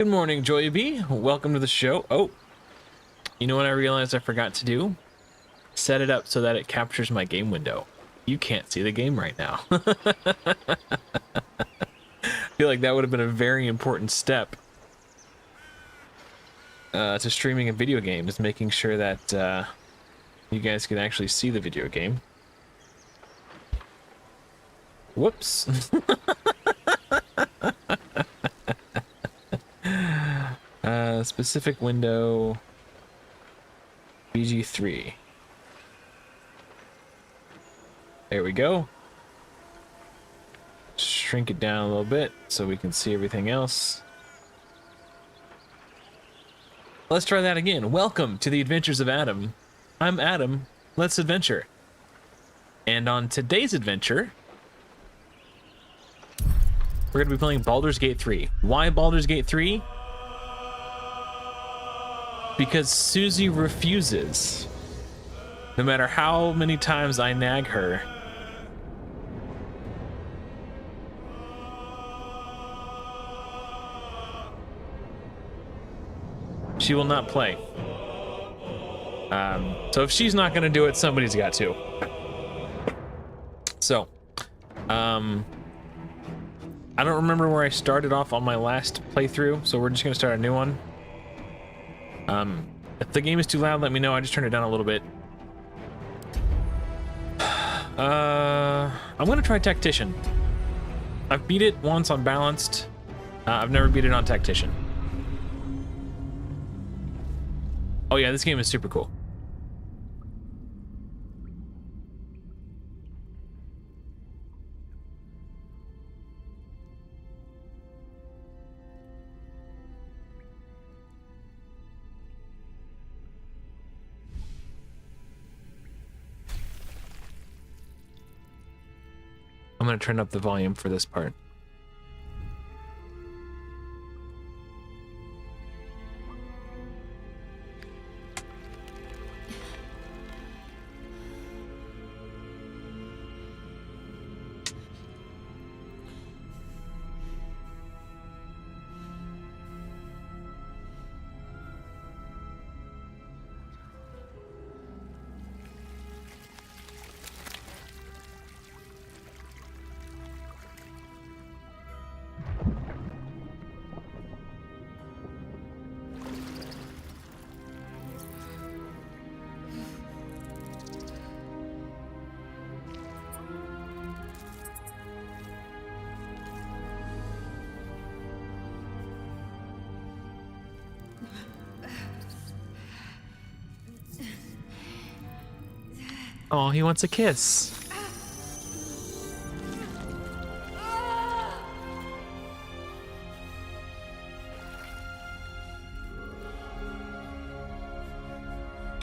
Good morning, Joy B. Welcome to the show. Oh, you know what I realized I forgot to do? Set it up so that it captures my game window. You can't see the game right now. I feel like that would have been a very important step to streaming a video game, is making sure that you guys can actually see the video game. Whoops. Specific window BG3. There we go. Shrink it down a little bit so we can see everything else. Let's try that again. Welcome to the Adventures of Adam. I'm Adam. Let's adventure. And on today's adventure, we're going to be playing Baldur's Gate 3. Why Baldur's Gate 3? Because Susie refuses. No matter how many times I nag her, she will not play. So if she's not going to do it, somebody's got to. So, I don't remember where I started off on my last playthrough, so we're just going to start a new one. If the game is too loud, let me know. I just turned it down a little bit. I'm gonna try Tactician. I've beat it once on Balanced. I've never beat it on Tactician. Oh yeah, this game is super cool. I'm gonna turn up the volume for this part. Oh, he wants a kiss.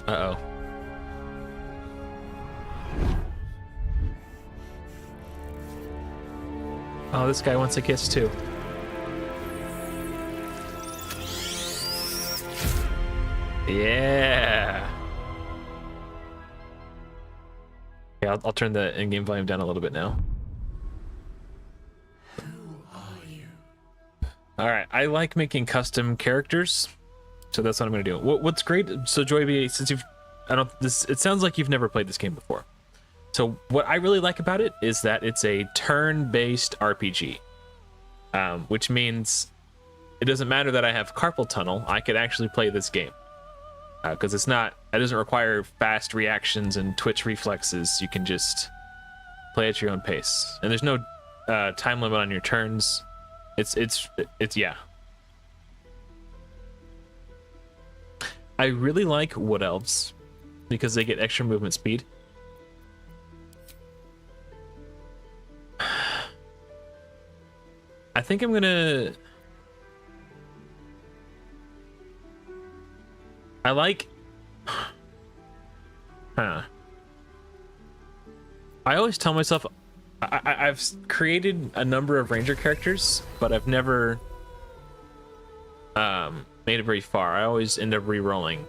Uh-oh. Oh, this guy wants a kiss too. Yeah. Yeah, I'll turn the in-game volume down a little bit now. Who are you? All right, I like making custom characters, so that's what I'm gonna do. What's great? So Joy, since it sounds like you've never played this game before. So what I really like about it is that it's a turn-based RPG, which means it doesn't matter that I have carpal tunnel. I could actually play this game. Because it doesn't require fast reactions and twitch reflexes. You can just play at your own pace, and there's no time limit on your turns. It's yeah. I really like wood elves because they get extra movement speed. I think I'm gonna. I like. I always tell myself I've created a number of ranger characters, but I've never made it very far. I always end up re-rolling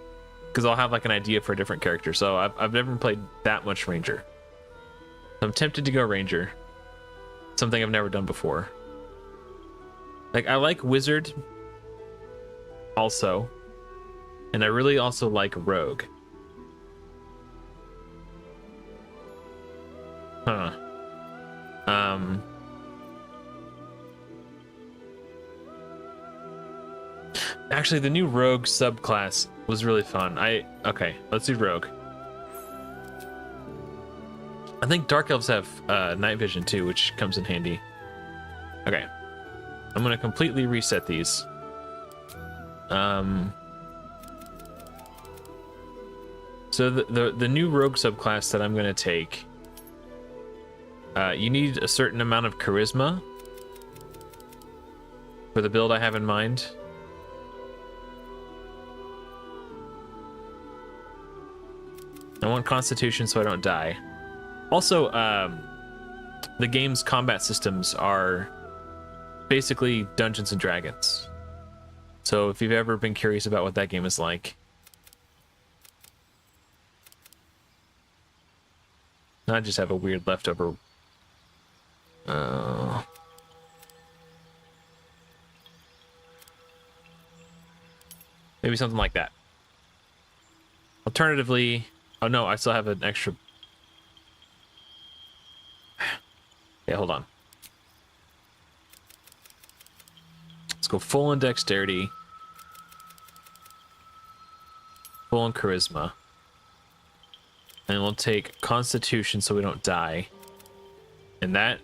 because I'll have like an idea for a different character. So I've never played that much ranger. I'm tempted to go ranger. Something I've never done before. Like I like wizard also. And I really also like rogue. Huh. Actually, the new rogue subclass was really fun. Okay, let's do rogue. I think dark elves have night vision too, which comes in handy. Okay, I'm gonna completely reset these. So the new rogue subclass that I'm gonna take, you need a certain amount of charisma for the build I have in mind. I want constitution so I don't die. Also, the game's combat systems are basically Dungeons and Dragons. So if you've ever been curious about what that game is like, I just have a weird leftover. Maybe something like that. Alternatively, oh no, I still have an extra. Yeah, hold on. Let's go full in dexterity, full in charisma, and we'll take constitution so we don't die. And that,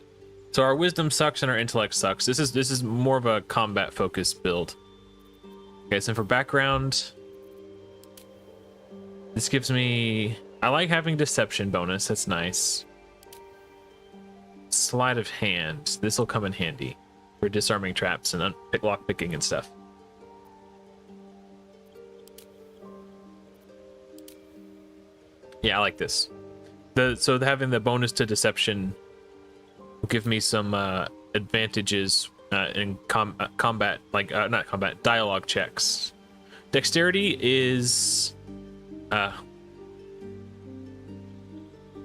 so our wisdom sucks and our intellect sucks. This is more of a combat focused build. Okay, so for background, this gives me, I like having deception bonus. That's nice. Sleight of hand. This will come in handy for disarming traps and lock picking and stuff. Yeah, I like this. So having the bonus to deception will give me some advantages in combat, like not combat, dialogue checks. Dexterity is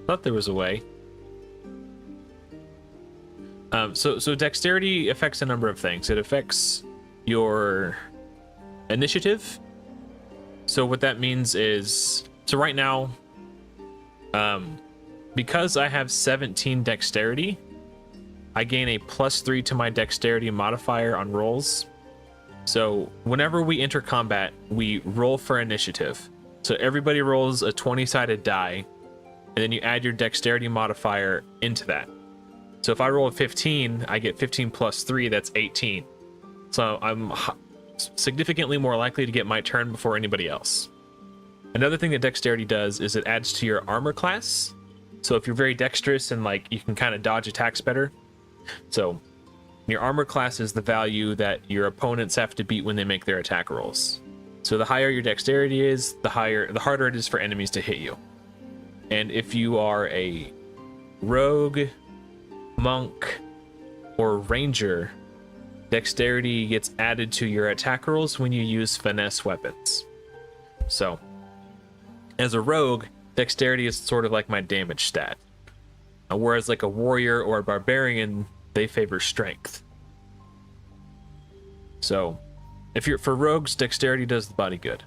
thought there was a way. So dexterity affects a number of things. It affects your initiative. So what that means is, so right now, because I have 17 dexterity, I gain a +3 to my dexterity modifier on rolls. So whenever we enter combat, we roll for initiative. So everybody rolls a 20-sided die, and then you add your dexterity modifier into that. So if I roll a 15, I get 15 plus 3, that's 18. So I'm significantly more likely to get my turn before anybody else. Another thing that dexterity does is it adds to your armor class. So if you're very dexterous and like you can kind of dodge attacks better. So your armor class is the value that your opponents have to beat when they make their attack rolls. So the higher your dexterity is, the harder it is for enemies to hit you. And if you are a rogue, monk, or ranger, dexterity gets added to your attack rolls when you use finesse weapons. So as a rogue, dexterity is sort of like my damage stat. Whereas like a warrior or a barbarian, they favor strength. So if you're for rogues, dexterity does the body good.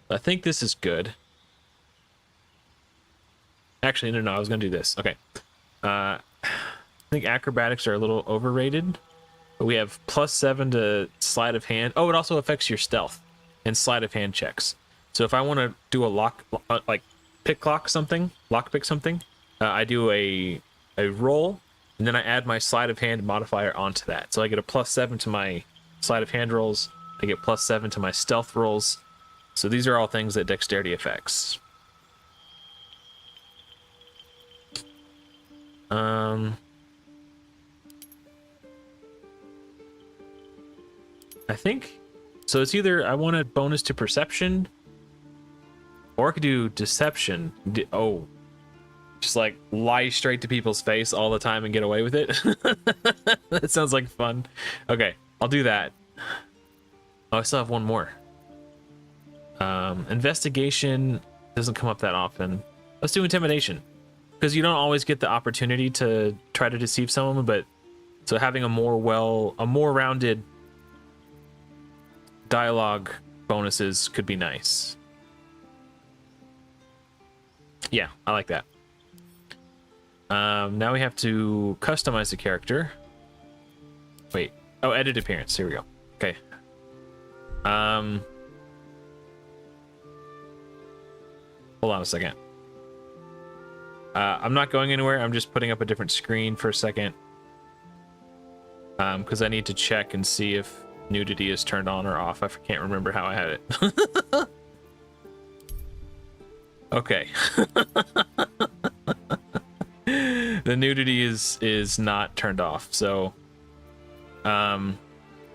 I think this is good. Actually, no, I was gonna do this. Okay. I think acrobatics are a little overrated, but we have +7 to sleight of hand. Oh, it also affects your stealth and sleight of hand checks. So if I want to do a like lock pick something, I do a roll, and then I add my sleight of hand modifier onto that. So I get a +7 to my sleight of hand rolls. I get +7 to my stealth rolls. So these are all things that dexterity affects. I think so. It's either I want a bonus to perception, or I could do deception. Just like lie straight to people's face all the time and get away with it. That sounds like fun. Okay, I'll do that. Oh, I still have one more. Investigation doesn't come up that often. Let's do intimidation, because you don't always get the opportunity to try to deceive someone, but So having a more rounded dialogue bonuses could be nice. Yeah, I like that. Now we have to customize the character. Wait. Oh, edit appearance. Here we go. Okay. Hold on a second. I'm not going anywhere. I'm just putting up a different screen for a second. Because I need to check and see if nudity is turned on or off. I can't remember how I had it. Okay. The nudity is not turned off, so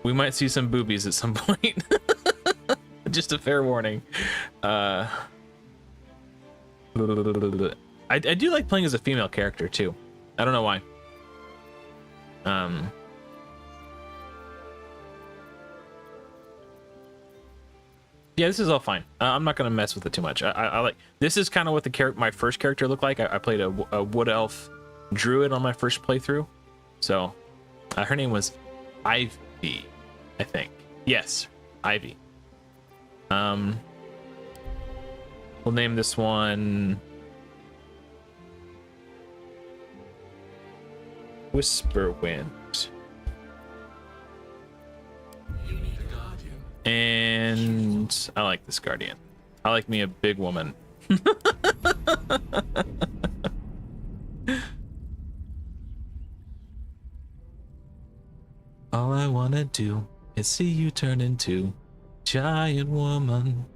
we might see some boobies at some point. Just a fair warning. I do like playing as a female character too. I don't know why. Yeah, this is all fine. I'm not gonna mess with it too much. I like this is kind of what the my first character looked like. I played a wood elf druid on my first playthrough, so her name was Ivy, I think. Yes, Ivy. We'll name this one Whisperwind. And I like this guardian. I like me a big woman. All I wanna do is see you turn into giant woman.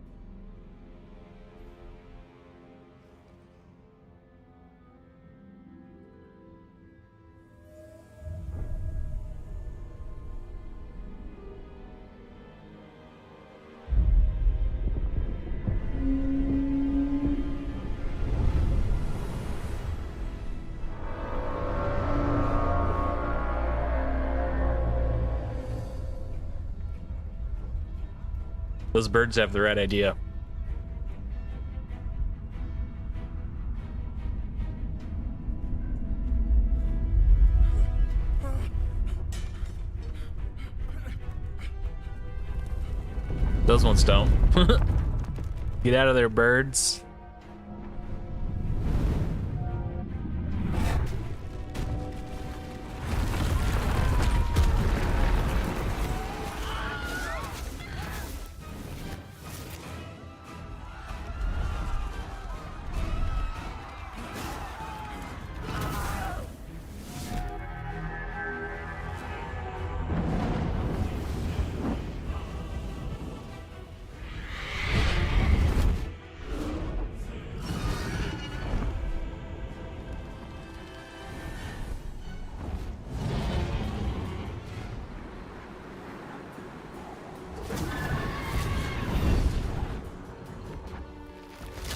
Those birds have the right idea. Those ones don't. Get out of there, birds.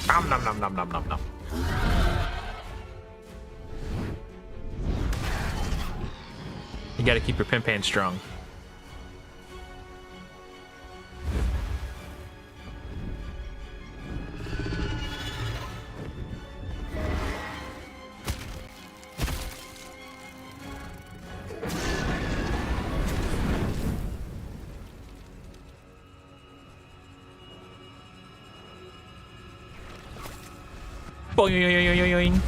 Nom nom nom nom nom nom. You gotta keep your pimpan strong. Boing.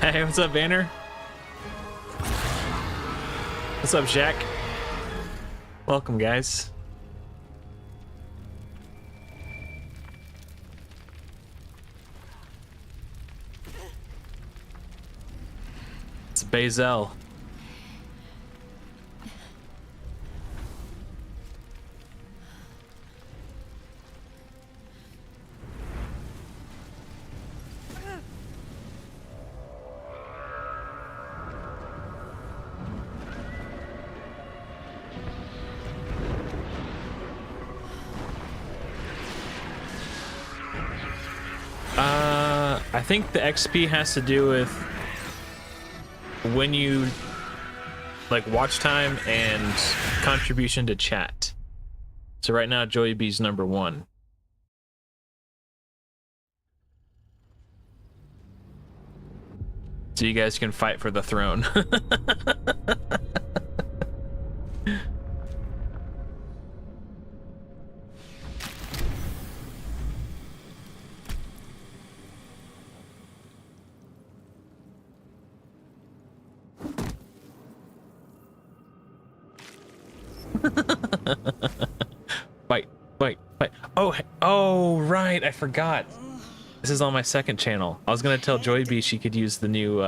Hey, what's up, Banner? What's up, Jack? Welcome, guys. It's Bazel. I think the XP has to do with when you like watch time and contribution to chat. So right now Joey B's number 1. So you guys can fight for the throne. Wait. Oh, right. I forgot. This is on my second channel. I was gonna tell Joy B she could use the new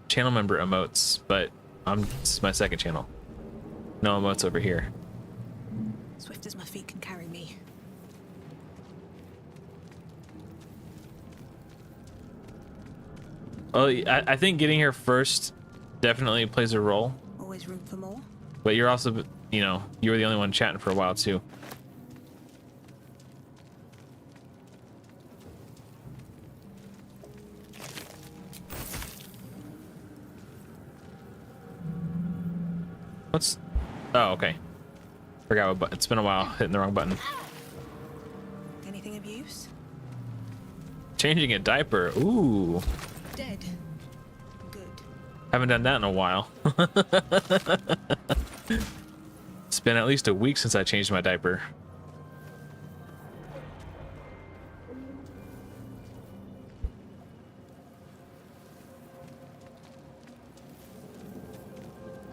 channel member emotes, but this is my second channel. No emotes over here. Swift as my feet can carry me. Well, I think getting here first definitely plays a role. Always room for more. But you're also, you know, you were the only one chatting for a while too. What's... Oh, okay. Forgot what button. It's been a while hitting the wrong button. Anything of use? Changing a diaper. Ooh. Dead. Good. Haven't done that in a while. It's been at least a week since I changed my diaper.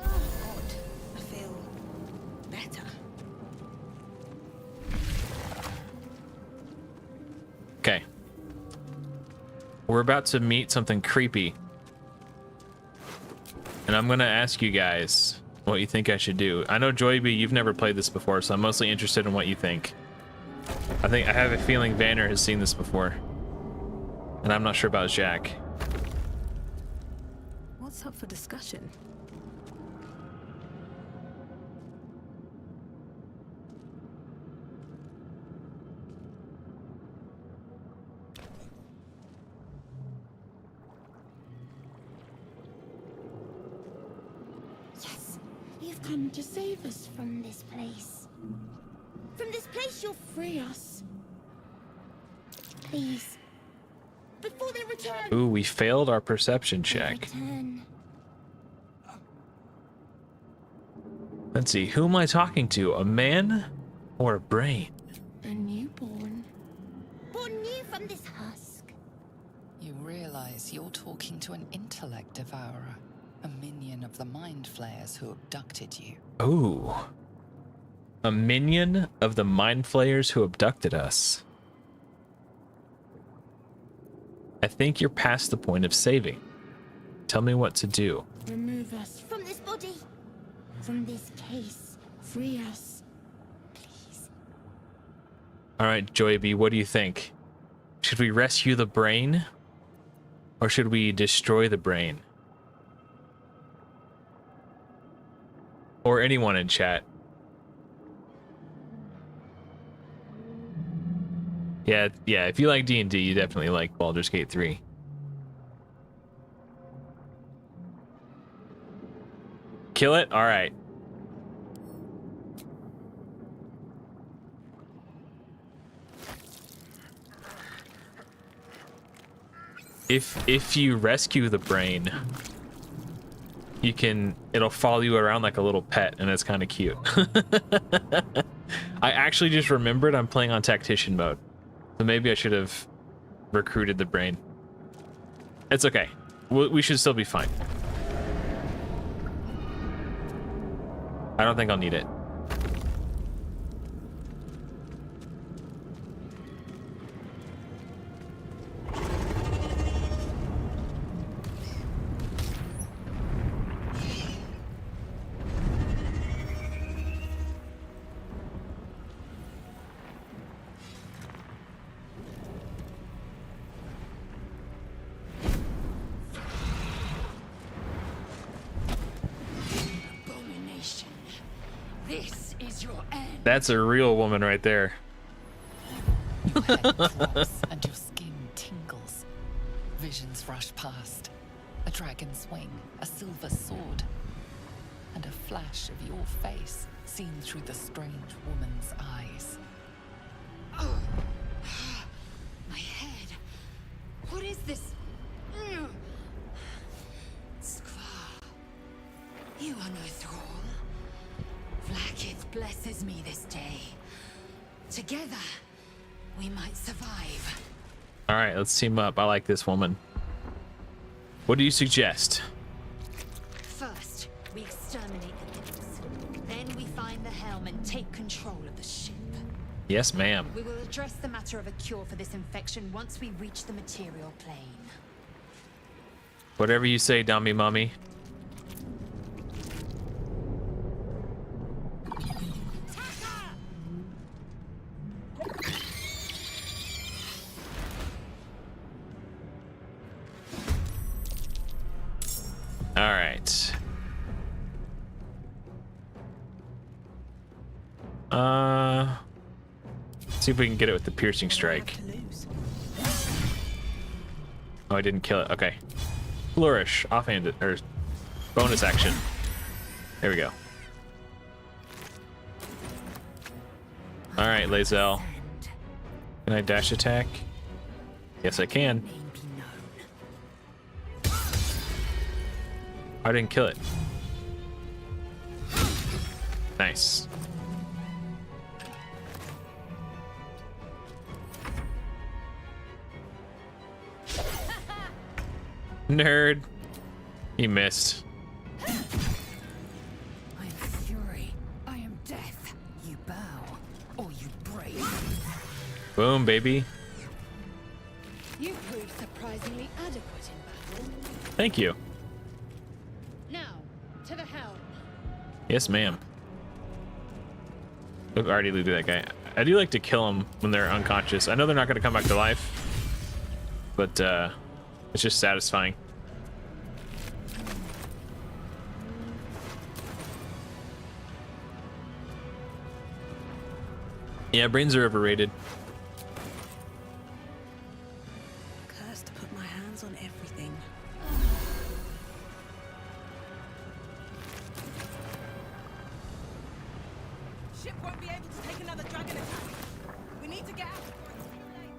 I feel better. Okay. We're about to meet something creepy. And I'm gonna ask you guys what you think I should do. I know Joy B, you've never played this before, so I'm mostly interested in what you think. I have a feeling Vanner has seen this before. And I'm not sure about Jack. What's up for discussion? You've come to save us from this place. From this place you'll free us. Please. Before they return. Ooh, we failed our perception They check. return. Let's see, who am I talking to? A man or a brain? A newborn. Born new from this husk. You realize you're talking to an intellect devourer, a minion of the mind flayers who abducted you. Ooh. A minion of the mind flayers who abducted us. I think you're past the point of saving. Tell me what to do. Remove us from this body. From this case. Free us. Please. All right, Joy B, what do you think? Should we rescue the brain? Or should we destroy the brain? Or anyone in chat. Yeah, if you like D&D, you definitely like Baldur's Gate 3. Kill it? All right. If you rescue the brain, it'll follow you around like a little pet, and it's kind of cute. I actually just remembered I'm playing on tactician mode. So maybe I should have recruited the brain. It's okay. We should still be fine. I don't think I'll need it. is your end. That's a real woman right there. Your head drops and your skin tingles. Visions rush past. A dragon's wing, a silver sword, and a flash of your face seen through the strange woman's eyes. Oh, my head. What is this? Skvar, you are no thrall. Vlaakith blesses me this day. Together, we might survive. All right, let's team up. I like this woman. What do you suggest? First, we exterminate the things. Then we find the helm and take control of the ship. Yes, ma'am. We will address the matter of a cure for this infection once we reach the material plane. Whatever you say, dummy mummy. All right. See if we can get it with the piercing strike. Have to lose. Oh, I didn't kill it. Okay. Flourish, offhanded, or bonus action. There we go. All right, Lae'zel. Can I dash attack? Yes, I can. I didn't kill it. Nice. Nerd. He missed. I am fury. I am death. You bow, or you break. Boom, baby. You proved surprisingly adequate in battle. Thank you. Now, to the helm. Yes, ma'am. I've already looted that guy. I do like to kill them when they're unconscious. I know they're not going to come back to life, but it's just satisfying. Yeah, brains are overrated. Cursed to put my hands on everything. Ship won't be able to take another dragon attack. We need to get out before it's too late.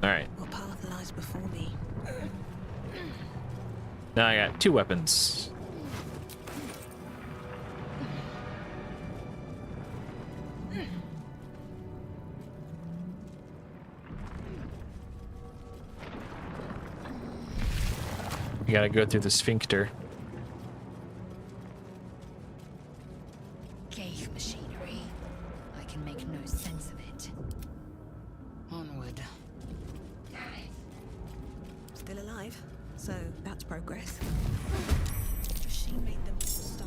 All right. What path lies before me? Now I got 2 weapons. You gotta go through the sphincter. Gauge machinery. I can make no sense of it. Onward. Still alive, so that's progress. Machine made them style.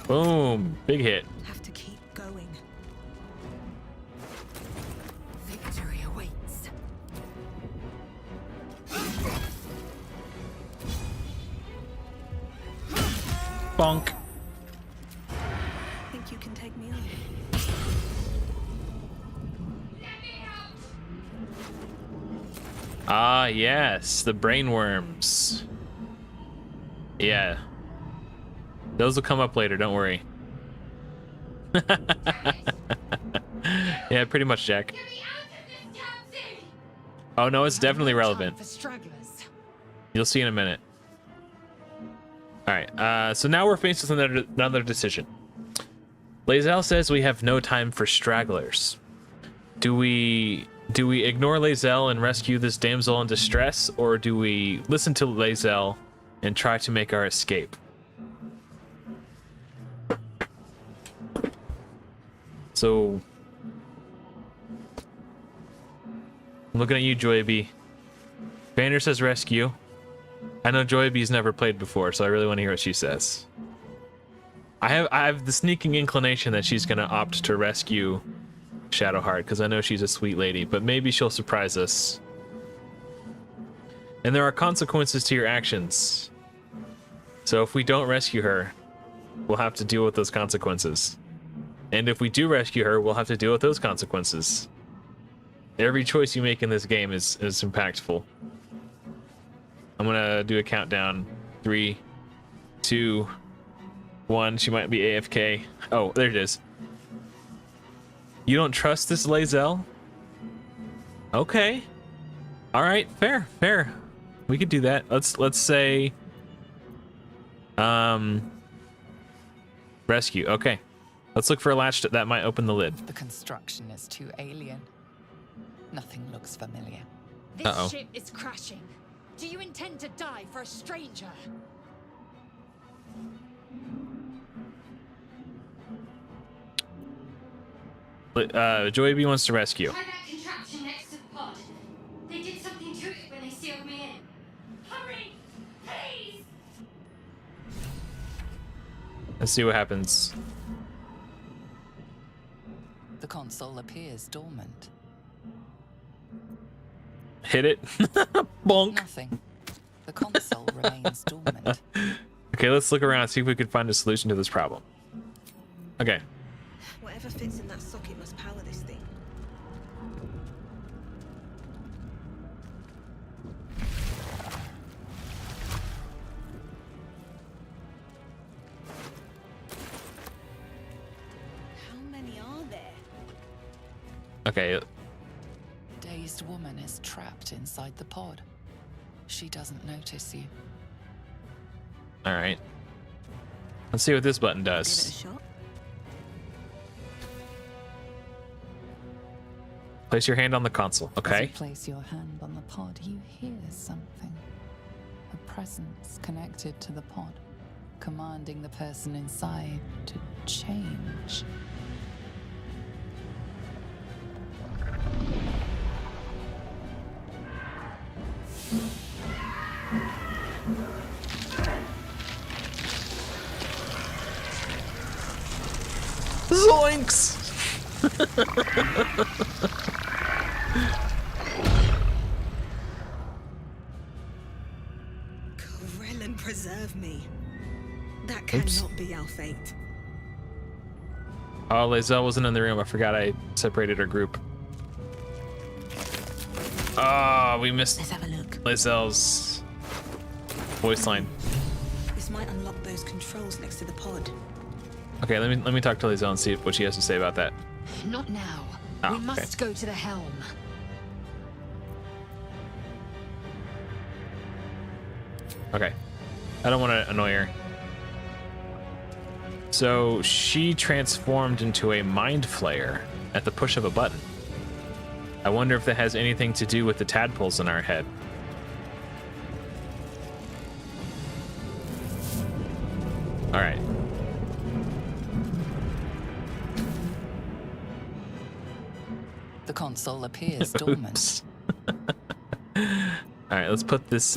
Boom! Big hit. Have to keep going. Victory awaits. Bonk. Think you can take me on? Ah, yes, the brain worms. Yeah. Those will come up later, don't worry. Yeah, pretty much, Jack. Oh no, it's definitely No time relevant. for stragglers. You'll see in a minute. All right, so now we're faced with another decision. Lae'zel says we have no time for stragglers. Do we ignore Lae'zel and rescue this damsel in distress, or do we listen to Lae'zel and try to make our escape? So, I'm looking at you, Joyby. Banner says rescue. I know Joyby's never played before, so I really want to hear what she says. I have the sneaking inclination that she's gonna opt to rescue Shadowheart because I know she's a sweet lady, but maybe she'll surprise us. And there are consequences to your actions. So if we don't rescue her, we'll have to deal with those consequences. And if we do rescue her, we'll have to deal with those consequences. Every choice you make in this game is impactful. I'm gonna do a countdown. 3, 2, 1. She might be AFK. Oh, there it is. You don't trust this Lae'zel? Okay. All right, fair. We could do that. Let's say rescue. Okay. Let's look for a latch that might open the lid. The construction is too alien. Nothing looks familiar. This ship is crashing. Do you intend to die for a stranger? Joey B wants to rescue. Try that contraption next to the pod. They did something to it when they sealed me in. Hurry! Please! Let's see what happens. The console appears dormant. Hit it. Bonk. Nothing. The console remains dormant. Okay, let's look around and see if we can find a solution to this problem. Okay. Whatever fits in that socket must power this thing. How many are there? Okay. Dazed woman is trapped inside the pod. She doesn't notice you. All right. Let's see what this button Give it a does. shot. Place your hand on the console. As Okay. you place your hand on the pod, you hear something. A presence connected to the pod, commanding the person inside to change. Zoinks! Corellin preserve me. That Oops. cannot be our fate. Oh, Lae'zel wasn't in the room. I forgot I separated our group. Ah, we missed Let's have a look. Lae'zel's voice line. This might unlock those controls next to the pod. Okay, let me talk to Lae'zel and see what she has to say about that. Not now. Oh, We okay. must go to the helm. Okay. I don't want to annoy her. So she transformed into a mind flayer at the push of a button. I wonder if that has anything to do with the tadpoles in our head. All right. The console appears dormant. Oops. All right, let's put this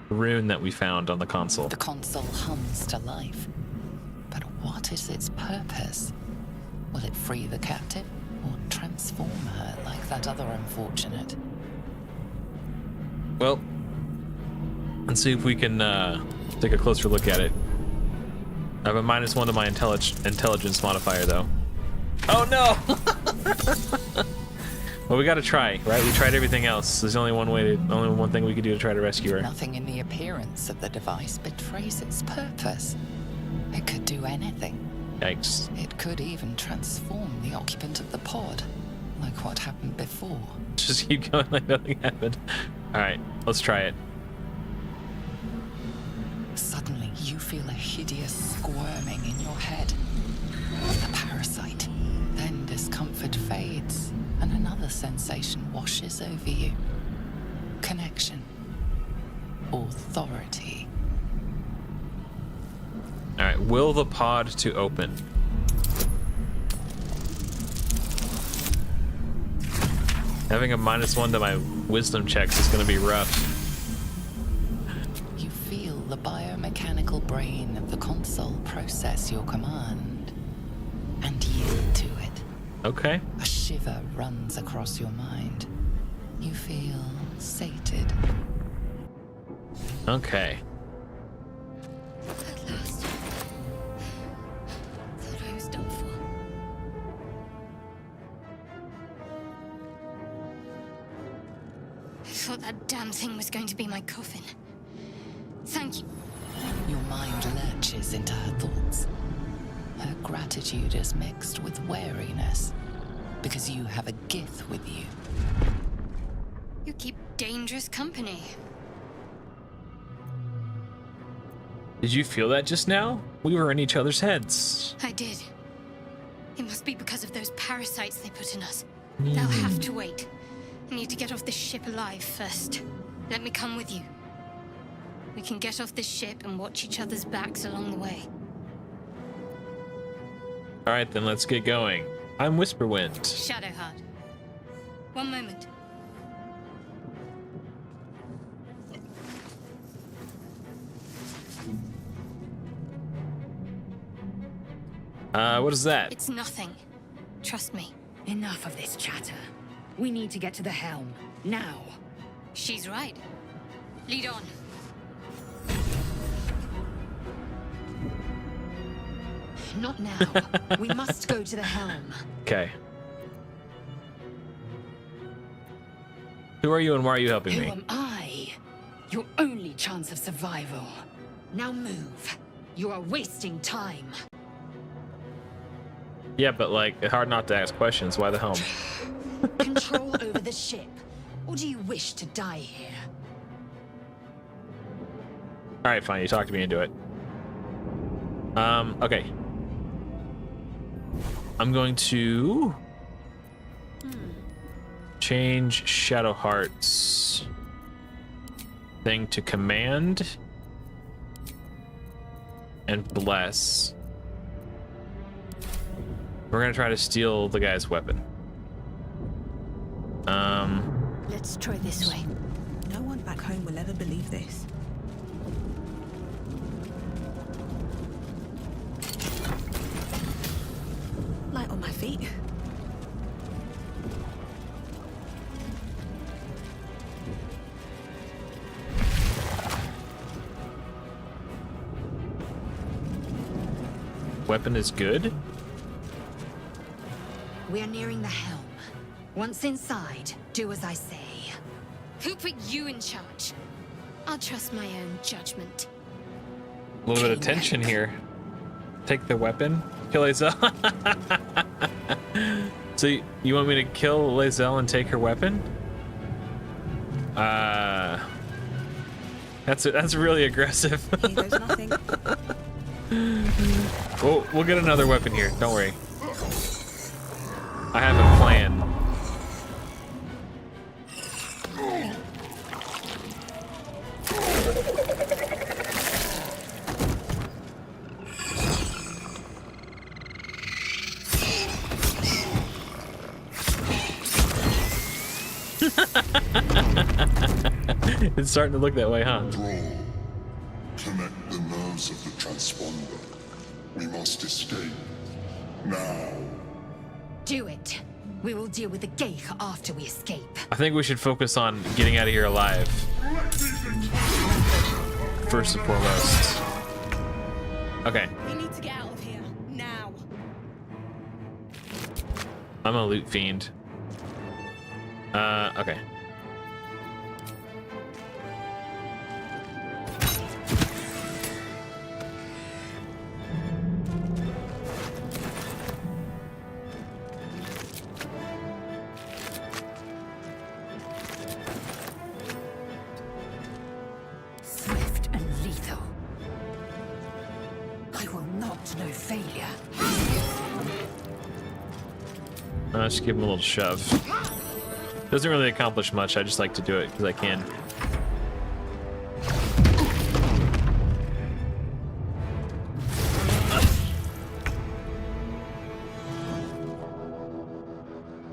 rune that we found on the console. The console hums to life. But what is its purpose? Will it free the captive or transform her like that other unfortunate? Well, let's see if we can take a closer look at it. I have a -1 to my intelligence modifier, though. Oh no! Well, we gotta try, right? We tried everything else. There's only one thing we could do to try to rescue her. Nothing in the appearance of the device betrays its purpose. It could do anything. Yikes. It could even transform the occupant of the pod, like what happened before. Just keep going like nothing happened. All right, let's try it. Suddenly, you feel a hideous squirming in your head. The parasite. Then discomfort fades, and another sensation washes over you. Connection. Authority. All right, will the pod to open? Having a -1 to my wisdom checks is gonna be rough. You feel the biomechanical brain of the console process your command and yield to it. Okay. A shiver runs across your mind. You feel sated. Okay. At last. Thought I was done for. I thought that damn thing was going to be my coffin. Thank you. Your mind lurches into her thoughts. Her gratitude is mixed with wariness, because you have a Gith with you. You keep dangerous company. Did you feel that just now? We were in each other's heads. I did. It must be because of those parasites they put in us. They'll have to wait. I need to get off this ship alive first. Let me come with you. We can get off this ship and watch each other's backs along the way. All right, then let's get going. I'm Whisperwind. Shadowheart. One moment. What is that? It's nothing. Trust me. Enough of this chatter. We need to get to the helm. Now. She's right. Lead on. Not now. We must go to the helm. Okay. Who are you and why are you helping Who me? am I? Your only chance of survival. Now move. You are wasting time. Yeah, but like, it's hard not to ask questions. Why the helm? Control over the ship. Or do you wish to die here? All right, fine. You talked me into it. Okay. I'm going to change Shadowheart's thing to command and bless. We're gonna try to steal the guy's weapon. Let's try this way. No one back home will ever believe this. Light on my feet. Weapon is good. We are nearing the helm. Once inside, do as I say. Who put you in charge? I'll trust my own judgment. A little bit of tension here. Take the weapon. Kill Lae'zel. So you want me to kill Lae'zel and take her weapon? That's really aggressive. Here goes nothing. Oh, we'll get another weapon here. Don't worry. I have a plan. It's starting to look that way, huh? Draw. Connect the nerves of the transponder. We must escape. Now. Do it. We will deal with the Geich after we escape. I think we should focus on getting out of here alive. First and foremost. Okay, We need to get out of here. Now. I'm a loot fiend. Okay. Swift and lethal. I will not know failure. I'll just give him a little shove. Doesn't really accomplish much. I just like to do it because I can.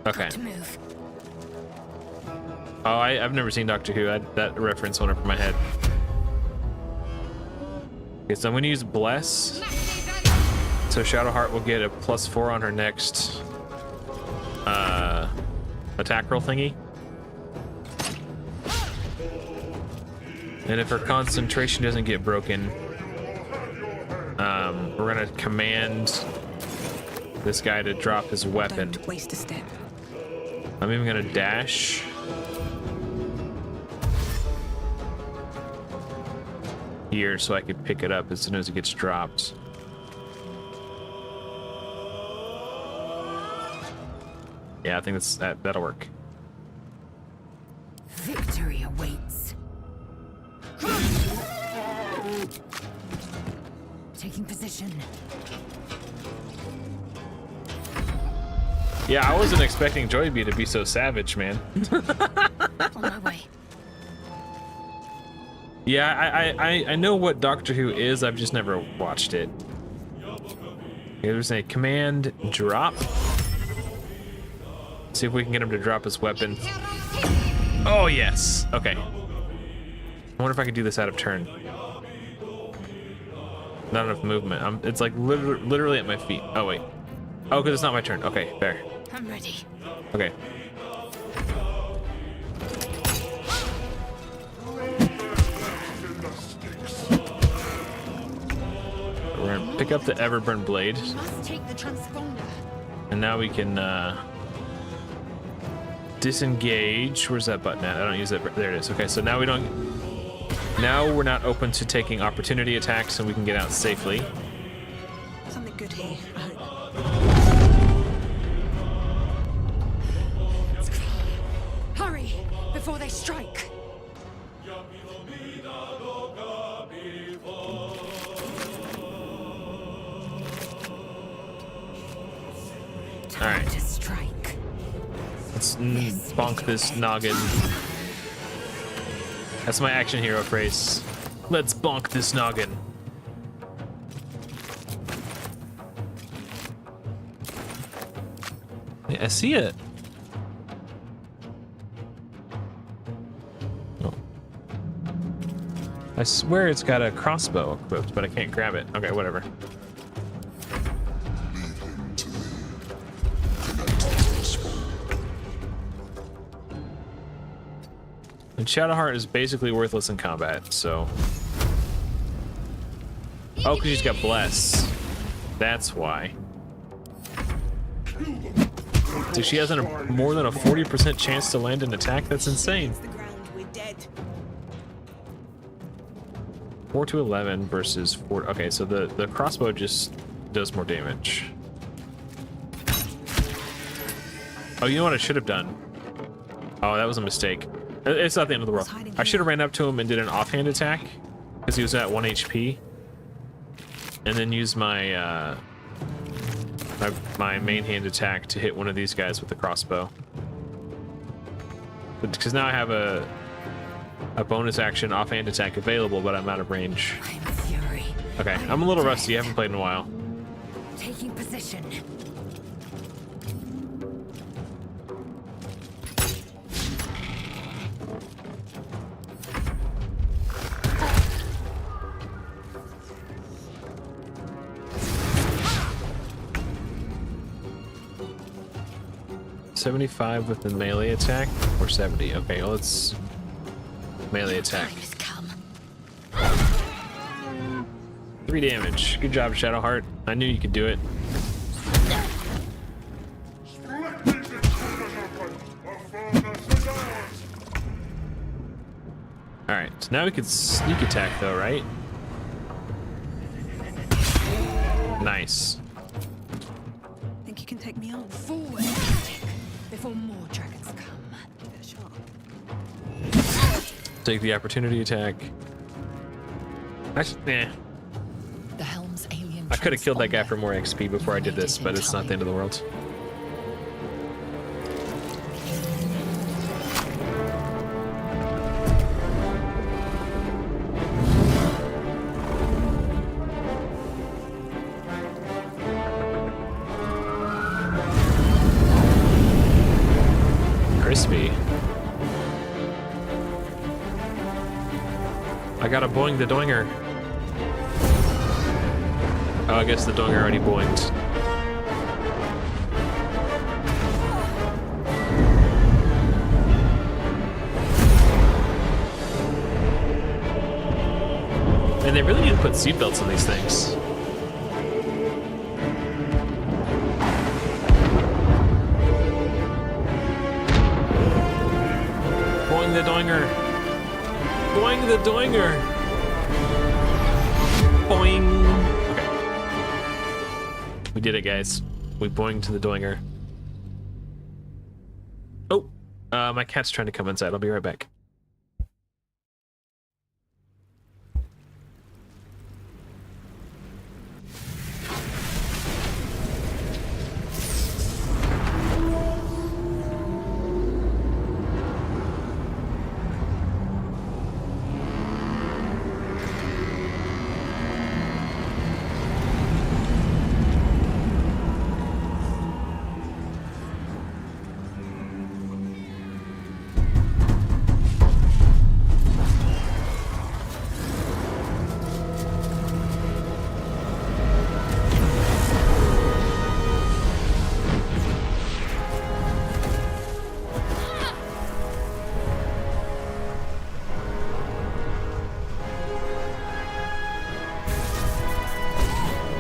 Okay. To move. Oh, I've never seen Doctor Who. That reference went over my head. Okay, so I'm gonna use Bless. So Shadowheart will get a +4 on her next attack roll thingy. And if her concentration doesn't get broken, we're gonna command this guy to drop his weapon. Don't waste a step. I'm even gonna dash. Here so I can pick it up as soon as it gets dropped. Yeah, I think that'll work. Victory awaits. Taking position. Yeah, I wasn't expecting Joyby to be so savage, man. On my way. Yeah, I know what Doctor Who is, I've just never watched it. There's a command drop. See if we can get him to drop his weapon. Oh, yes. Okay. I wonder if I could do this out of turn. Not enough movement. It's like literally at my feet. Oh, wait. Oh, because it's not my turn. Okay, there. I'm ready. Okay. We're gonna pick up the Everburn blade, We must take the transponder. and now we can disengage. Where's that button at? I don't use it. There it is. Okay, so now we don't. Now we're not open to taking opportunity attacks, and we can get out safely. Something good here, I hope. Hurry before they strike. All right. To strike. Let's bonk this noggin. That's my action hero phrase. Let's bonk this noggin. Yeah, I see it. Oh. I swear it's got a crossbow equipped, but I can't grab it. Okay, whatever. Leave him to me. Connect the transponder. And Shadowheart is basically worthless in combat, so. Oh, because she's got Bless. That's why. Dude, she has more than a 40% chance to land an attack? That's insane. Hits the ground, we're dead. 4 to 11 versus 4. Okay, so the crossbow just does more damage. Oh, you know what I should have done? Oh, that was a mistake. It's not the end of the world. I should have ran up to him and did an offhand attack because he was at 1 HP. And then used my my main hand attack to hit one of these guys with the crossbow. Because now I have a bonus action offhand attack available, but I'm out of range. I'm fury. Okay, I'm a little rusty. I haven't played in a while. Taking position. $75 with the melee attack or 70? Okay, well, let's melee attack. Time has come. 3 damage. Good job, Shadowheart. I knew you could do it. Alright, so now we could sneak attack though, right? Nice. Think you can take me on? Forward. Before more dragons come. Give it a shot. Take the opportunity attack. Actually, The helm's alien I could have killed that guy transponder for more XP before I did this, but it's not the end of the world. Crispy. I got a boing the doinger. Oh, I guess the dog already boinked. And they really need to put seatbelts on these things. Boing the doinger. Boing the doinger. Boing. Okay. We did it, guys. We boinged to the doinger. Oh, my cat's trying to come inside. I'll be right back.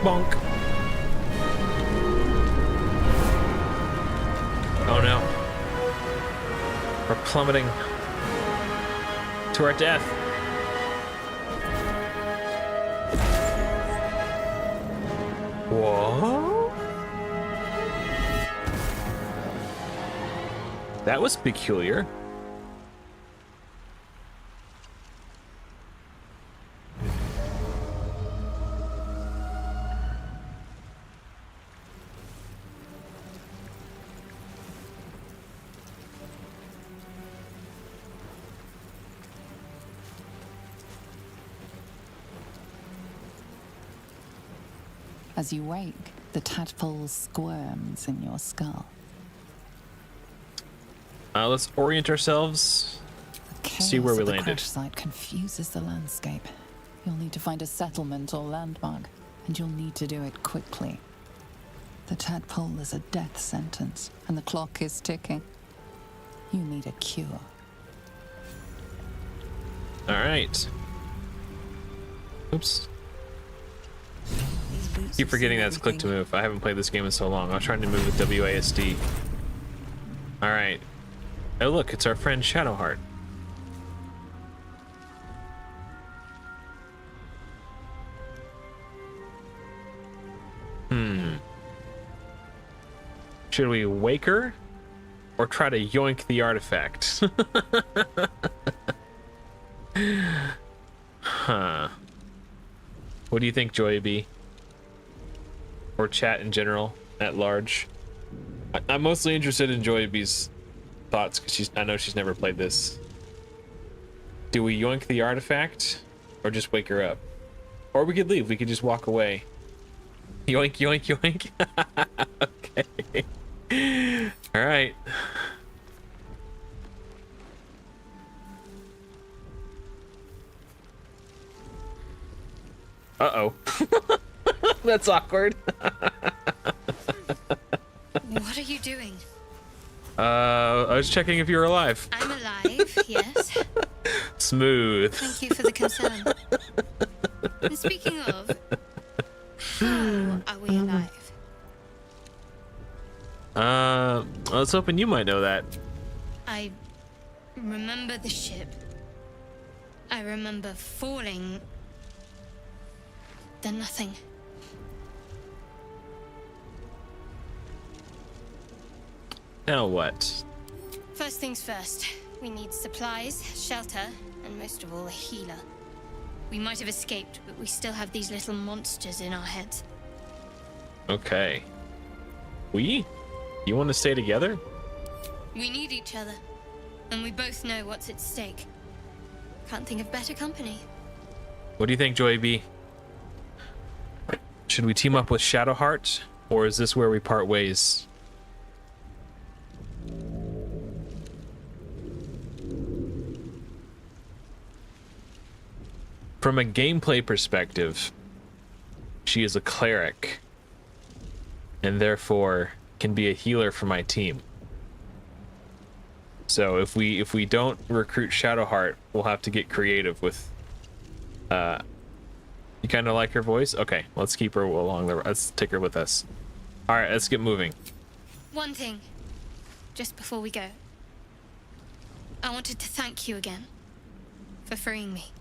Bonk. Oh no. We're plummeting to our death. Whoa. That was peculiar. As you wake, the tadpole squirms in your skull. Let's orient ourselves. The See where chaos we of the landed. crash site confuses the landscape. You'll need to find a settlement or landmark, and you'll need to do it quickly. The tadpole is a death sentence, and the clock is ticking. You need a cure. All right. Oops. These boots Keep have forgetting seen that's click to everything. move. I haven't played this game in so long. I was trying to move with WASD. All right. Oh look, it's our friend Shadowheart. Should we wake her or try to yoink the artifact? Huh. What do you think, Joy B? Or chat in general, at large? I'm mostly interested in Joy B's thoughts because I know she's never played this. Do we yoink the artifact or just wake her up? Or we could leave. We could just walk away. Yoink, yoink, yoink. Okay. All right. Uh-oh. That's awkward. What are you doing? I was checking if you were alive. I'm alive, yes. Smooth. Thank you for the concern. And speaking of, how are we alive? I was hoping you might know that. I remember the ship. I remember falling. Then nothing. Now what? First things first. We need supplies, shelter, and most of all, a healer. We might have escaped, but we still have these little monsters in our heads. Okay. We? You want to stay together? We need each other, and we both know what's at stake. Can't think of better company. What do you think, Joy B? Should we team up with Shadowheart, or is this where we part ways? From a gameplay perspective, she is a cleric, and therefore can be a healer for my team. So if we don't recruit Shadowheart, we'll have to get creative with. You kind of like her voice? Okay, let's keep her along the. Let's take her with us. All right, let's get moving. One thing, just before we go. I wanted to thank you again for freeing me.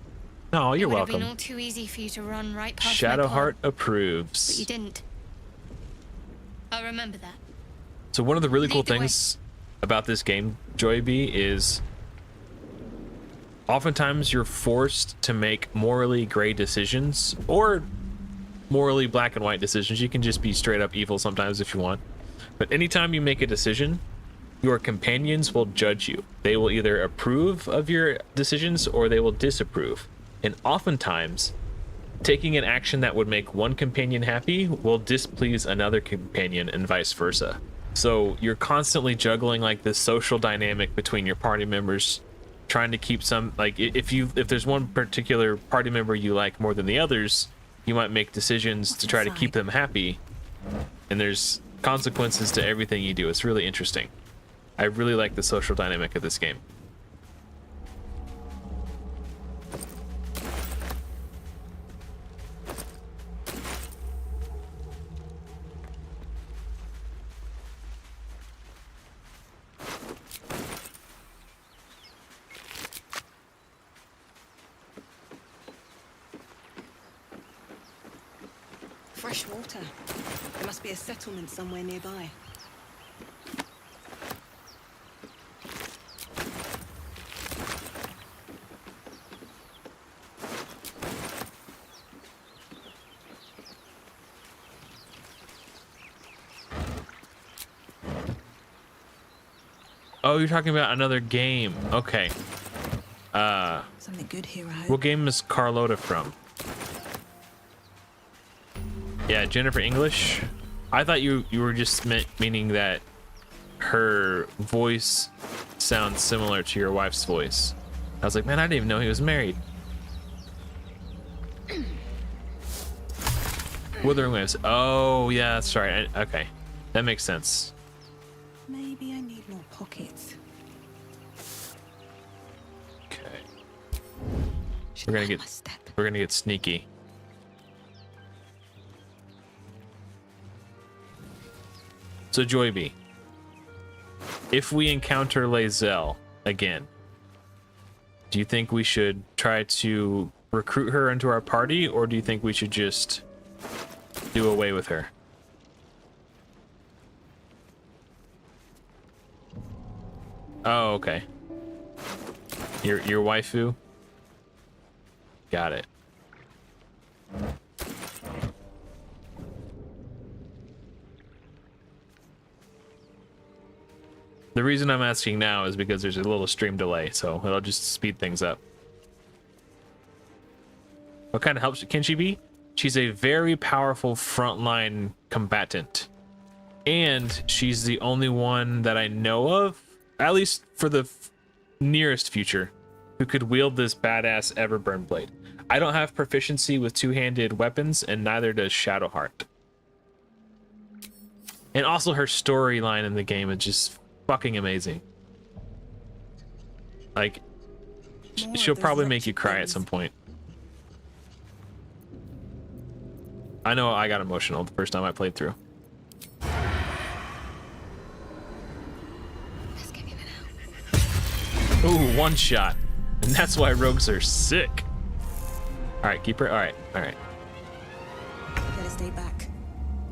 Oh, you're It would welcome. have been all too easy for you to run right past my Shadowheart pawn, but you approves. didn't. I'll remember that. So one of the really cool Lead the way. things about this game, Joy B, is oftentimes you're forced to make morally gray decisions or morally black and white decisions. You can just be straight up evil sometimes if you want. But anytime you make a decision, your companions will judge you. They will either approve of your decisions or they will disapprove. And oftentimes, taking an action that would make one companion happy will displease another companion and vice versa. So you're constantly juggling like this social dynamic between your party members, trying to keep some, like if there's one particular party member you like more than the others, you might make decisions to try to keep them happy. And there's consequences to everything you do. It's really interesting. I really like the social dynamic of this game. Fresh water. There must be a settlement somewhere nearby. Oh, you're talking about another game. Okay. Something good here, I hope. What game is Carlota from? Yeah, Jennifer English. I thought you were just meaning that her voice sounds similar to your wife's voice. I was like, man, I didn't even know he was married. Wuthering Waves. Oh, yeah, that's right. Okay, that makes sense. Maybe I need more pockets. Okay, Should We're gonna mind get- my step. we're gonna get sneaky. So Joyby, if we encounter Lae'zel again, do you think we should try to recruit her into our party, or do you think we should just do away with her? Oh, okay. Your waifu? Got it. The reason I'm asking now is because there's a little stream delay, so it'll just speed things up. What kind of help can she be? She's a very powerful frontline combatant. And she's the only one that I know of, at least for the nearest future, who could wield this badass Everburn blade. I don't have proficiency with two-handed weapons, and neither does Shadowheart. And also her storyline in the game is just fucking amazing. Like, More she'll of those probably make you wretched cry at things. some point. I know I got emotional the first time I played through. Let's get him out. Ooh, one shot. And that's why rogues are sick. Alright, keep her. Alright, alright. Better stay back.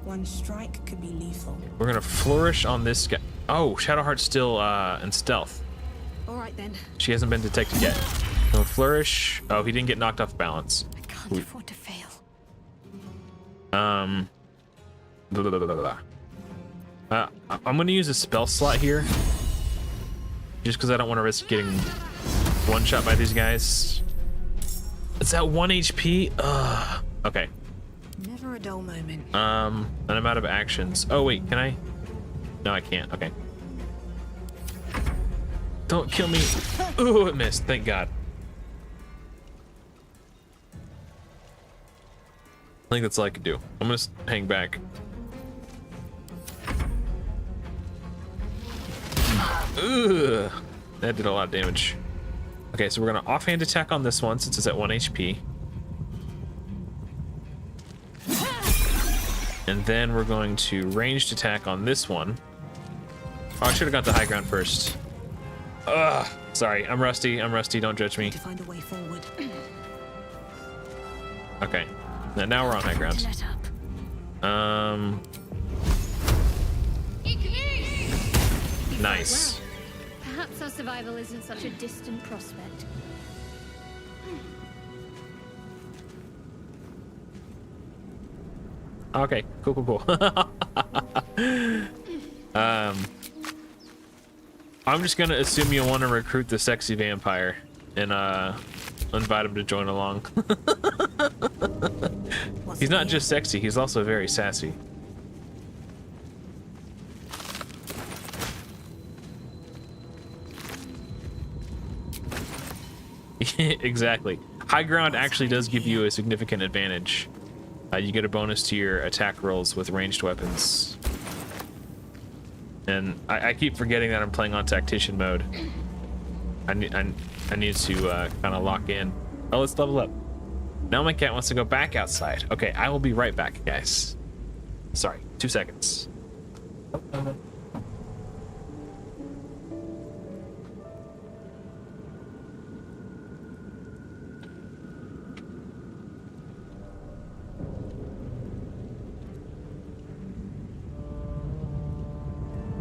One strike could be lethal. We're gonna flourish on this guy. Oh, Shadowheart's still in stealth. All right then. She hasn't been detected yet. So flourish. Oh, he didn't get knocked off balance. I can't afford to fail. Blah, blah, blah, blah, blah. I'm gonna use a spell slot here, just because I don't want to risk getting one shot by these guys. It's at 1 HP. Ugh. Okay. Never a dull moment. And I'm out of actions. Oh wait, can I? No, I can't. Okay. Don't kill me. Ooh, it missed. Thank God. think that's all I can do. I'm gonna hang back. Ugh, that did a lot of damage. Okay, so we're gonna offhand attack on this one since it's at 1 HP. And then we're going to ranged attack on this one. Oh, I should have got the high ground first. Ugh, sorry, I'm rusty, don't judge me. To find a way forward. Okay, now we're on high ground. Let up. Nice. Perhaps our survival isn't such a distant prospect. Okay, cool. I'm just gonna assume you want to recruit the sexy vampire and invite him to join along. He's not just sexy, he's also very sassy. Exactly. High ground actually does give you a significant advantage. You get a bonus to your attack rolls with ranged weapons. And I keep forgetting that I'm playing on tactician mode. I need to kind of lock in. Oh, let's level up. Now my cat wants to go back outside. Okay, I will be right back, guys. Sorry, 2 seconds.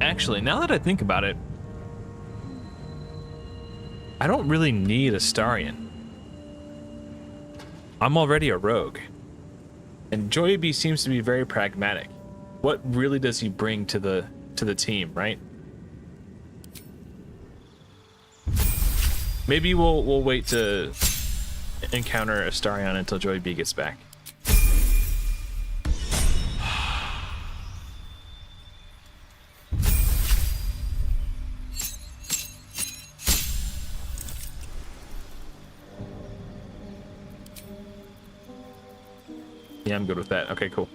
Actually, now that I think about it, I don't really need Astarion. I'm already a rogue. And Joyabe seems to be very pragmatic. What really does he bring to the team, right? Maybe we'll wait to encounter Astarion until Joyabe gets back. Yeah, I'm good with that. Okay, cool.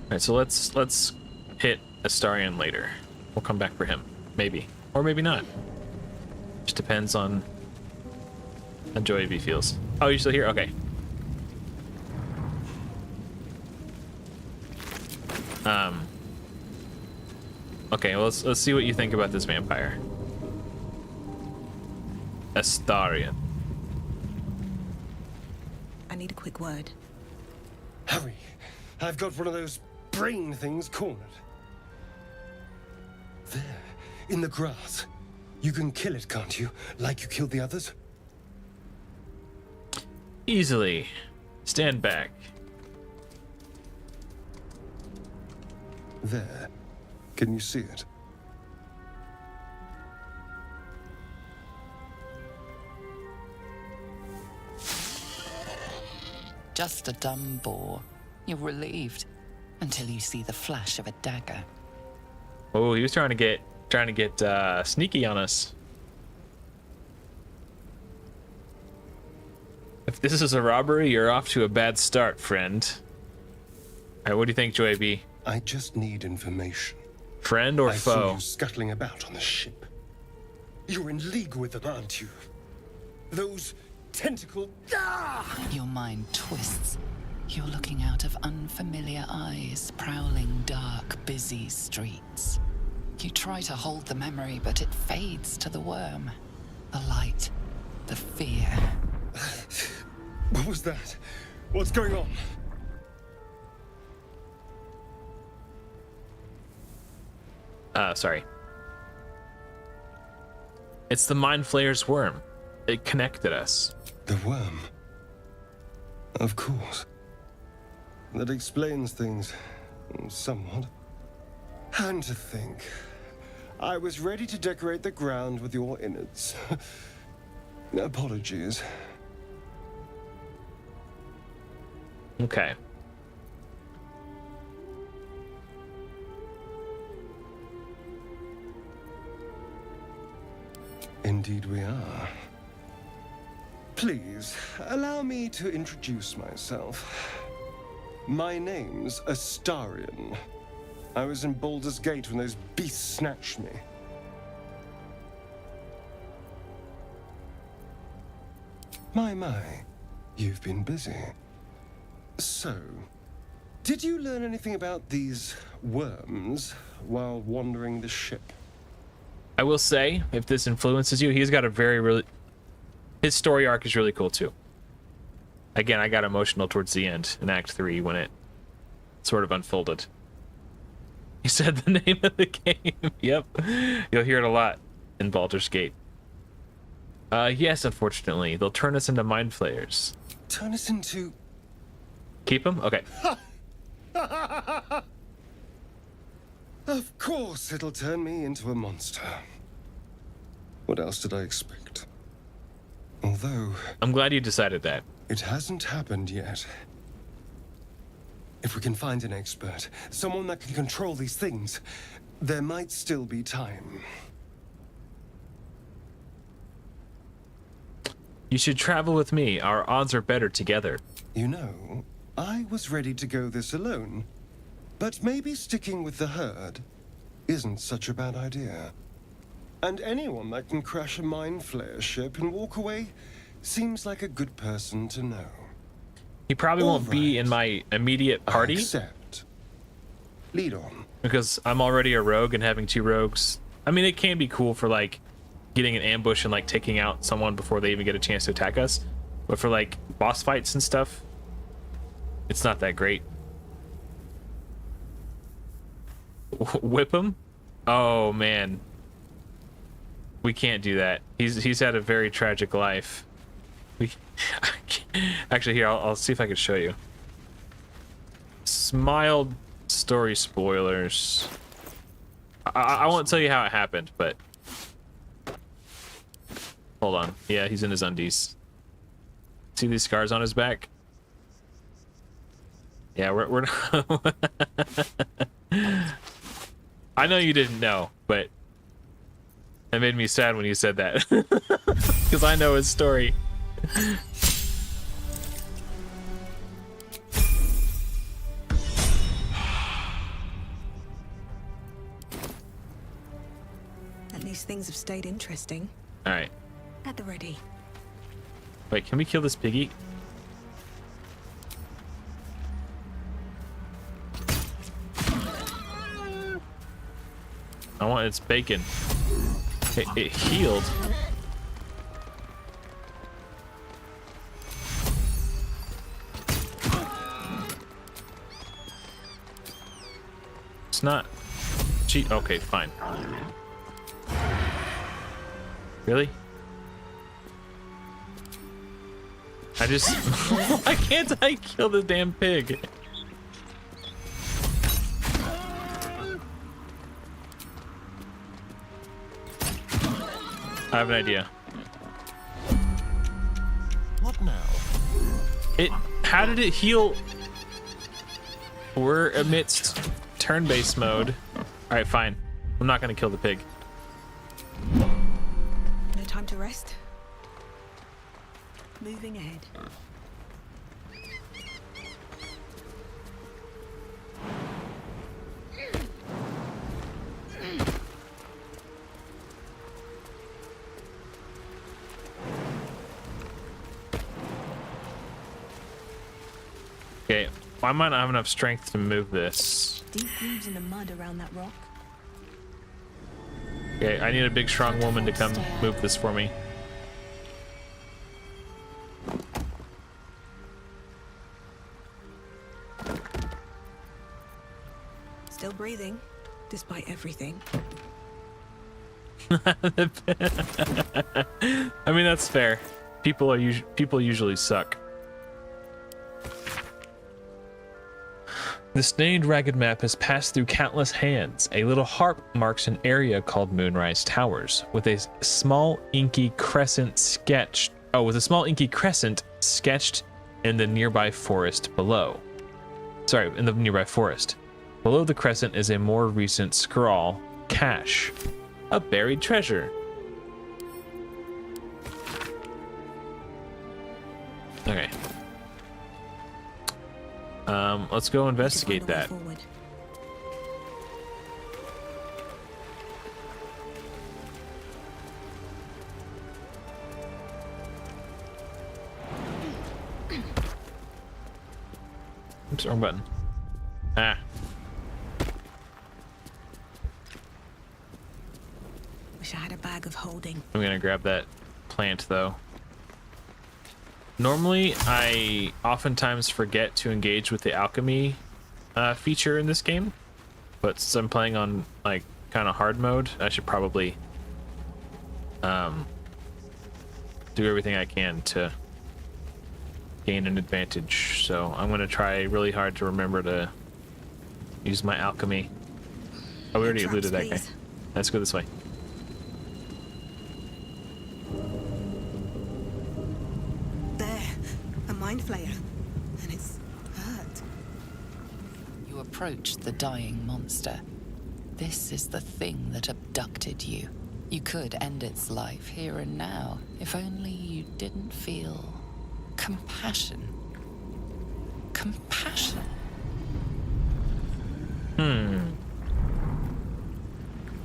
Alright, so let's hit Astarion later. We'll come back for him. Maybe. Or maybe not. Just depends on how Joyabe feels. Oh, you're still here? Okay. Okay, well, let's see what you think about this vampire. Astarion. I need a quick word. Hurry! I've got one of those brain things cornered. There, in the grass. You can kill it, can't you? Like you killed the others? Easily. Stand back. There. Can you see it? Just a dumb boar. You're relieved until you see the flash of a dagger. Oh, he was trying to get sneaky on us. If this is a robbery, you're off to a bad start, friend. All right, what do you think, Joyabe? I just need information. Friend or I saw foe? you scuttling about on the ship. You're in league with them, aren't you? Those tentacle... Ah! Your mind twists. You're looking out of unfamiliar eyes, prowling dark, busy streets. You try to hold the memory, but it fades to the worm. The light, the fear. What was that? What's going on? Sorry. It's the Mind Flayer's worm. It connected us. The worm. Of course. That explains things somewhat. And to think, I was ready to decorate the ground with your innards. Apologies. Okay. Indeed we are. Please, allow me to introduce myself. My name's Astarion. I was in Baldur's Gate when those beasts snatched me. My, you've been busy. So, did you learn anything about these worms while wandering the ship? I will say, if this influences you, he's got a really... His story arc is really cool, too. Again, I got emotional towards the end in Act 3 when it sort of unfolded. He said the name of the game. Yep. You'll hear it a lot in Baldur's Gate. Yes, unfortunately. They'll turn us into mind flayers. Turn us into... Keep them? Okay. Of course it'll turn me into a monster. What else did I expect? Although... I'm glad you decided that. It hasn't happened yet. If we can find an expert, someone that can control these things, there might still be time. You should travel with me. Our odds are better together. You know, I was ready to go this alone, but maybe sticking with the herd isn't such a bad idea. And anyone that can crash a mind flayer ship and walk away seems like a good person to know. He probably won't be in my immediate party. Accept. Lead on. Because I'm already a rogue, and having 2 rogues... I mean, it can be cool for, like, getting an ambush and, like, taking out someone before they even get a chance to attack us. But for, like, boss fights and stuff, it's not that great. Whip him? Oh, man. We can't do that. He's had a very tragic life. Actually, here, I'll see if I can show you. Mild story spoilers. I won't tell you how it happened, but hold on. Yeah, he's in his undies. See these scars on his back? Yeah, we're I know you didn't know, but it made me sad when you said that. Because I know his story. At least things have stayed interesting. Alright. At the ready. Wait, can we kill this piggy? I want its bacon. It healed. It's not... Gee, okay, fine. Really? I just... Why can't I kill the damn pig? I have an idea. What now? How did it heal? We're amidst turn-based mode. Alright, fine. I'm not gonna kill the pig. No time to rest. Moving ahead. Okay, I might not have enough strength to move this. Deep grooves in the mud around that rock. Okay, I need a big strong woman to come move this for me. Still breathing, despite everything. I mean, that's fair. People usually suck. The stained, ragged map has passed through countless hands. A little harp marks an area called Moonrise Towers, with a small inky crescent sketched. Oh, with a small inky crescent sketched in the nearby forest below. Sorry, in the nearby forest. Below the crescent is a more recent scrawl: cache, a buried treasure. Let's go Need to investigate find a way that. forward. Oops, wrong button. Ah. Wish I had a bag of holding. I'm gonna grab that plant though. Normally, I oftentimes forget to engage with the alchemy feature in this game, but since I'm playing on like kind of hard mode, I should probably do everything I can to gain an advantage. So I'm gonna try really hard to remember to use my alchemy. Oh, we already Traps, looted that guy. please. Let's go this way. There, a mind flayer, and it's hurt. You approach the dying monster. This is the thing that abducted you. You could end its life here and now, if only you didn't feel compassion. Compassion.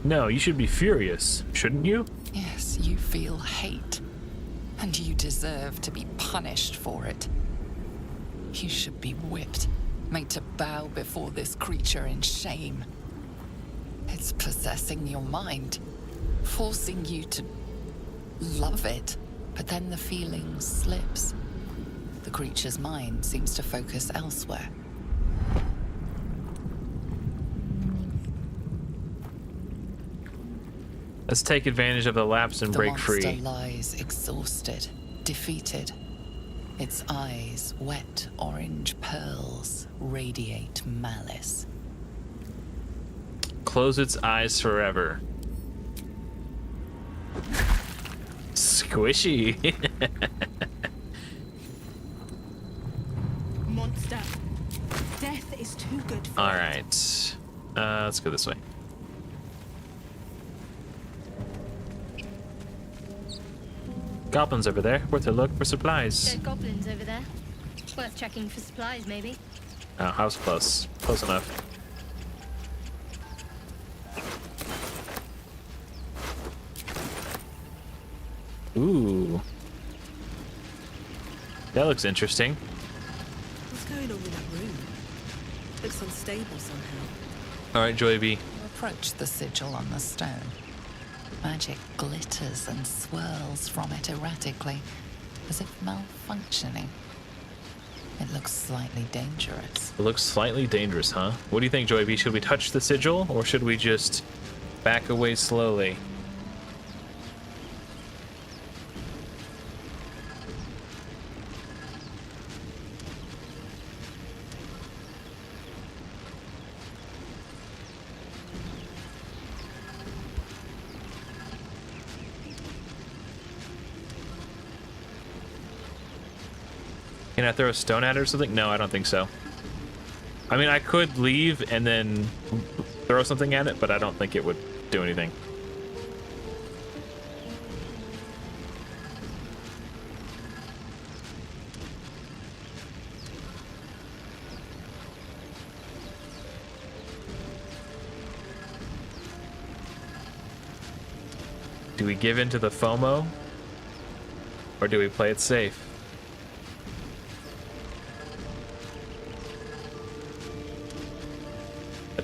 No, you should be furious, shouldn't you? Yes, you feel hate, and you deserve to be punished for it. You should be whipped, made to bow before this creature in shame. It's possessing your mind, forcing you to love it, but then the feeling slips. The creature's mind seems to focus elsewhere. Let's take advantage of the lapse and The break monster free. lies exhausted, defeated. Its eyes, wet orange pearls, radiate malice. Close its eyes forever. Squishy. Monster. Death is too good for All it. right. Let's go this way. Goblins over there. Worth a look for supplies. Dead goblins over there. Worth checking for supplies, maybe. Oh, house close. Close enough. Ooh. That looks interesting. What's going on with that room? Looks unstable somehow. All right, Joy B. You approach the sigil on the stone. Magic glitters and swirls from it erratically, as if malfunctioning. It looks slightly dangerous. It looks slightly dangerous, huh? What do you think, Joy B? Should we touch the sigil, or should we just back away slowly? Can I throw a stone at it or something? No, I don't think so. I mean, I could leave and then throw something at it, but I don't think it would do anything. Do we give in to the FOMO? Or do we play it safe?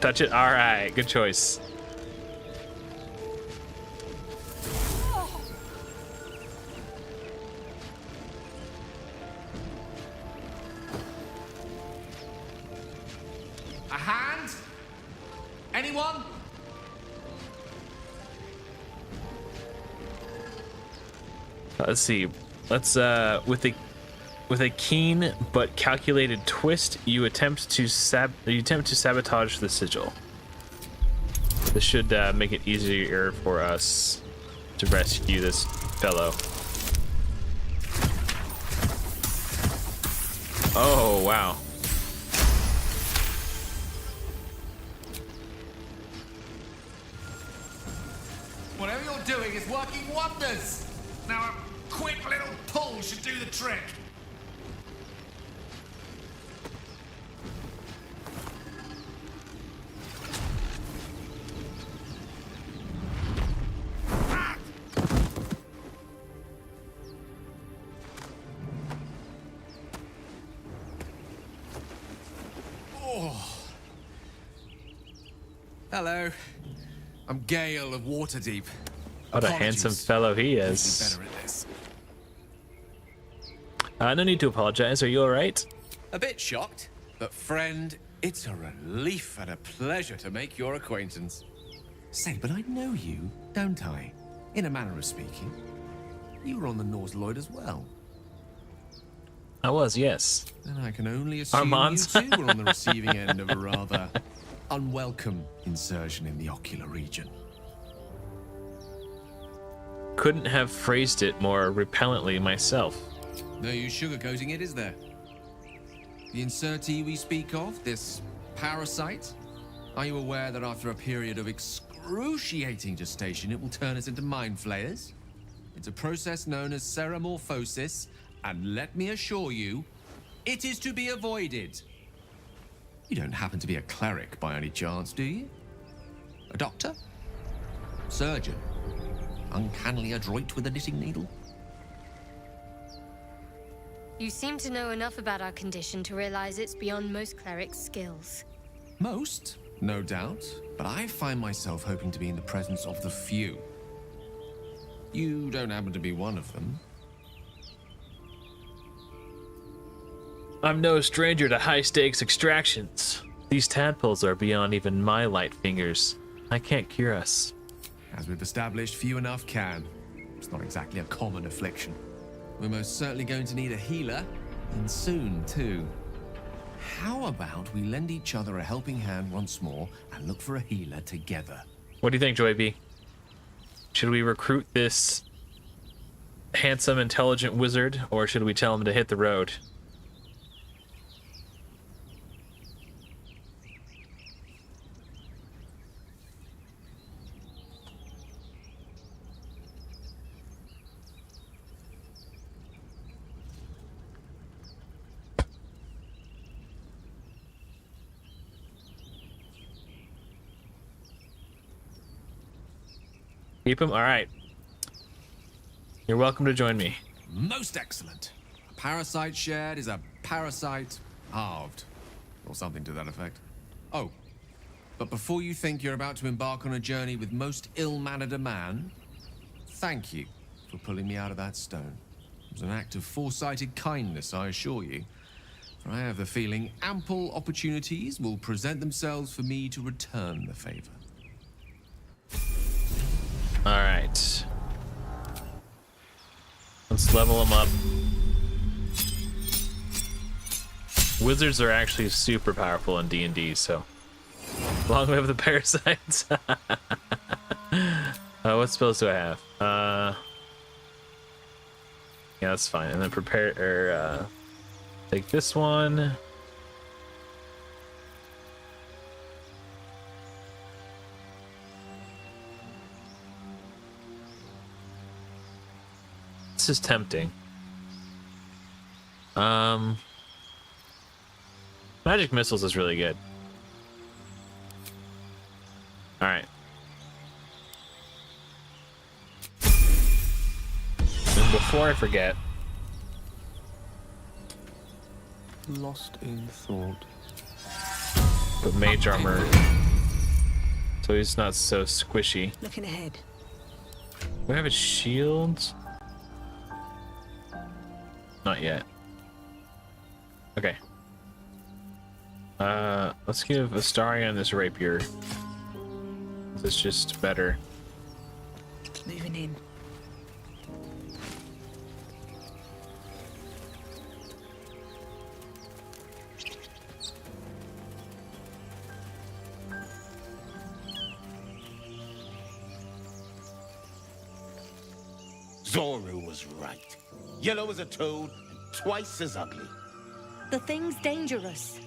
Touch it? Alright, good choice. A hand? Anyone? Let's see. Let's with a keen but calculated twist, you attempt to sabotage the sigil. This should make it easier for us to rescue this fellow. Oh, wow. Whatever you're doing is working wonders. Now a quick little pull should do the trick. Hello. I'm Gale of Waterdeep. What a handsome fellow he is. Better at this. No need to apologize. Are you all right? A bit shocked, but friend, it's a relief and a pleasure to make your acquaintance. Say, but I know you, don't I? In a manner of speaking. You were on the Norse Lloyd as well. I was, yes. And I can only assume Armand's. you two were on the receiving end of a rather unwelcome insertion in the ocular region. Couldn't have phrased it more repellently myself. No use sugarcoating it, is there? The insertee we speak of, this parasite, are you aware that after a period of excruciating gestation, it will turn us into mind flayers? It's a process known as ceremorphosis, and let me assure you, it is to be avoided. You don't happen to be a cleric by any chance, do you? A doctor? Surgeon? Uncannily adroit with a knitting needle? You seem to know enough about our condition to realize it's beyond most clerics' skills. Most, no doubt, but I find myself hoping to be in the presence of the few. You don't happen to be one of them. I'm no stranger to high-stakes extractions. These tadpoles are beyond even my light fingers. I can't cure us. As we've established, few enough can. It's not exactly a common affliction. We're most certainly going to need a healer, and soon, too. How about we lend each other a helping hand once more and look for a healer together? What do you think, Joy B? Should we recruit this handsome, intelligent wizard, or should we tell him to hit the road? Keep him? All right. You're welcome to join me. Most excellent. A parasite shared is a parasite halved. Or something to that effect. Oh, but before you think you're about to embark on a journey with most ill-mannered a man, thank you for pulling me out of that stone. It was an act of foresighted kindness, I assure you. For I have the feeling ample opportunities will present themselves for me to return the favor. All right. Let's level them up. Wizards are actually super powerful in D&D, so long live the parasites. What spells do I have? Yeah, that's fine. And then prepare or take this one. This is tempting. Magic missiles is really good. All right. And before I forget, Lost in thought. put mage armor so he's not so squishy. Looking ahead. Do I have a shield? Not yet. Okay. Let's give Astarion this rapier. It's just better. Moving in. Zoru was right. Yellow as a toad, and twice as ugly. The thing's dangerous.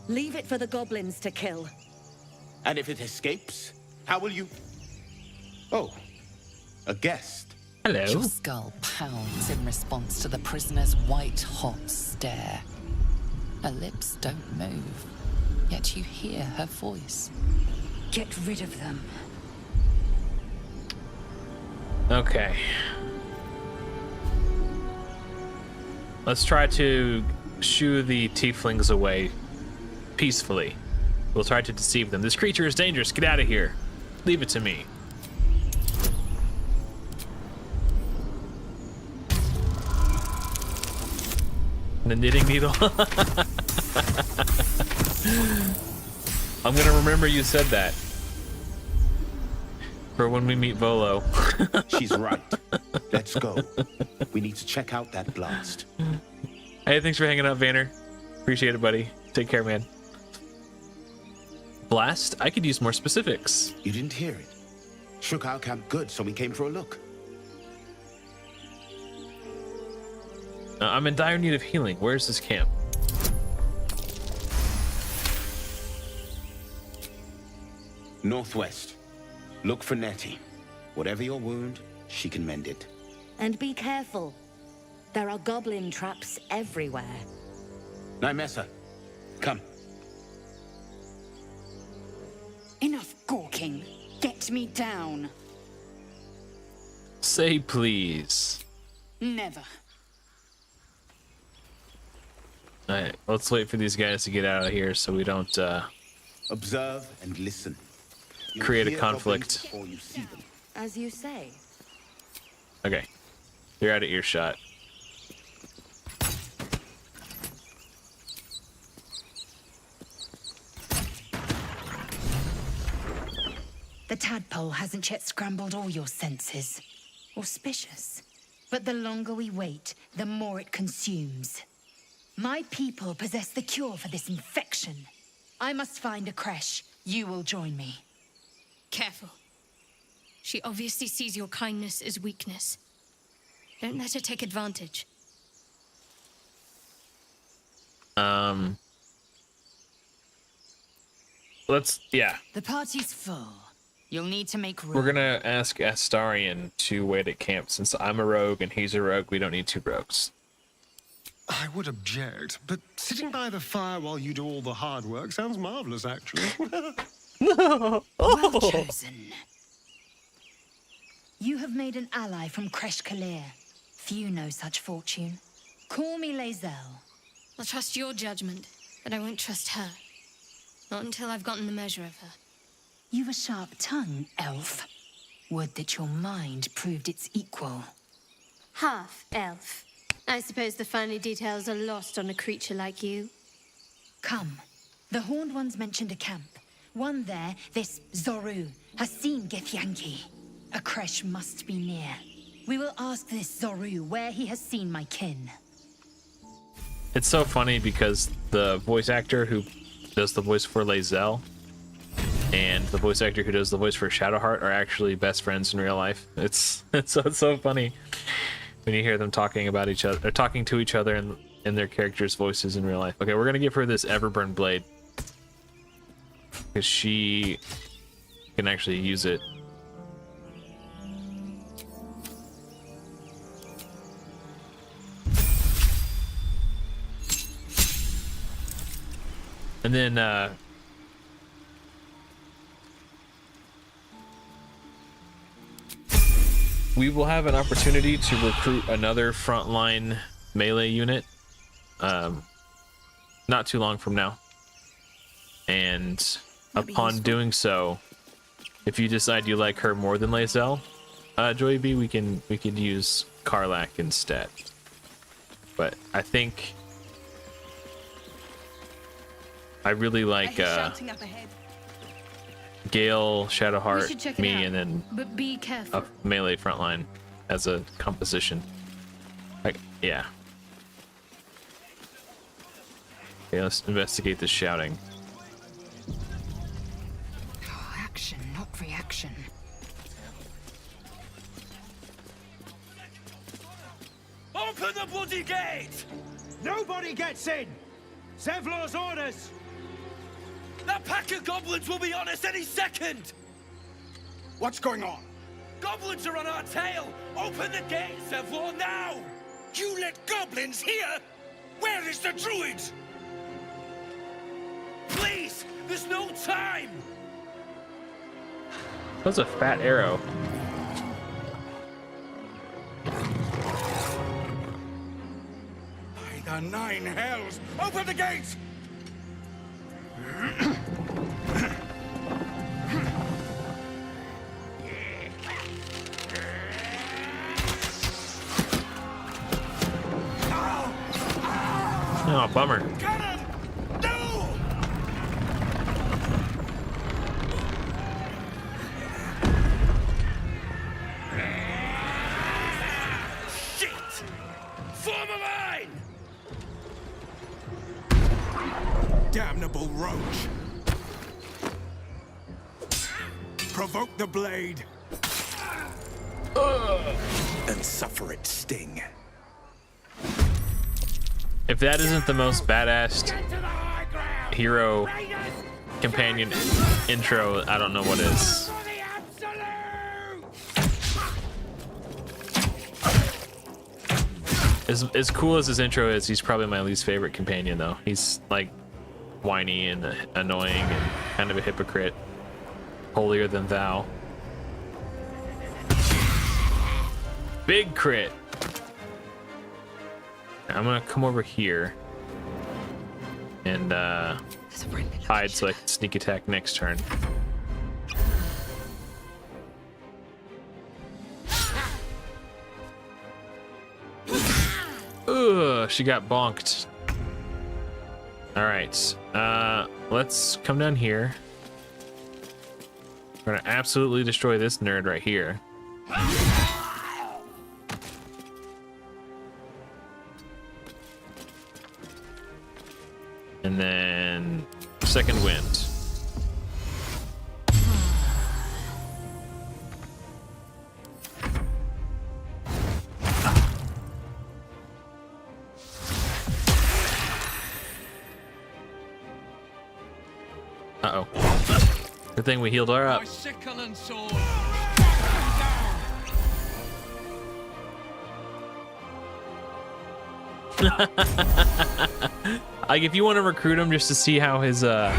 Leave it for the goblins to kill. And if it escapes, how will you... Oh, a guest. Hello. Your skull pounds in response to the prisoner's white-hot stare. Her lips don't move, yet you hear her voice. Get rid of them. Okay. Let's try to shoo the tieflings away peacefully. We'll try to deceive them. This creature is dangerous. Get out of here. Leave it to me. The knitting needle. I'm gonna remember you said that for when we meet Volo. She's right. Let's go. We need to check out that blast. Hey, thanks for hanging out, Vanner. Appreciate it, buddy. Take care, man. Blast? I could use more specifics. You didn't hear it. Shook our camp good, so we came for a look. I'm in dire need of healing. Where's this camp? Northwest. Look for Nettie. Whatever your wound, she can mend it. And be careful. There are goblin traps everywhere. Nymessa, come. Enough gawking. Get me down. Say please. Never. Alright, let's wait for these guys to get out of here so we don't Observe and listen. You'll create a hear conflict. goblins before you see them. As you say. Okay. You're out of earshot. The tadpole hasn't yet scrambled all your senses. Auspicious. But the longer we wait, the more it consumes. My people possess the cure for this infection. I must find a creche. You will join me. Careful. She obviously sees your kindness as weakness. Don't let her take advantage. Yeah. The party's full. You'll need to make room. We're gonna ask Astarion to wait at camp. Since I'm a rogue and he's a rogue, we don't need two rogues. I would object, but sitting by the fire while you do all the hard work sounds marvelous, actually. Well chosen. You have made an ally from Kresh Kalir. Few know such fortune. Call me Lae'zel. I'll trust your judgment, but I won't trust her. Not until I've gotten the measure of her. You've a sharp tongue, elf. Would that your mind proved its equal. Half elf. I suppose the finer details are lost on a creature like you. Come. The Horned Ones mentioned a camp. One there, this Zoru, has seen Githyanki. A creche must be near. We will ask this Zoru where he has seen my kin. It's so funny because the voice actor who does the voice for Lae'zel and the voice actor who does the voice for Shadowheart are actually best friends in real life. It's so funny when you hear them talking about each other, or talking to each other in their characters' voices in real life. Okay, we're gonna give her this Everburn blade because she can actually use it. And then we will have an opportunity to recruit another frontline melee unit not too long from now. And upon doing so, if you decide you like her more than Lae'zel, Joy B, we could use Karlach instead. But I think I really like Shouting up ahead. Gale, We should check Shadowheart, it me, out, and then but be careful. a melee frontline as a composition. Like, yeah. Okay, let's investigate this shouting. Action, not reaction. Open the bloody gate! Nobody gets in! Zevlor's orders! That pack of goblins will be on us any second! What's going on? Goblins are on our tail! Open the gate, Zevlor, now! You let goblins here? Where is the druid? Please! There's no time! That was a fat arrow. By the nine hells! Open the gate! Oh, bummer. Shit! Form a line! Damnable roach. Provoke the blade. And suffer its sting. If that isn't the most badass hero companion intro, I don't know what is. As cool as his intro is, he's probably my least favorite companion, though. He's like whiny and annoying and kind of a hypocrite. Holier than thou. Big crit. I'm gonna come over here and hide so I can sneak attack next turn. Ugh, she got bonked. All right, let's come down here. We're gonna absolutely destroy this nerd right here. And then second wind. Uh-oh. Good thing we healed her up. My sickle and sword. Like, if you want to recruit him just to see how his like,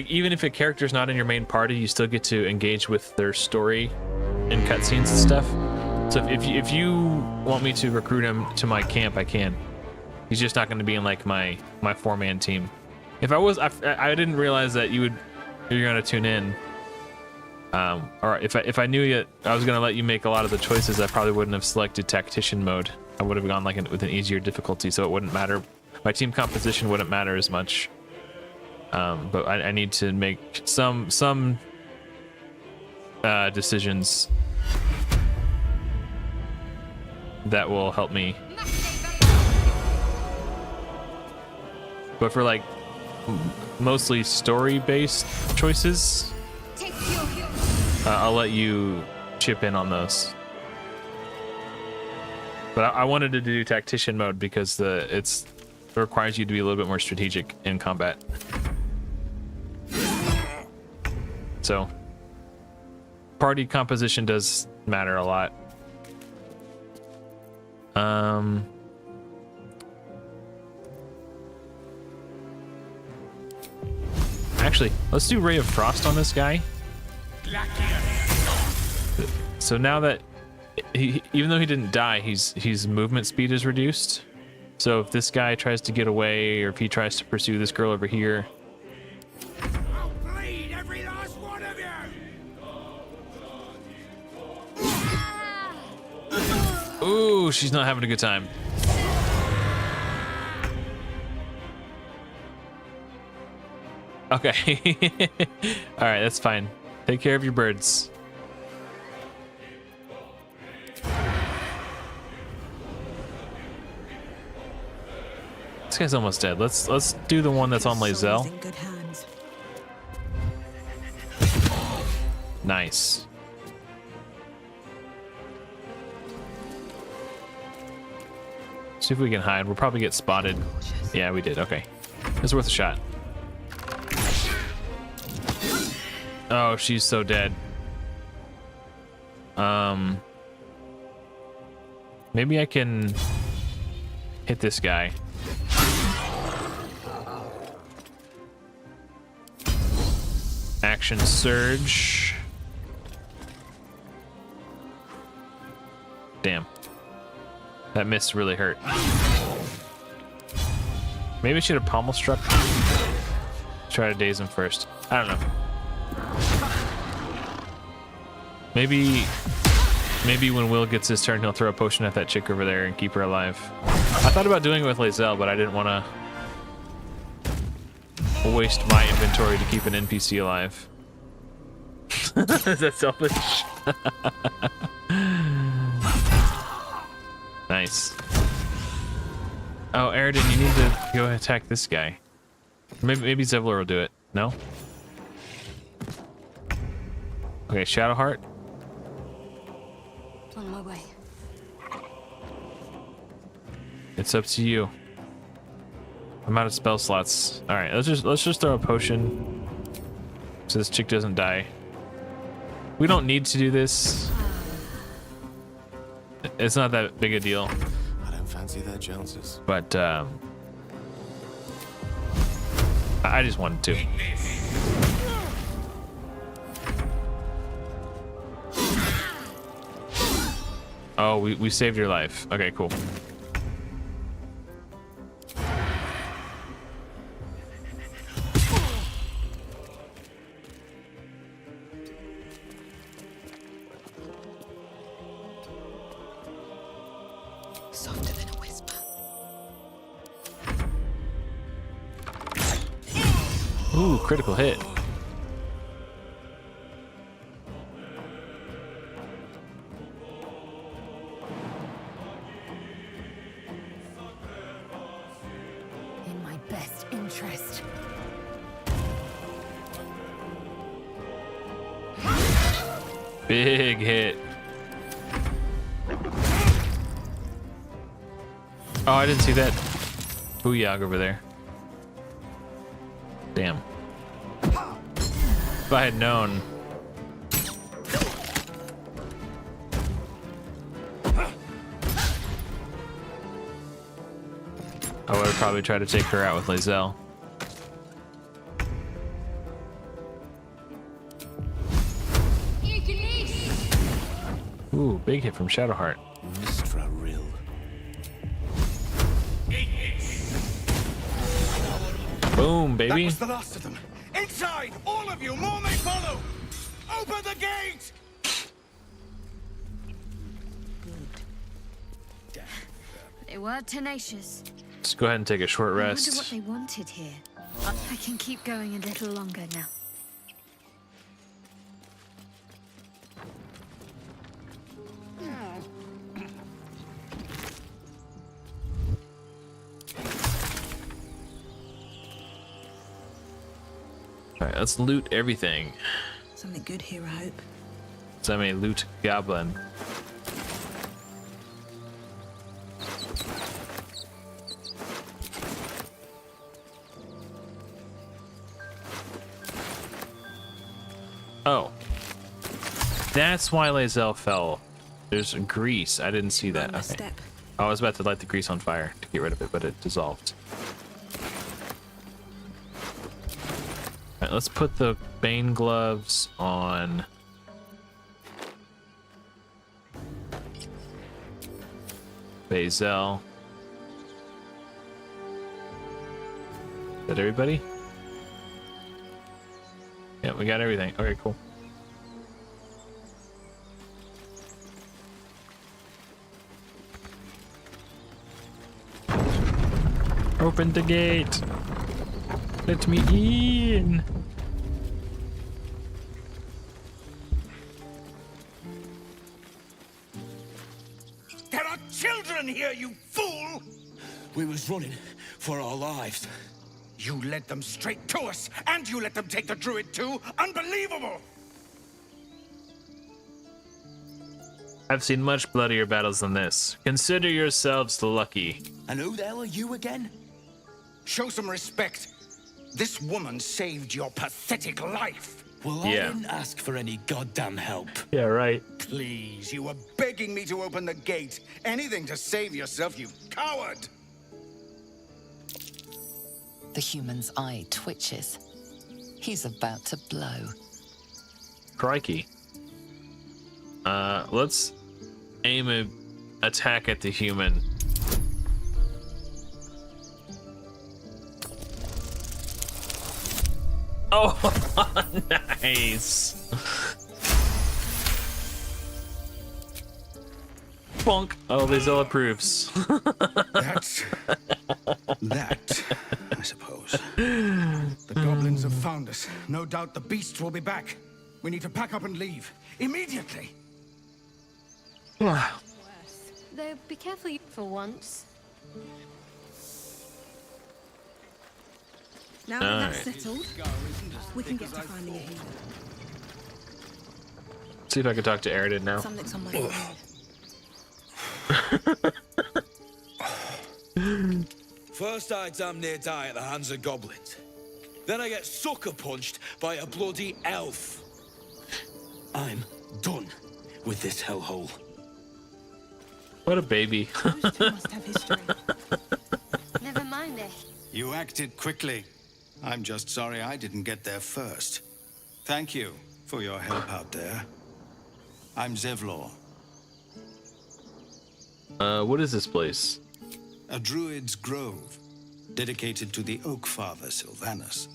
even if a character's not in your main party, you still get to engage with their story and cutscenes and stuff. So if you want me to recruit him to my camp, I can. He's just not going to be in like my 4-man team. If I was, I didn't realize that you're going to tune in. Or if I knew I was going to let you make a lot of the choices, I probably wouldn't have selected tactician mode. I would have gone like with an easier difficulty, so it wouldn't matter. My team composition wouldn't matter as much. But I need to make some decisions that will help me. But for like mostly story-based choices, I'll let you chip in on those. But I wanted to do tactician mode because it requires you to be a little bit more strategic in combat. So party composition does matter a lot. Actually, let's do Ray of Frost on this guy. So now that even though he didn't die, his movement speed is reduced. So if this guy tries to get away, or if he tries to pursue this girl over here, I'll bleed every last one of you! ooh, she's not having a good time. Okay. All right, that's fine. Take care of your birds. This guy's almost dead. Let's do the one that's on Lae'zel. In good hands. Nice. See if we can hide. We'll probably get spotted. Yeah, we did. Okay. It's worth a shot. Oh, she's so dead. Maybe I can hit this guy. Action surge. Damn. That miss really hurt. Maybe I should have pommel struck. Try to daze him first. I don't know. Maybe Maybe when Will gets his turn, he'll throw a potion at that chick over there and keep her alive. I thought about doing it with Lae'zel, but I didn't want to waste my inventory to keep an NPC alive. Is that selfish? Nice. Oh, Aridin, you need to go attack this guy. Maybe Zevlor will do it. No? Okay, Shadowheart. On my way. It's up to you. I'm out of spell slots. All right, let's just throw a potion so this chick doesn't die. We don't need to do this. It's not that big a deal. I don't fancy their chances. But I just wanted to. Oh, we saved your life. Okay, cool. Softer than a whisper. Ooh, critical hit. In my best interest. Big hit. Oh, I didn't see that booyah over there. Damn. If I had known. I would have probably tried to take her out with Lae'zel. Ooh, big hit from Shadowheart. Mistra Rill. Boom, baby. That was the last of them. Inside! All of you! More may follow! Open the gate! They were tenacious. Let's go ahead and take a short I wonder what rest. they wanted here. I can keep going a little longer now. All right, let's loot everything. Something good here, I hope. So I'm a loot goblin. Oh. That's why Lae'zel fell. There's grease. I didn't see that. One Okay. step. I was about to light the grease on fire to get rid of it, but it dissolved. Alright, let's put the Bane gloves on. Bazel. Is that everybody? Yeah, we got everything. Okay, cool. Open the gate. Let me in. There are children here, you fool! We was running for our lives. You led them straight to us, and you let them take the druid too? Unbelievable! I've seen much bloodier battles than this. Consider yourselves lucky. And who the hell are you again? Show some respect. This woman saved your pathetic life. Well, I didn't ask for any goddamn help. Yeah, right. Please, you were begging me to open the gate. Anything to save yourself, you coward! The human's eye twitches. He's about to blow. Crikey. Let's aim a attack at the human. Oh, nice. Bonk. Oh, Lizelle approves. That, I suppose. The goblins have found us. No doubt the beasts will be back. We need to pack up and leave. Immediately! Though, be careful for once. Now that that's settled, we can get to finding a healer. See if I can talk to Eridan now. Something's on my mind. First I damn near die at the hands of goblins. Then I get sucker punched by a bloody elf. I'm done with this hellhole. What a baby. Those two must have history. Never mind it. You acted quickly. I'm just sorry I didn't get there first. Thank you for your help out there. I'm Zevlor. What is this place? A druid's grove, dedicated to the Oak Father Sylvanus.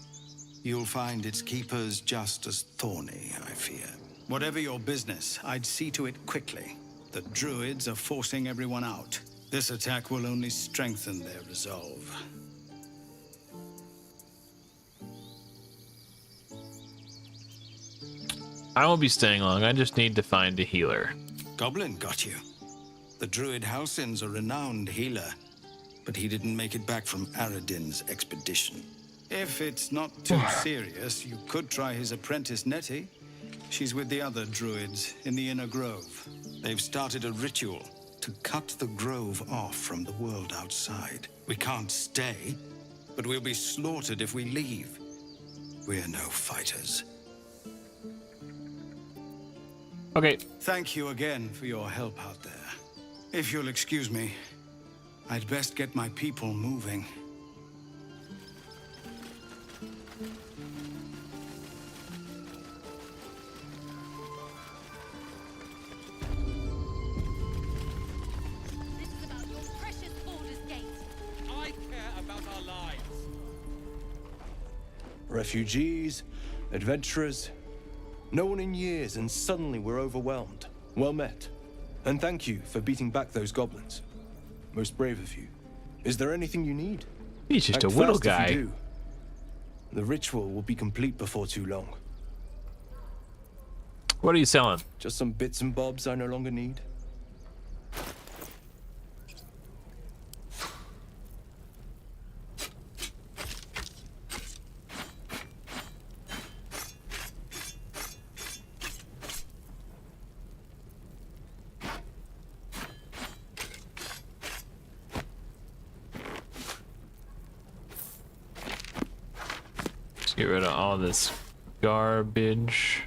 You'll find its keepers just as thorny, I fear. Whatever your business, I'd see to it quickly. The druids are forcing everyone out. This attack will only strengthen their resolve. I won't be staying long. I just need to find a healer. Goblin got you. The druid Halsin's a renowned healer, but he didn't make it back from Aradin's expedition. If it's not too serious, you could try his apprentice Nettie. She's with the other druids in the Inner Grove. They've started a ritual to cut the grove off from the world outside. We can't stay, but we'll be slaughtered if we leave. We're no fighters. Okay. Thank you again for your help out there. If you'll excuse me, I'd best get my people moving. This is about your precious Baldur's Gate. I care about our lives. Refugees, adventurers, no one in years, and suddenly we're overwhelmed. Well met. And thank you for beating back those goblins. Most brave of you. Is there anything you need? He's just Act a little fast if guy. you do. The ritual will be complete before too long. What are you selling? Just some bits and bobs I no longer need. Get rid of all this garbage.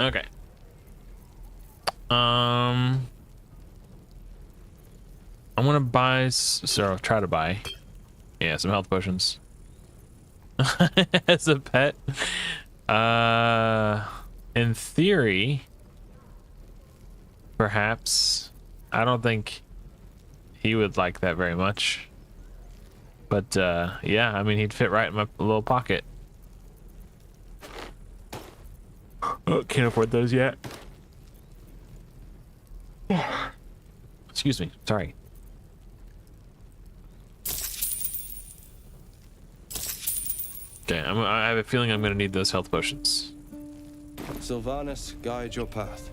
Okay. I want to buy, so try to buy, yeah, some health potions as a pet. In theory, perhaps. I don't think he would like that very much, but yeah, I mean, he'd fit right in my little pocket. Oh, can't afford those yet. Excuse me, sorry. Okay, I have a feeling I'm going to need those health potions. Sylvanus, guide your path.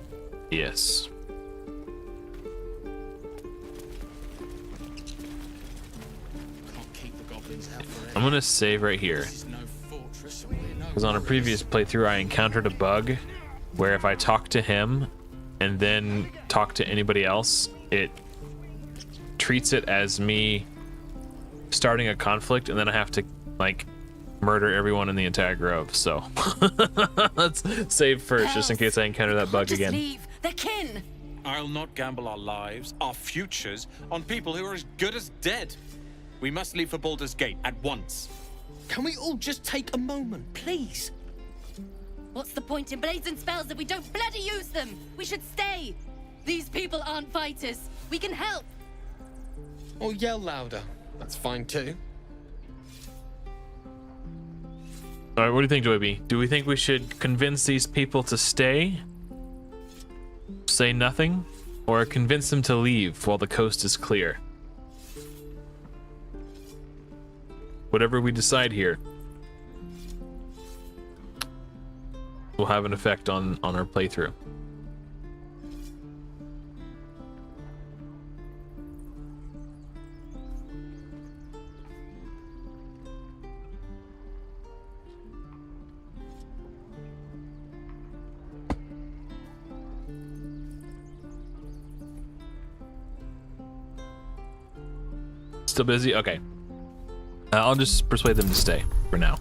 Yes. I'm going to save right here. Because on a previous playthrough, I encountered a bug where if I talk to him and then talk to anybody else, it treats it as me starting a conflict, and then I have to, like, murder everyone in the entire grove. So let's save first, just in case I encounter that bug again. Leave. They're kin. I'll not gamble our lives, our futures, on people who are as good as dead. We must leave for Baldur's Gate at once. Can we all just take a moment, please? What's the point in blazing spells if we don't bloody use them? We should stay. These people aren't fighters. We can help. Or yell louder. That's fine too. All right, what do you think, Joy B? Do we think we should convince these people to stay, say nothing, or convince them to leave while the coast is clear? Whatever we decide here will have an effect on our playthrough. Still busy? Okay. I'll just persuade them to stay for now.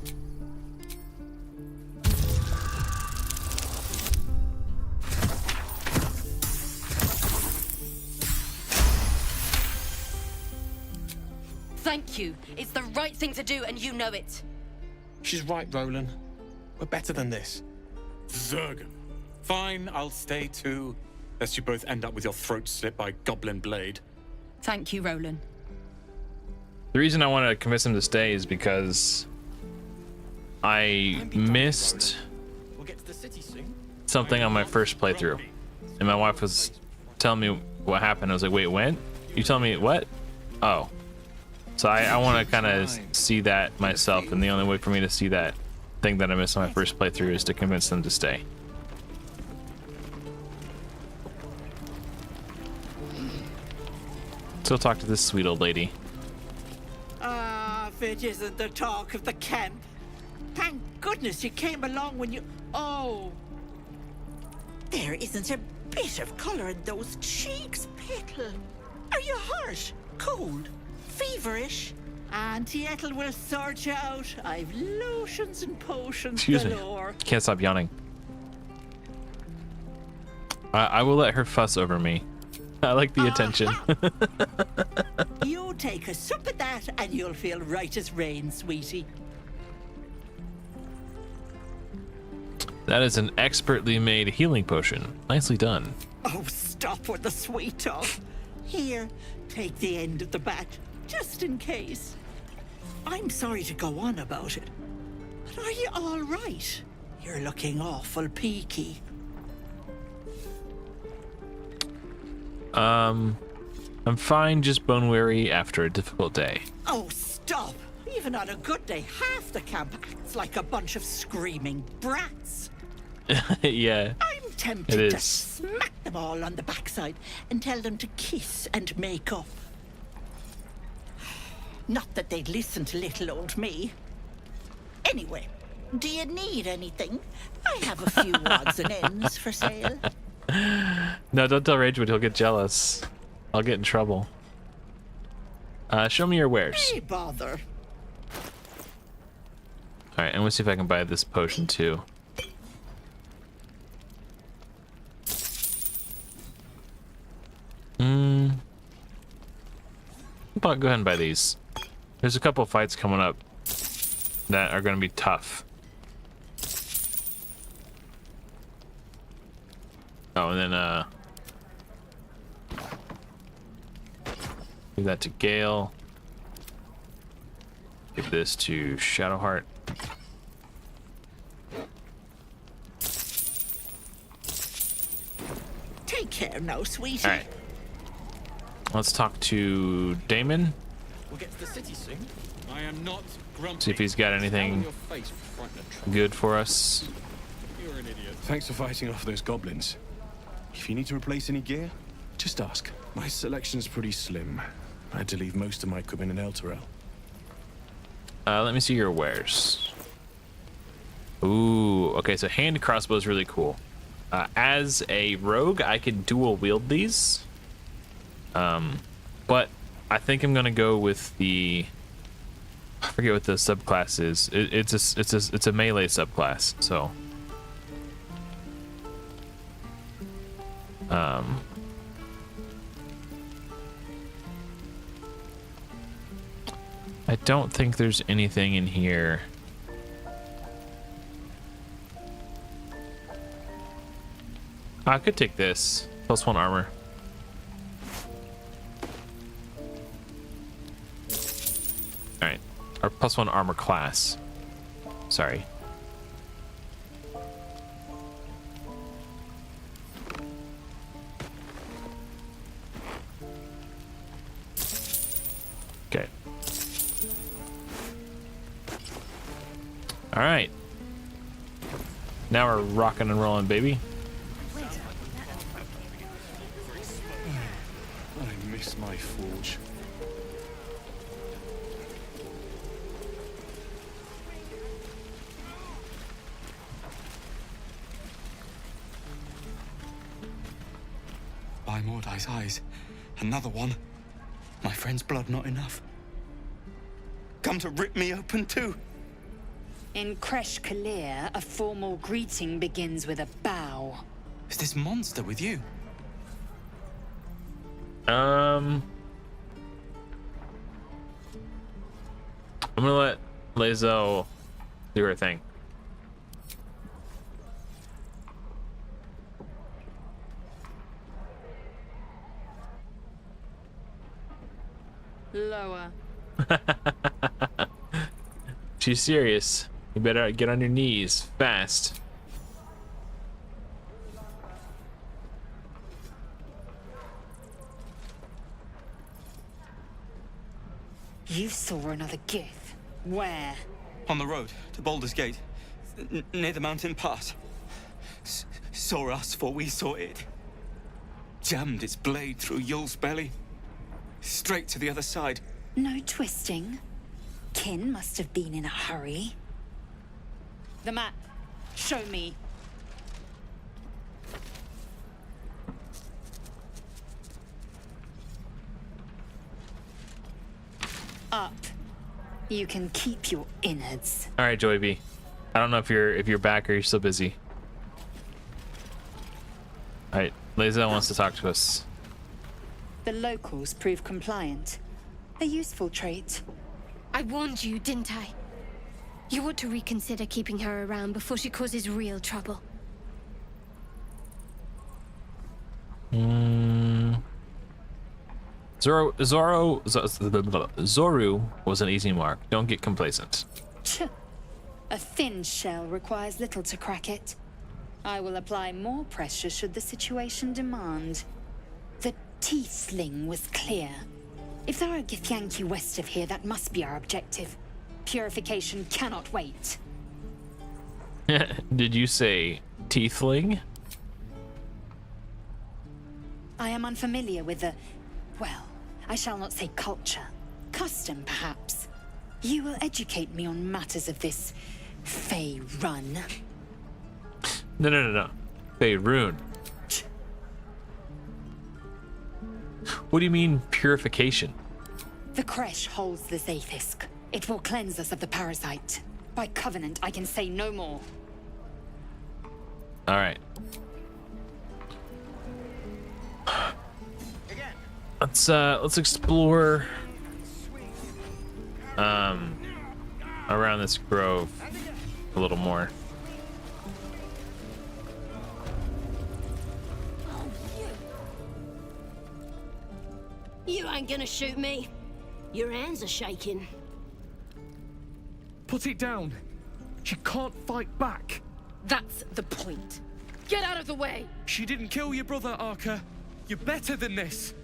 Thank you. It's the right thing to do, and you know it. She's right, Roland. We're better than this. Zergan. Fine, I'll stay too. Lest you both end up with your throats slit by Goblin Blade. Thank you, Roland. The reason I want to convince him to stay is because I missed something on my first playthrough, and my wife was telling me what happened. I was like, wait, when? You telling me what? Oh. So I want to kind of see that myself, and the only way for me to see that thing that I missed on my first playthrough is to convince them to stay. So talk to this sweet old lady. If it isn't the talk of the camp. Thank goodness you came along when you... Oh. There isn't a bit of colour in those cheeks, Petal. Are you hurt? Cold? Feverish? Auntie Ethel will sort you out. I've lotions and potions Excuse me. galore. Can't stop yawning. I will let her fuss over me. I like the attention. You take a sup at that and you'll feel right as rain, sweetie. That is an expertly made healing potion. Nicely done. Oh, stop with the sweet talk. Here, take the end of the batch, just in case. I'm sorry to go on about it, but are you all right? You're looking awful peaky. I'm fine, just bone weary after a difficult day. Oh, stop! Even on a good day, half the camp acts like a bunch of screaming brats. Yeah. I'm it tempted is. to smack them all on the backside and tell them to kiss and make up. Not that they'd listen to little old me. Anyway, do you need anything? I have a few odds and ends for sale. No, don't tell Ragewood, he'll get jealous. I'll get in trouble. Show me your wares. Hey, bother. Alright, and we'll see if I can buy this potion too. Go ahead and buy these. There's a couple fights coming up that are going to be tough. Oh, and then give that to Gale. Give this to Shadowheart. Take care now, sweetie. All right. Let's talk to Damon. We'll get to the city soon. I am not grumpy. See if he's got anything good for us. You're an idiot. Thanks for fighting off those goblins. If you need to replace any gear, just ask. My selection's pretty slim. I had to leave most of my equipment in Elturel. Let me see your wares. Ooh, okay, so hand crossbow is really cool. As a rogue, I can dual wield these. But I think I'm gonna go with the, I forget what the subclass is. It's a melee subclass, so. I don't think there's anything in here I could take this. +1 armor. Alright. Or +1 armor class. Sorry. Okay. Alright. Now we're rocking and rolling, baby. I miss my forge. By Mordai's eyes, another one. My friend's blood not enough. Come to rip me open too. In Kresh Kalir, a formal greeting begins with a bow. Is this monster with you? I'm gonna let Lae'zel do her thing. Lower. She's serious. You better get on your knees fast. You saw another gith. Where? On the road to Baldur's Gate, near the mountain pass. Saw us, for we saw it. Jammed its blade through Yul's belly. Straight to the other side. No twisting. Kin must have been in a hurry. The map. Show me. Up. You can keep your innards. All right, Joy B. I don't know if you're back or you're still busy. All right, Lae'zel wants to talk to us. The locals prove compliant. A useful trait. I warned you, didn't I? You ought to reconsider keeping her around before she causes real trouble. Zoru was an easy mark. Don't get complacent. A thin shell requires little to crack it. I will apply more pressure should the situation demand. The Tiefling was clear. If there are Githyanki west of here, that must be our objective. Purification cannot wait. Did you say Tiefling? I am unfamiliar with the... well, I shall not say culture. Custom, perhaps. You will educate me on matters of this... Fey run. No. Faerun. What do you mean, purification? The Kresh holds the Zaithisk. It will cleanse us of the parasite. By covenant, I can say no more. All right. Let's explore around this grove a little more. You ain't gonna shoot me. Your hands are shaking. Put it down. She can't fight back. That's the point. Get out of the way! She didn't kill your brother, Arka. You're better than this.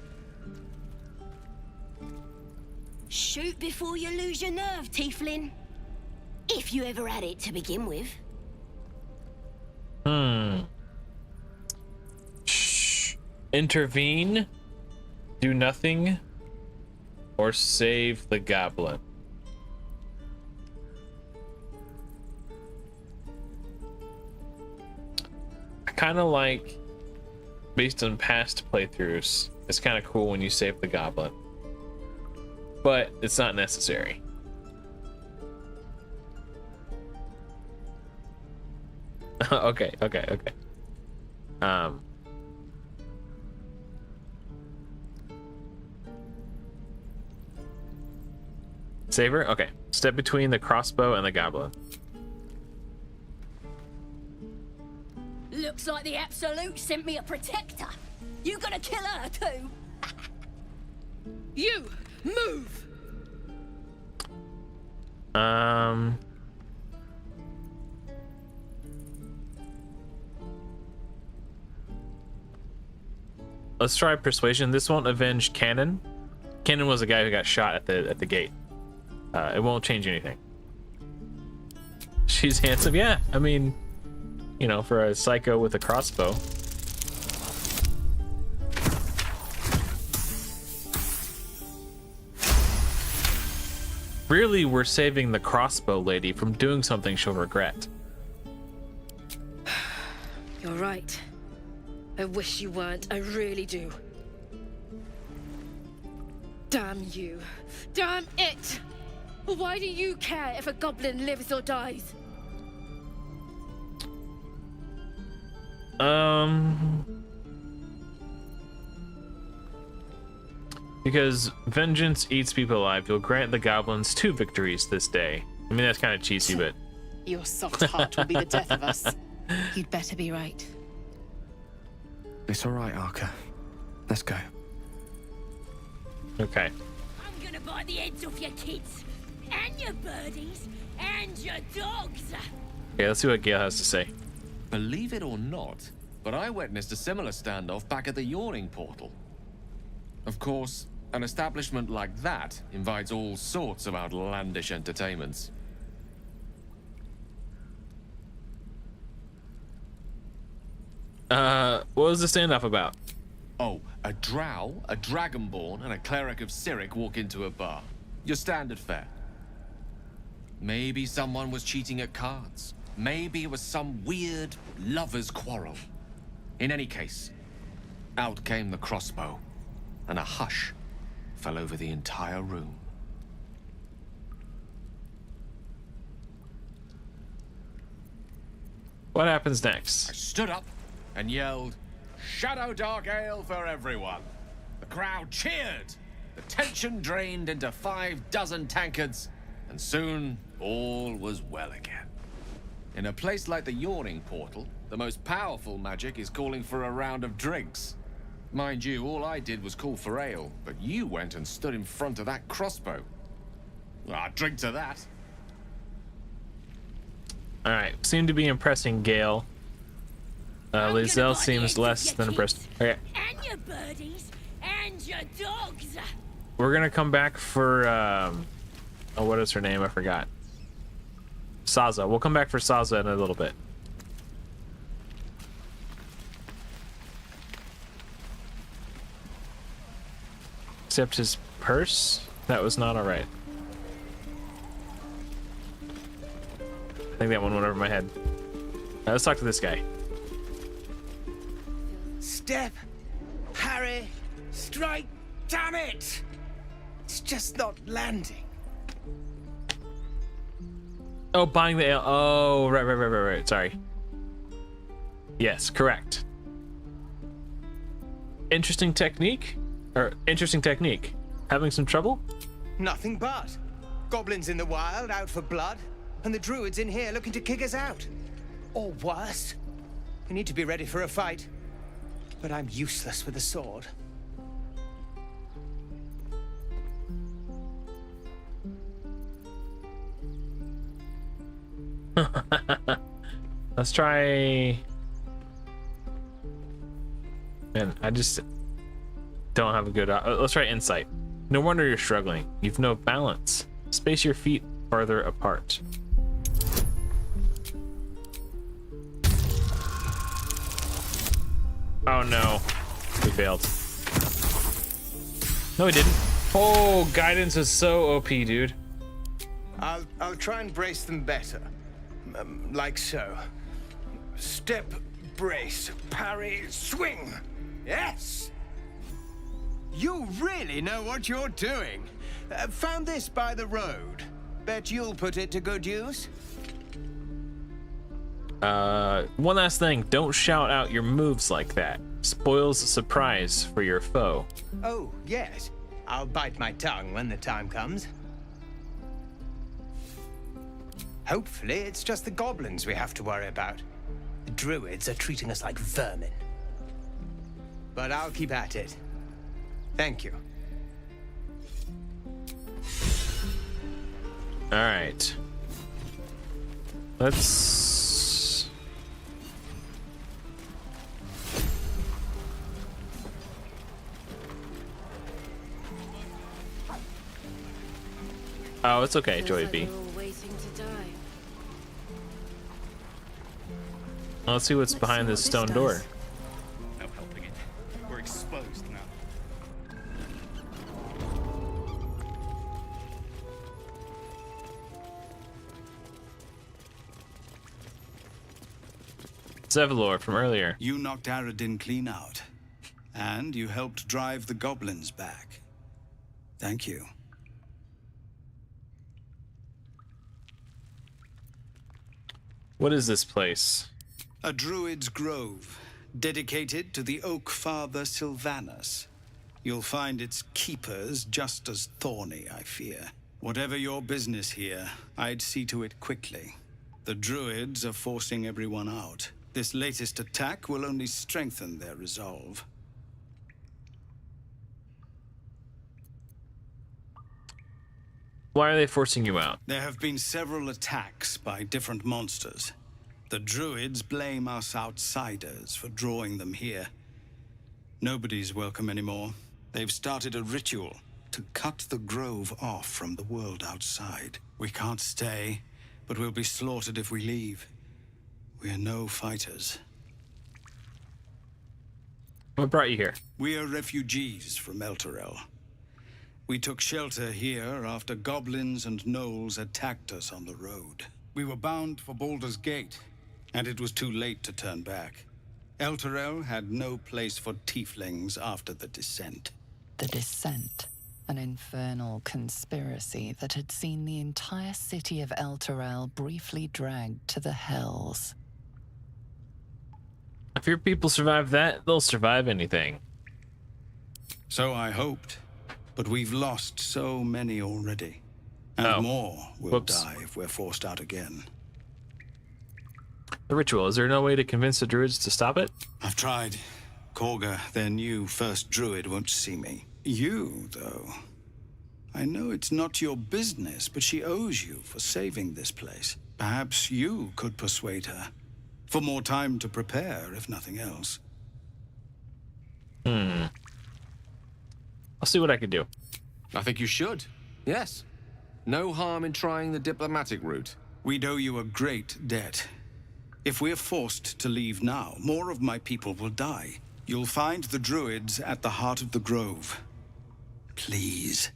Shoot before you lose your nerve, Tiefling. If you ever had it to begin with. Shh. Intervene, do nothing, or save the goblin. I kind of like, based on past playthroughs, it's kind of cool when you save the goblin, but it's not necessary. Okay. Save her? Okay. Step between the crossbow and the goblin. Looks like the Absolute sent me a protector. You gonna kill her too? You move. Let's try persuasion. This won't avenge Cannon. Cannon was the guy who got shot at the gate. It won't change anything. She's handsome, yeah. I mean, you know, for a psycho with a crossbow. Really, we're saving the crossbow lady from doing something she'll regret. You're right. I wish you weren't. I really do. Damn you. Damn it! Why do you care if a goblin lives or dies? Because vengeance eats people alive, you'll grant the goblins 2 victories this day. I mean, that's kind of cheesy, but... Your soft heart will be the death of us. You'd better be right. It's all right, Arca. Let's go. Okay. I'm gonna bite the heads off your kids, and your birdies, and your dogs. Okay, let's see what Gale has to say. Believe it or not, but I witnessed a similar standoff back at the Yawning Portal. Of course, an establishment like that invites all sorts of outlandish entertainments. What was the standoff about? Oh, a drow, a dragonborn, and a cleric of Cyric walk into a bar. Your standard fare. Maybe someone was cheating at cards. Maybe it was some weird lover's quarrel. In any case, out came the crossbow, and a hush fell over the entire room. What happens next? I stood up and yelled, "Shadow Dark Ale for everyone!" The crowd cheered. The tension drained into 6 tankards, and soon all was well again. In a place like the Yawning Portal, the most powerful magic is calling for a round of drinks. Mind you, all I did was call for ale, but you went and stood in front of that crossbow. I'll drink to that. Alright, seem to be impressing Gale. Lizelle seems less than impressed. Okay. And your birdies, and your dogs. We're gonna come back for, oh, what is her name? I forgot. Saza. We'll come back for Saza in a little bit. Except his purse? That was not alright. I think that one went over my head. Let's talk to this guy. Step, parry, strike, damn it! It's just not landing. Oh, buying the ale. Oh, right. Sorry. Yes, correct. Interesting technique? Or, interesting technique. Having some trouble? Nothing but. Goblins in the wild, out for blood, and the druids in here looking to kick us out. Or worse. We need to be ready for a fight. But I'm useless with a sword. Let's try... Man, I just don't have a good... let's try insight. No wonder you're struggling. You've no balance. Space your feet farther apart. Oh no. We failed. No, we didn't. Oh, guidance is so OP, dude. I'll try and brace them better. Like so. Step, brace, parry, swing. Yes! You really know what you're doing. Found this by the road. Bet you'll put it to good use. One last thing. Don't shout out your moves like that. Spoils the surprise for your foe. Oh, yes. I'll bite my tongue when the time comes. Hopefully, it's just the goblins we have to worry about. The druids are treating us like vermin. But I'll keep at it. Thank you. All right. Let's... Oh, it's okay, Joy B. Let's see what's behind this stone door. No helping it. We're exposed now. Zevlor from earlier. You knocked Aradin clean out, and you helped drive the goblins back. Thank you. What is this place? A druid's grove, dedicated to the Oak Father Sylvanus. You'll find its keepers just as thorny, I fear. Whatever your business here, I'd see to it quickly. The druids are forcing everyone out. This latest attack will only strengthen their resolve. Why are they forcing you out? There have been several attacks by different monsters. The druids blame us outsiders for drawing them here. Nobody's welcome anymore. They've started a ritual to cut the grove off from the world outside. We can't stay, but we'll be slaughtered if we leave. We're no fighters. What brought you here? We are refugees from Elturel. We took shelter here after goblins and gnolls attacked us on the road. We were bound for Baldur's Gate, and it was too late to turn back. Elturel had no place for tieflings after the Descent. The Descent, an infernal conspiracy that had seen the entire city of Elturel briefly dragged to the Hells. If your people survive that, they'll survive anything. So I hoped. But we've lost so many already. And more will die if we're forced out again. The ritual, is there no way to convince the druids to stop it? I've tried. Korga, their new first druid, won't see me. You, though. I know it's not your business, but she owes you for saving this place. Perhaps you could persuade her. For more time to prepare, if nothing else. I'll see what I can do. I think you should. Yes. No harm in trying the diplomatic route. We'd owe you a great debt. If we're forced to leave now, more of my people will die. You'll find the druids at the heart of the grove. Please,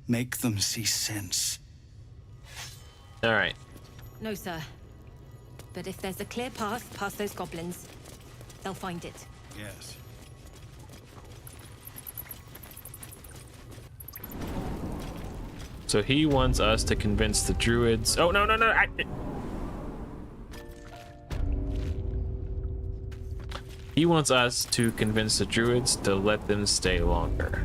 make them see sense. All right. No, sir. But if there's a clear path past those goblins, they'll find it. Yes. So he wants us to convince the druids. Oh, no. He wants us to convince the druids to let them stay longer.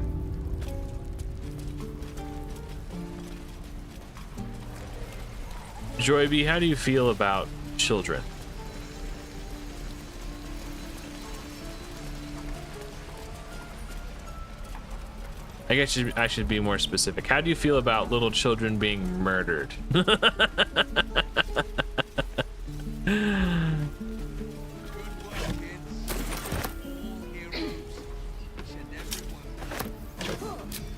Joyby, how do you feel about children? I guess I should be more specific. How do you feel about little children being murdered?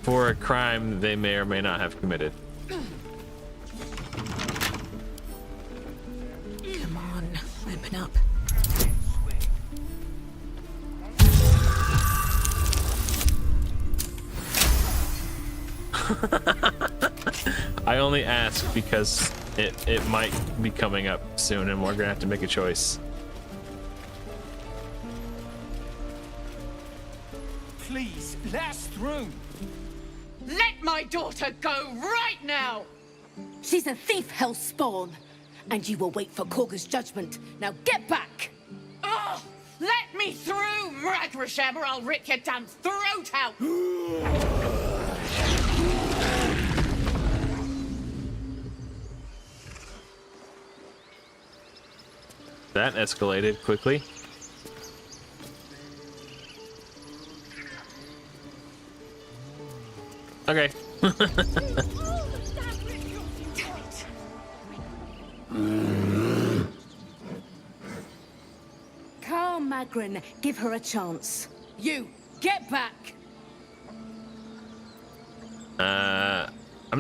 For a crime they may or may not have committed. Come on, open up. I only ask because it might be coming up soon and we're gonna have to make a choice. Please, let us through. Let my daughter go right now! She's a thief, hellspawn, and you will wait for Korga's judgment. Now get back! Oh, let me through, Mragrasham, or I'll rip your damn throat out! That escalated quickly. Okay. Carl Magrin, give her a chance. You, get back! I'm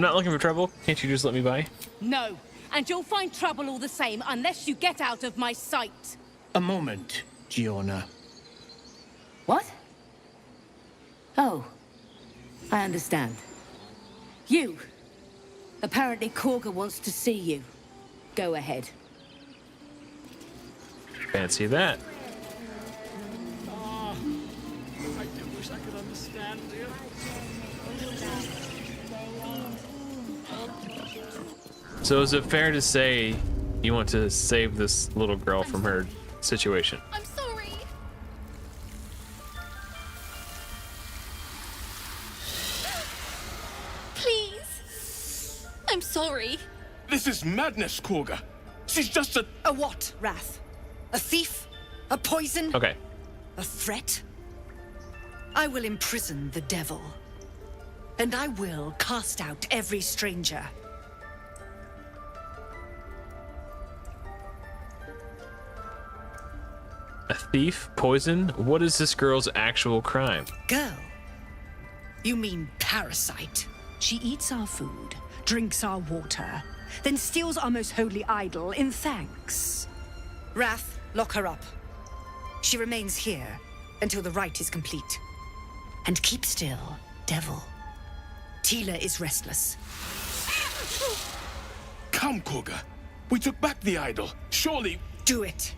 not looking for trouble. Can't you just let me by? No, and you'll find trouble all the same unless you get out of my sight. A moment, Giona. What? Oh, I understand. You. Apparently Korga wants to see you. Go ahead. Fancy that. Oh, I do wish I could understand you. So is it fair to say you want to save this little girl from her situation? I'm sorry. Please. I'm sorry. This is madness, Korga. She's just a... A what, Wrath? A thief? A poison? Okay. A threat? I will imprison the devil. And I will cast out every stranger. A thief? Poison? What is this girl's actual crime? Girl? You mean parasite? She eats our food, drinks our water, then steals our most holy idol in thanks. Wrath, lock her up. She remains here until the rite is complete. And keep still, devil. Tila is restless. Come, Korga. We took back the idol. Surely... Do it.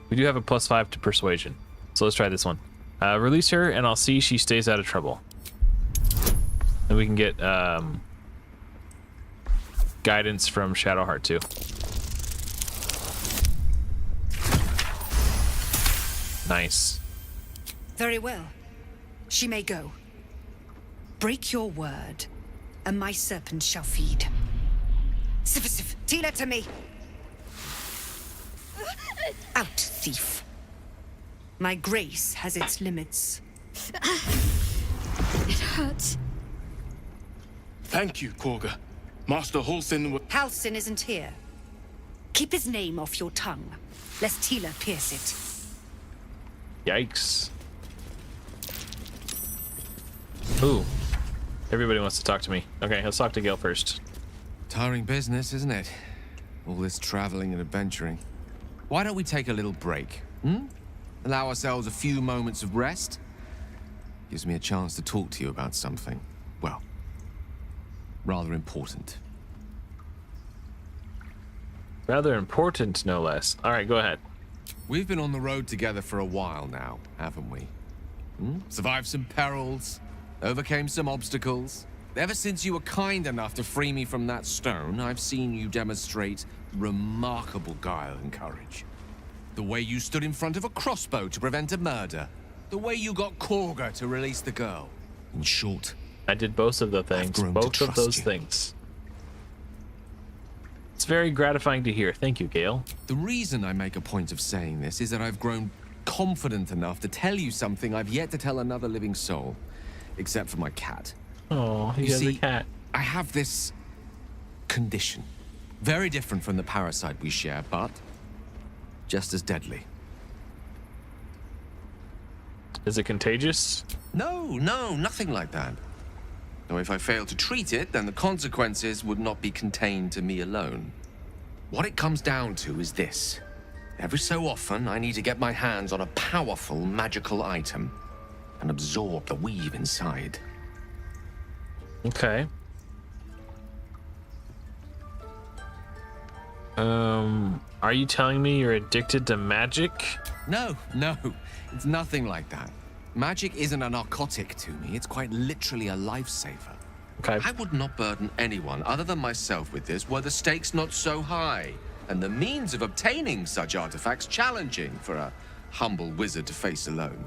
We do have a +5 to persuasion. So let's try this one. Release her and I'll see she stays out of trouble. And we can get guidance from Shadowheart too. Nice. Very well. She may go. Break your word, and my serpent shall feed. Sif, Tila to me! Out, thief. My grace has its limits. It hurts. Thank you, Korga. Master Halsin... Halsin isn't here. Keep his name off your tongue, lest Tila pierce it. Yikes. Ooh. Everybody wants to talk to me. Okay, let's talk to Gale first. Tiring business, isn't it? All this traveling and adventuring. Why don't we take a little break? Allow ourselves a few moments of rest? Gives me a chance to talk to you about something, well, rather important. Rather important, no less. All right, go ahead. We've been on the road together for a while now, haven't we? Survived some perils, overcame some obstacles. Ever since you were kind enough to free me from that stone, I've seen you demonstrate remarkable guile and courage. The way you stood in front of a crossbow to prevent a murder. The way you got Korga to release the girl. In short, I did both of the things. Both of those things. It's very gratifying to hear. Thank you, Gale. The reason I make a point of saying this is that I've grown confident enough to tell you something I've yet to tell another living soul. Except for my cat. Oh, he has a cat. I have this condition. Very different from the parasite we share, but just as deadly. Is it contagious? No, nothing like that. Though if I fail to treat it, then the consequences would not be contained to me alone. What it comes down to is this. Every so often, I need to get my hands on a powerful magical item and absorb the weave inside. Okay. Are you telling me you're addicted to magic? No, it's nothing like that. Magic isn't a narcotic to me, it's quite literally a lifesaver. Okay. I would not burden anyone other than myself with this were the stakes not so high, and the means of obtaining such artifacts challenging for a humble wizard to face alone.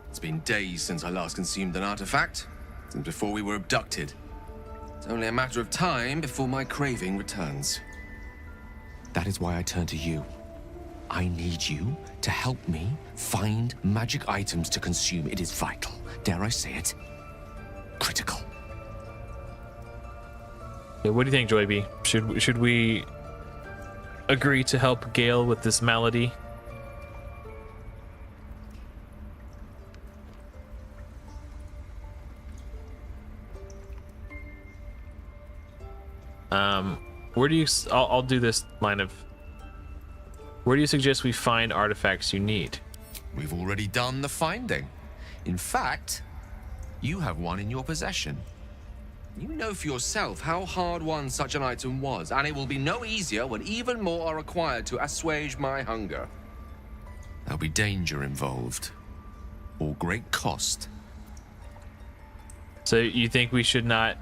It's been days since I last consumed an artifact, since before we were abducted. It's only a matter of time before my craving returns. That is why I turn to you. I need you to help me find magic items to consume. It is vital. Dare I say it? Critical. Yeah, what do you think, Joyby? Should we agree to help Gale with this malady? Where do you? I'll do this line of. Where do you suggest we find artifacts you need? We've already done the finding. In fact, you have one in your possession. You know for yourself how hard-won such an item was, and it will be no easier when even more are required to assuage my hunger. There'll be danger involved, or great cost. So you think we should not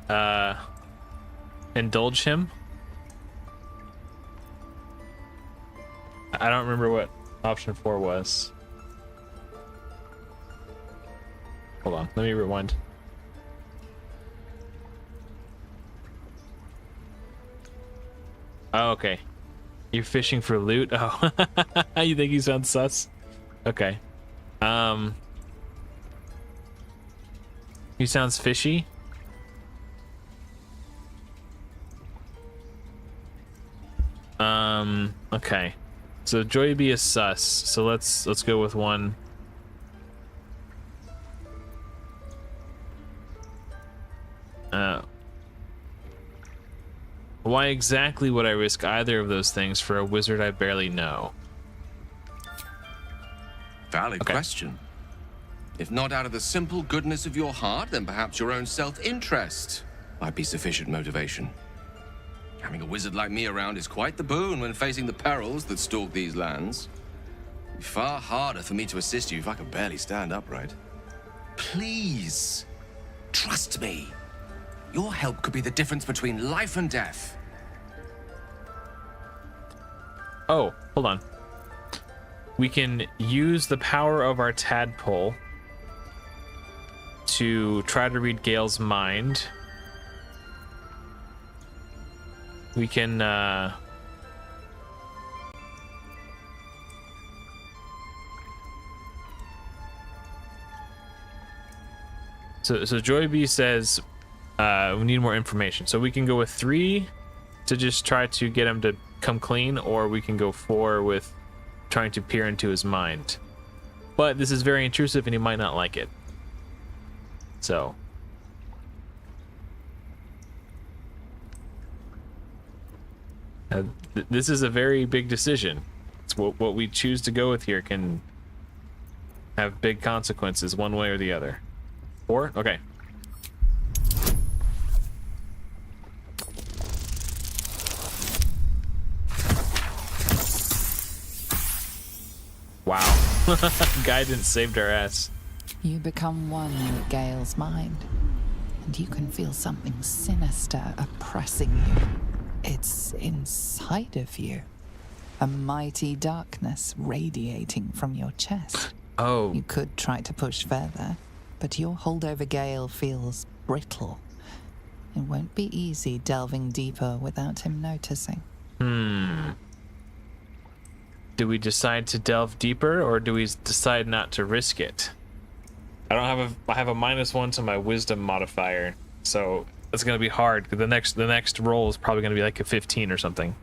indulge him? I don't remember what option 4 was. Hold on, let me rewind. Oh, okay. You're fishing for loot? Oh, you think he sounds sus? Okay. He sounds fishy. Okay. So Joyby is sus. So let's go with one. Why exactly would I risk either of those things for a wizard I barely know? Valid question. If not out of the simple goodness of your heart, then perhaps your own self-interest might be sufficient motivation. Having a wizard like me around is quite the boon when facing the perils that stalk these lands. It'd be far harder for me to assist you if I could barely stand upright. Please, trust me. Your help could be the difference between life and death. Oh, hold on. We can use the power of our tadpole to try to read Gale's mind. We can So Joyby says we need more information. So we can go with 3 to just try to get him to come clean, or we can go 4 with trying to peer into his mind. But this is very intrusive and he might not like it. So this is a very big decision. It's what we choose to go with here can have big consequences one way or the other. 4? Okay. Wow. Guidance saved our ass. You become one with Gale's mind, and you can feel something sinister oppressing you. It's inside of you. A mighty darkness radiating from your chest. Oh. You could try to push further, but your hold over Gale feels brittle. It won't be easy delving deeper without him noticing. Do we decide to delve deeper, or do we decide not to risk it? I have a -1 to my wisdom modifier, so it's gonna be hard. The next roll is probably gonna be like a 15 or something.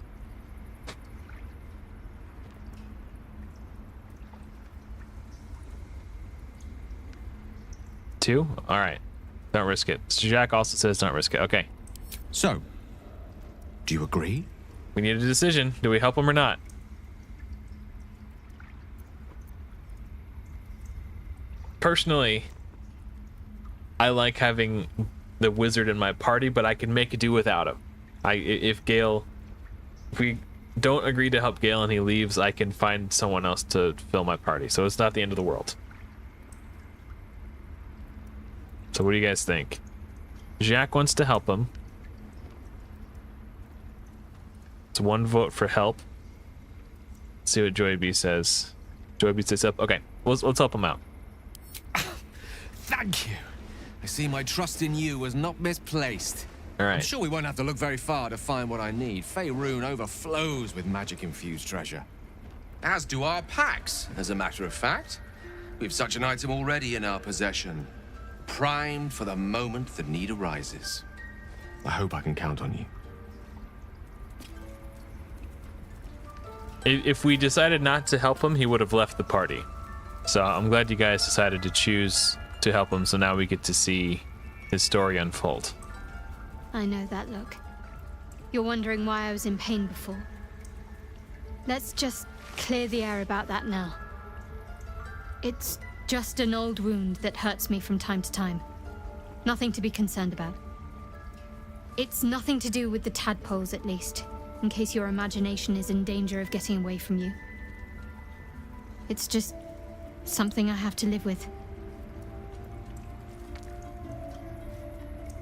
Two? All right. Don't risk it. So Jack also says don't risk it. Okay. So, do you agree? We need a decision. Do we help him or not? Personally, I like having the wizard in my party, but I can make it do without him. If we don't agree to help Gale and he leaves, I can find someone else to fill my party. So it's not the end of the world. So what do you guys think? Jacques wants to help him. It's 1 vote for help. Let's see what Joyby says. Joyby says up. Okay, let's help him out. Thank you. I see my trust in you was not misplaced. All right. I'm sure we won't have to look very far to find what I need. Faerun overflows with magic-infused treasure. As do our packs, as a matter of fact. We've such an item already in our possession. Primed for the moment the need arises. I hope I can count on you. If we decided not to help him, he would have left the party. So I'm glad you guys decided to choose to help him, so now we get to see his story unfold. I know that look. You're wondering why I was in pain before. Let's just clear the air about that now. It's just an old wound that hurts me from time to time. Nothing to be concerned about. It's nothing to do with the tadpoles, at least, in case your imagination is in danger of getting away from you. It's just something I have to live with.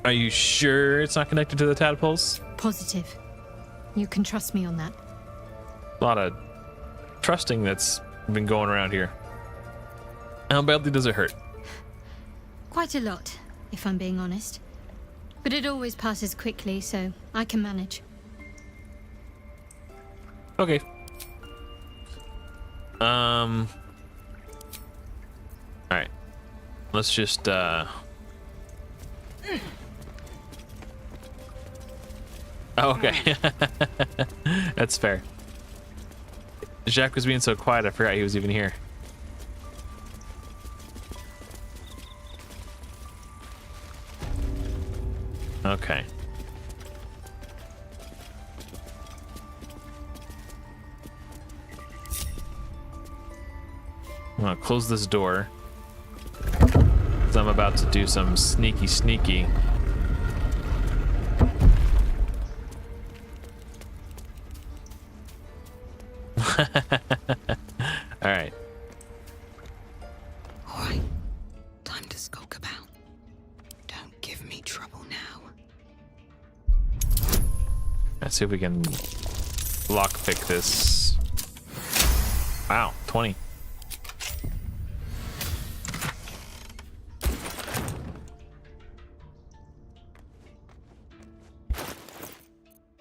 Are you sure it's not connected to the tadpoles? Positive. You can trust me on that. A lot of trusting that's been going around here. How badly does it hurt? Quite a lot, if I'm being honest. But it always passes quickly, so I can manage. Okay. All right. Let's just Oh, okay. That's fair. Jacques was being so quiet, I forgot he was even here. Okay. I'm gonna close this door, because I'm about to do some sneaky. All right. All right. Time to skulk about. Don't give me trouble now. Let's see if we can lockpick this. Wow, 20.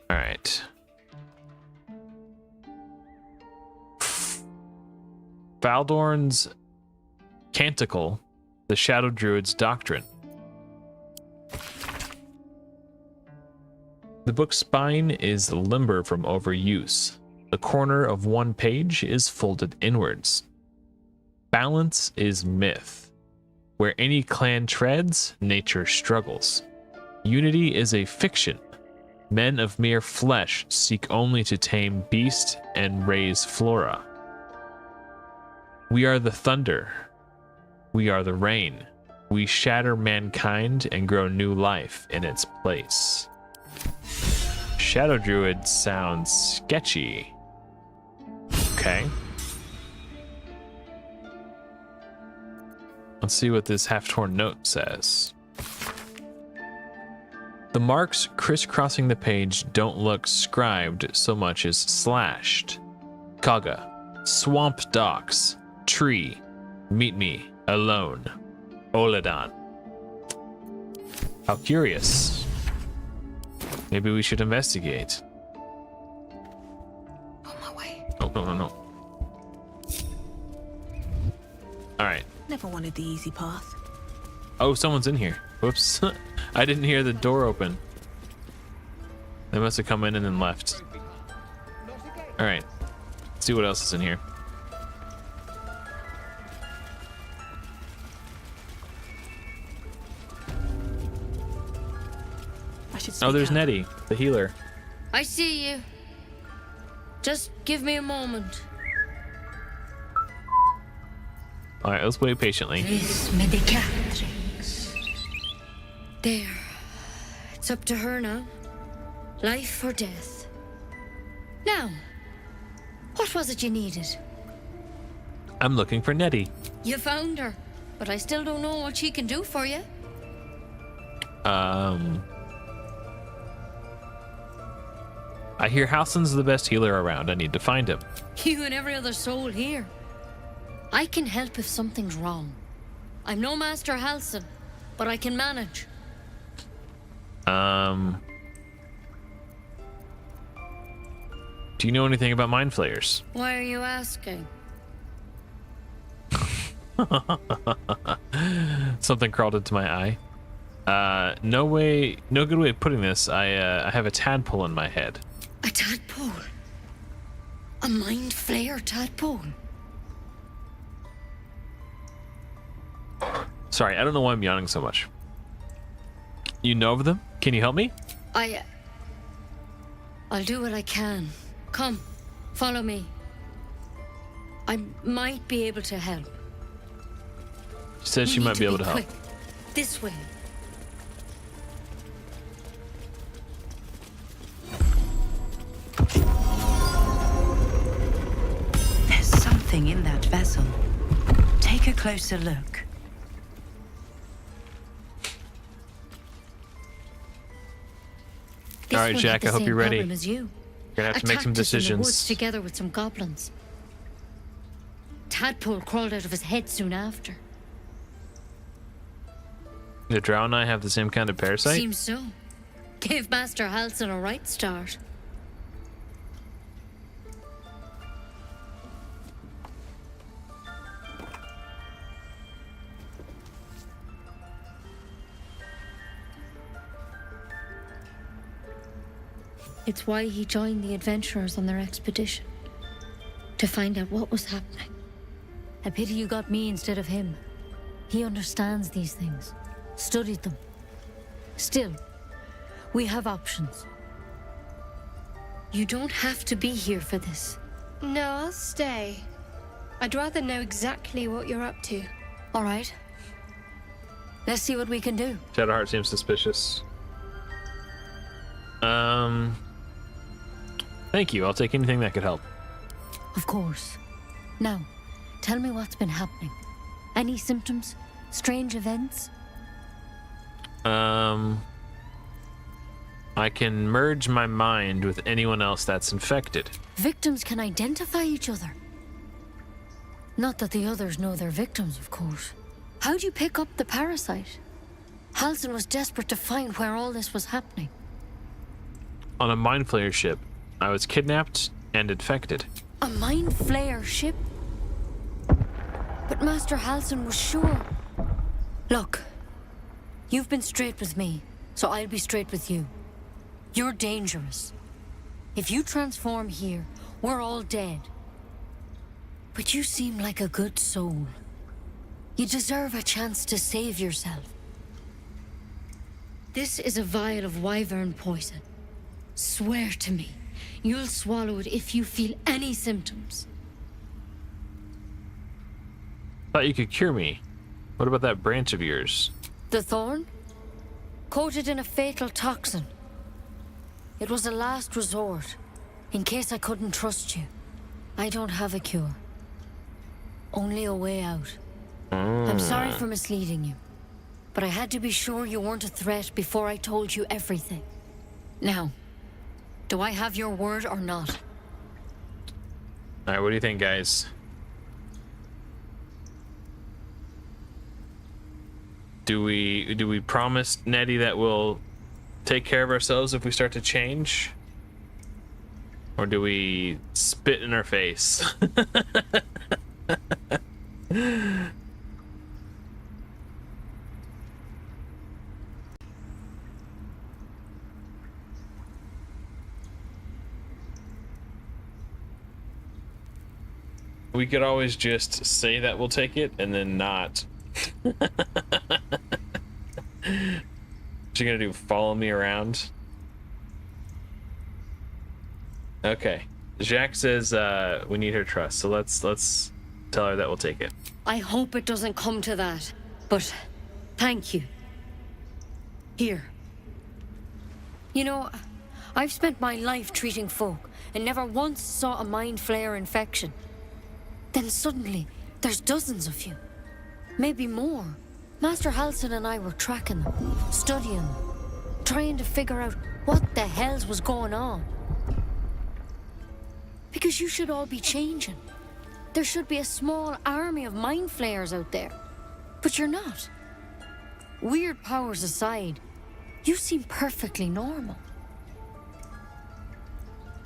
All right. Baldur's Canticle, the Shadow Druid's Doctrine. The book's spine is limber from overuse. The corner of one page is folded inwards. Balance is myth. Where any clan treads, nature struggles. Unity is a fiction. Men of mere flesh seek only to tame beast and raise flora. We are the thunder. We are the rain. We shatter mankind and grow new life in its place. Shadow Druid sounds sketchy. Okay. Let's see what this half-torn note says. The marks crisscrossing the page don't look scribed so much as slashed. Kaga, swamp docks, tree, meet me, alone, Oladan. How curious. Maybe we should investigate. On my way. Oh, no. All right. Never wanted the easy path. Oh, someone's in here. Whoops. I didn't hear the door open. They must have come in and then left. All right. Let's see what else is in here. Oh, there's Nettie, the healer. I see you. Just give me a moment. All right, let's wait patiently. There. It's up to her now. Life or death. Now, what was it you needed? I'm looking for Nettie. You found her, but I still don't know what she can do for you. I hear Halsin's the best healer around. I need to find him. You and every other soul here. I can help if something's wrong. I'm no Master Halsin, but I can manage. Do you know anything about mind flayers? Why are you asking? Something crawled into my eye. No good way of putting this. I have a tadpole in my head. A tadpole? A mind flayer tadpole? Sorry, I don't know why I'm yawning so much. You know of them? Can you help me? I'll do what I can. Come, follow me. I might be able to help. She said she We might need be able to help. quick. This way. There's something in that vessel. Take a closer look. This All right, one Jack, had I the hope you're same ready. problem as you. You're gonna have to make some Attacked us in the woods decisions. together with some goblins. Tadpole crawled out of his head soon after. Did Drow and I have the same kind of parasite? Seems so. Gave Master Halsin a right start. It's why he joined the adventurers on their expedition. To find out what was happening. A pity you got me instead of him. He understands these things. Studied them. Still, we have options. You don't have to be here for this. No, I'll stay. I'd rather know exactly what you're up to. All right. Let's see what we can do. Shadowheart seems suspicious. Thank you. I'll take anything that could help. Of course. Now, tell me what's been happening. Any symptoms? Strange events? I can merge my mind with anyone else that's infected. Victims can identify each other. Not that the others know they're victims, of course. How'd you pick up the parasite? Halsin was desperate to find where all this was happening. On a mind flayer ship, I was kidnapped and infected. A mind flayer ship? But Master Halsin was sure. Look, you've been straight with me, so I'll be straight with you. You're dangerous. If you transform here, we're all dead. But you seem like a good soul. You deserve a chance to save yourself. This is a vial of wyvern poison. Swear to me, you'll swallow it if you feel any symptoms. Thought you could cure me. What about that branch of yours? The thorn? Coated in a fatal toxin. It was a last resort, in case I couldn't trust you. I don't have a cure. Only a way out. I'm sorry for misleading you, but I had to be sure you weren't a threat before I told you everything. Now, do I have your word or not? Alright, what do you think, guys? Do we promise Nettie that we'll take care of ourselves if we start to change? Or do we spit in her face? We could always just say that we'll take it and then not. What you gonna do? Follow me around? Okay. Jack says we need her trust, so let's tell her that we'll take it. I hope it doesn't come to that, but thank you. Here. You know, I've spent my life treating folk and never once saw a mind flayer infection. Then suddenly, there's dozens of you. Maybe more. Master Halsin and I were tracking them, studying them, trying to figure out what the hells was going on. Because you should all be changing. There should be a small army of mind flayers out there. But you're not. Weird powers aside, You seem perfectly normal.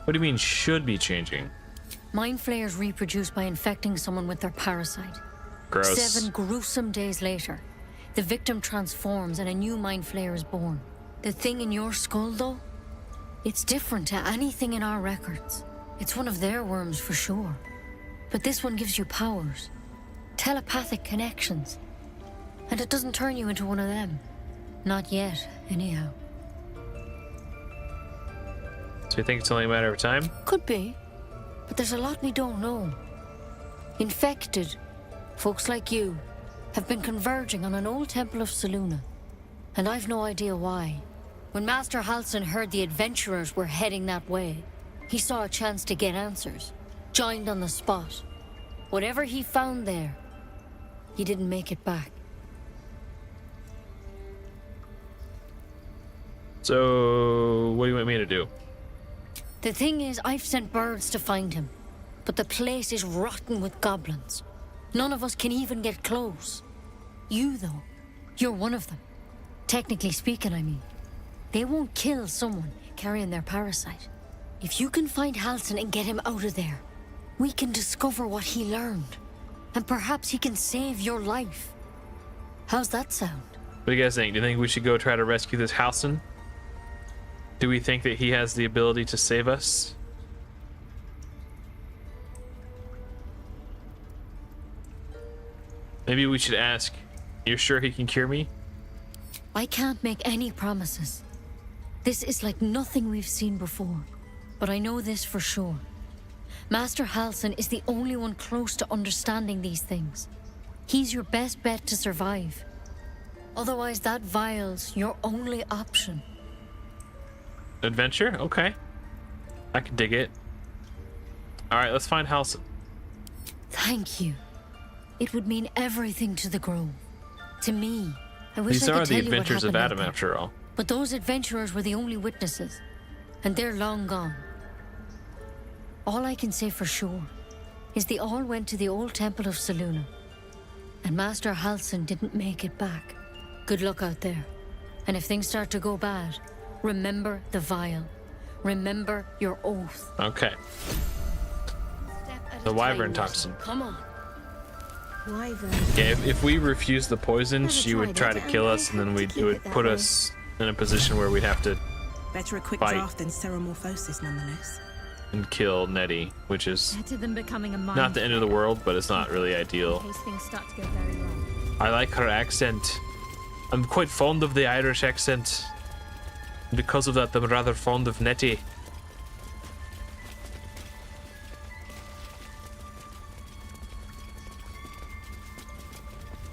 What do you mean should be changing? Mind flayers reproduce by infecting someone with their parasite. Gross. 7 gruesome days later, the victim transforms and a new mind flayer is born. The thing in your skull, though, it's different to anything in our records. It's one of their worms for sure. But this one gives you powers, telepathic connections. And it doesn't turn you into one of them. Not yet, anyhow. So you think it's only a matter of time? Could be. But there's a lot we don't know. Infected, folks like you, have been converging on an old temple of Selûne. And I've no idea why. When Master Halsin heard the adventurers were heading that way, he saw a chance to get answers. Joined on the spot. Whatever he found there, he didn't make it back. So, what do you want me to do? The thing is, I've sent birds to find him. But the place is rotten with goblins. None of us can even get close. You, though, you're one of them. Technically speaking, I mean. They won't kill someone carrying their parasite. If you can find Halsin and get him out of there, we can discover what he learned. And perhaps he can save your life. How's that sound? What do you guys think? Do you think we should go try to rescue this Halsin? Do we think that he has the ability to save us? Maybe we should ask, you're sure he can cure me? I can't make any promises. This is like nothing we've seen before. But I know this for sure. Master Halsin is the only one close to understanding these things. He's your best bet to survive. Otherwise, that vial's your only option. Adventure? Okay. I can dig it. Alright, let's find Halsin. Thank you. It would mean everything to the Grove. To me. I wish These I could are tell the you what adventures of happened out Adam, there. after all. But those adventurers were the only witnesses. And they're long gone. All I can say for sure is they all went to the old temple of Selûne. And Master Halsin didn't make it back. Good luck out there. And if things start to go bad, remember the vial. Remember your oath. Okay. The wyvern toxin. Come on. Wyvern. Yeah, if we refuse the poison, Never she would tried try it, to kill and I us, and then have to it keep would it that put way. us in a position where we'd have to Better a quick fight. draft than ceremorphosis, nonetheless. and kill Nettie, which is Better than becoming a mind not the end of the world, but it's not really in ideal. case things start to go very wrong. I like her accent. I'm quite fond of the Irish accent. Because of that, I'm rather fond of Nettie.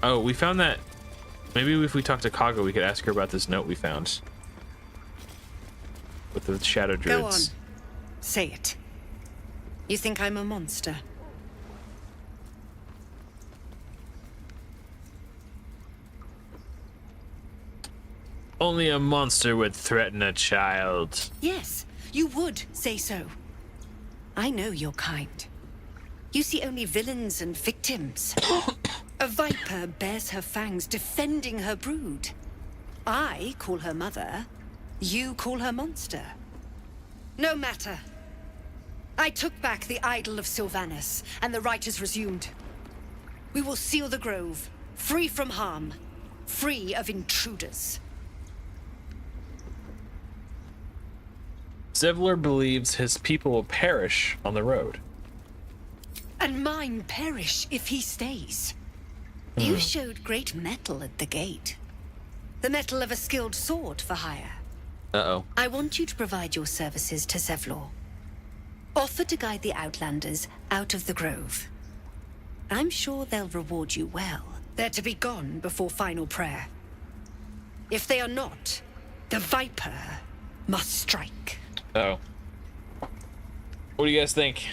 Oh, we found that. Maybe if we talk to Kago, we could ask her about this note we found. With the Shadow Druids. Go on. Say it. You think I'm a monster? Only a monster would threaten a child. Yes, you would say so. I know your kind. You see only villains and victims. A viper bears her fangs defending her brood. I call her mother. You call her monster. No matter. I took back the idol of Sylvanus, and the rite is resumed. We will seal the grove, free from harm, free of intruders. Zevlor believes his people will perish on the road. And mine perish if he stays. You showed great mettle at the gate. The mettle of a skilled sword for hire. Uh-oh. I want you to provide your services to Zevlor. Offer to guide the Outlanders out of the grove. I'm sure they'll reward you well. They're to be gone before final prayer. If they are not, the Viper must strike. Oh. What do you guys think?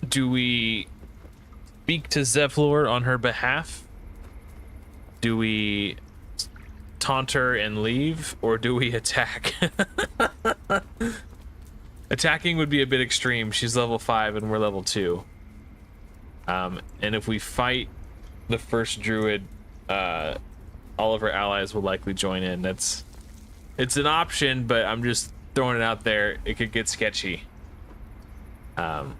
Do we speak to Zevlor on her behalf? Do we taunt her and leave, or do we attack? Attacking would be a bit extreme. She's level 5 and we're level 2. And if we fight the first druid, all of her allies will likely join in. It's an option, but I'm just throwing it out there. It could get sketchy. But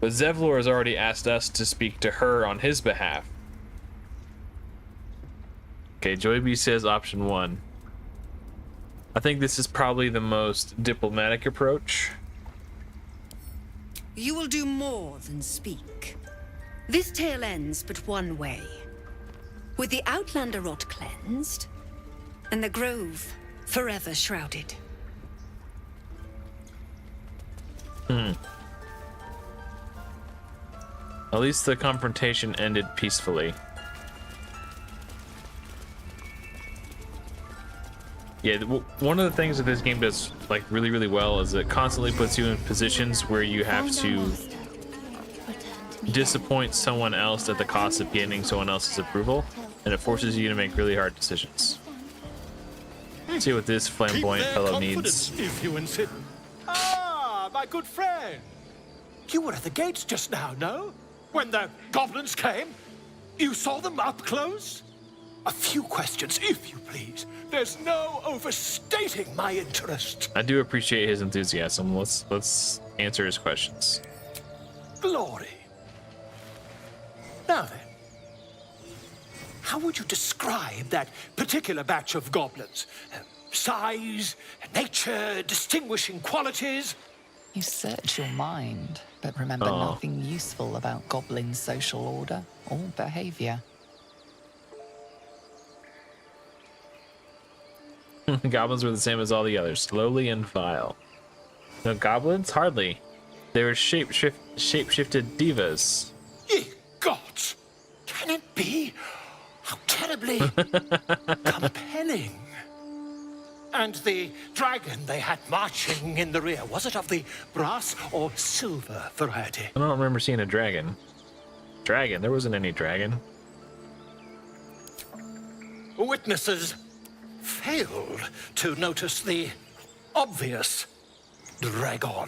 Zevlor has already asked us to speak to her on his behalf. Okay, Joy B says option 1. I think this is probably the most diplomatic approach. You will do more than speak. This tale ends but one way. With the Outlander rot cleansed, and the grove forever shrouded. At least the confrontation ended peacefully. Yeah, one of the things that this game does like really, really well is it constantly puts you in positions where you have to disappoint someone else at the cost of gaining someone else's approval, and it forces you to make really hard decisions. Let's see what this flamboyant fellow needs. If you insist. Ah, my good friend. You were at the gates just now, no? When the goblins came? You saw them up close? A few questions, if you please. There's no overstating my interest. I do appreciate his enthusiasm. Let's answer his questions. Glory. Now then, how would you describe that particular batch of goblins? Size, nature, distinguishing qualities? You search your mind, but remember nothing useful about goblin social order or behavior. Goblins were the same as all the others, slowly and vile. No goblins? Hardly. They were shapeshifted divas. Ye gods! Can it be? How terribly compelling. And the dragon they had marching in the rear, was it of the brass or silver variety? I don't remember seeing a dragon. Dragon? There wasn't any dragon. Witnesses failed to notice the obvious dragon.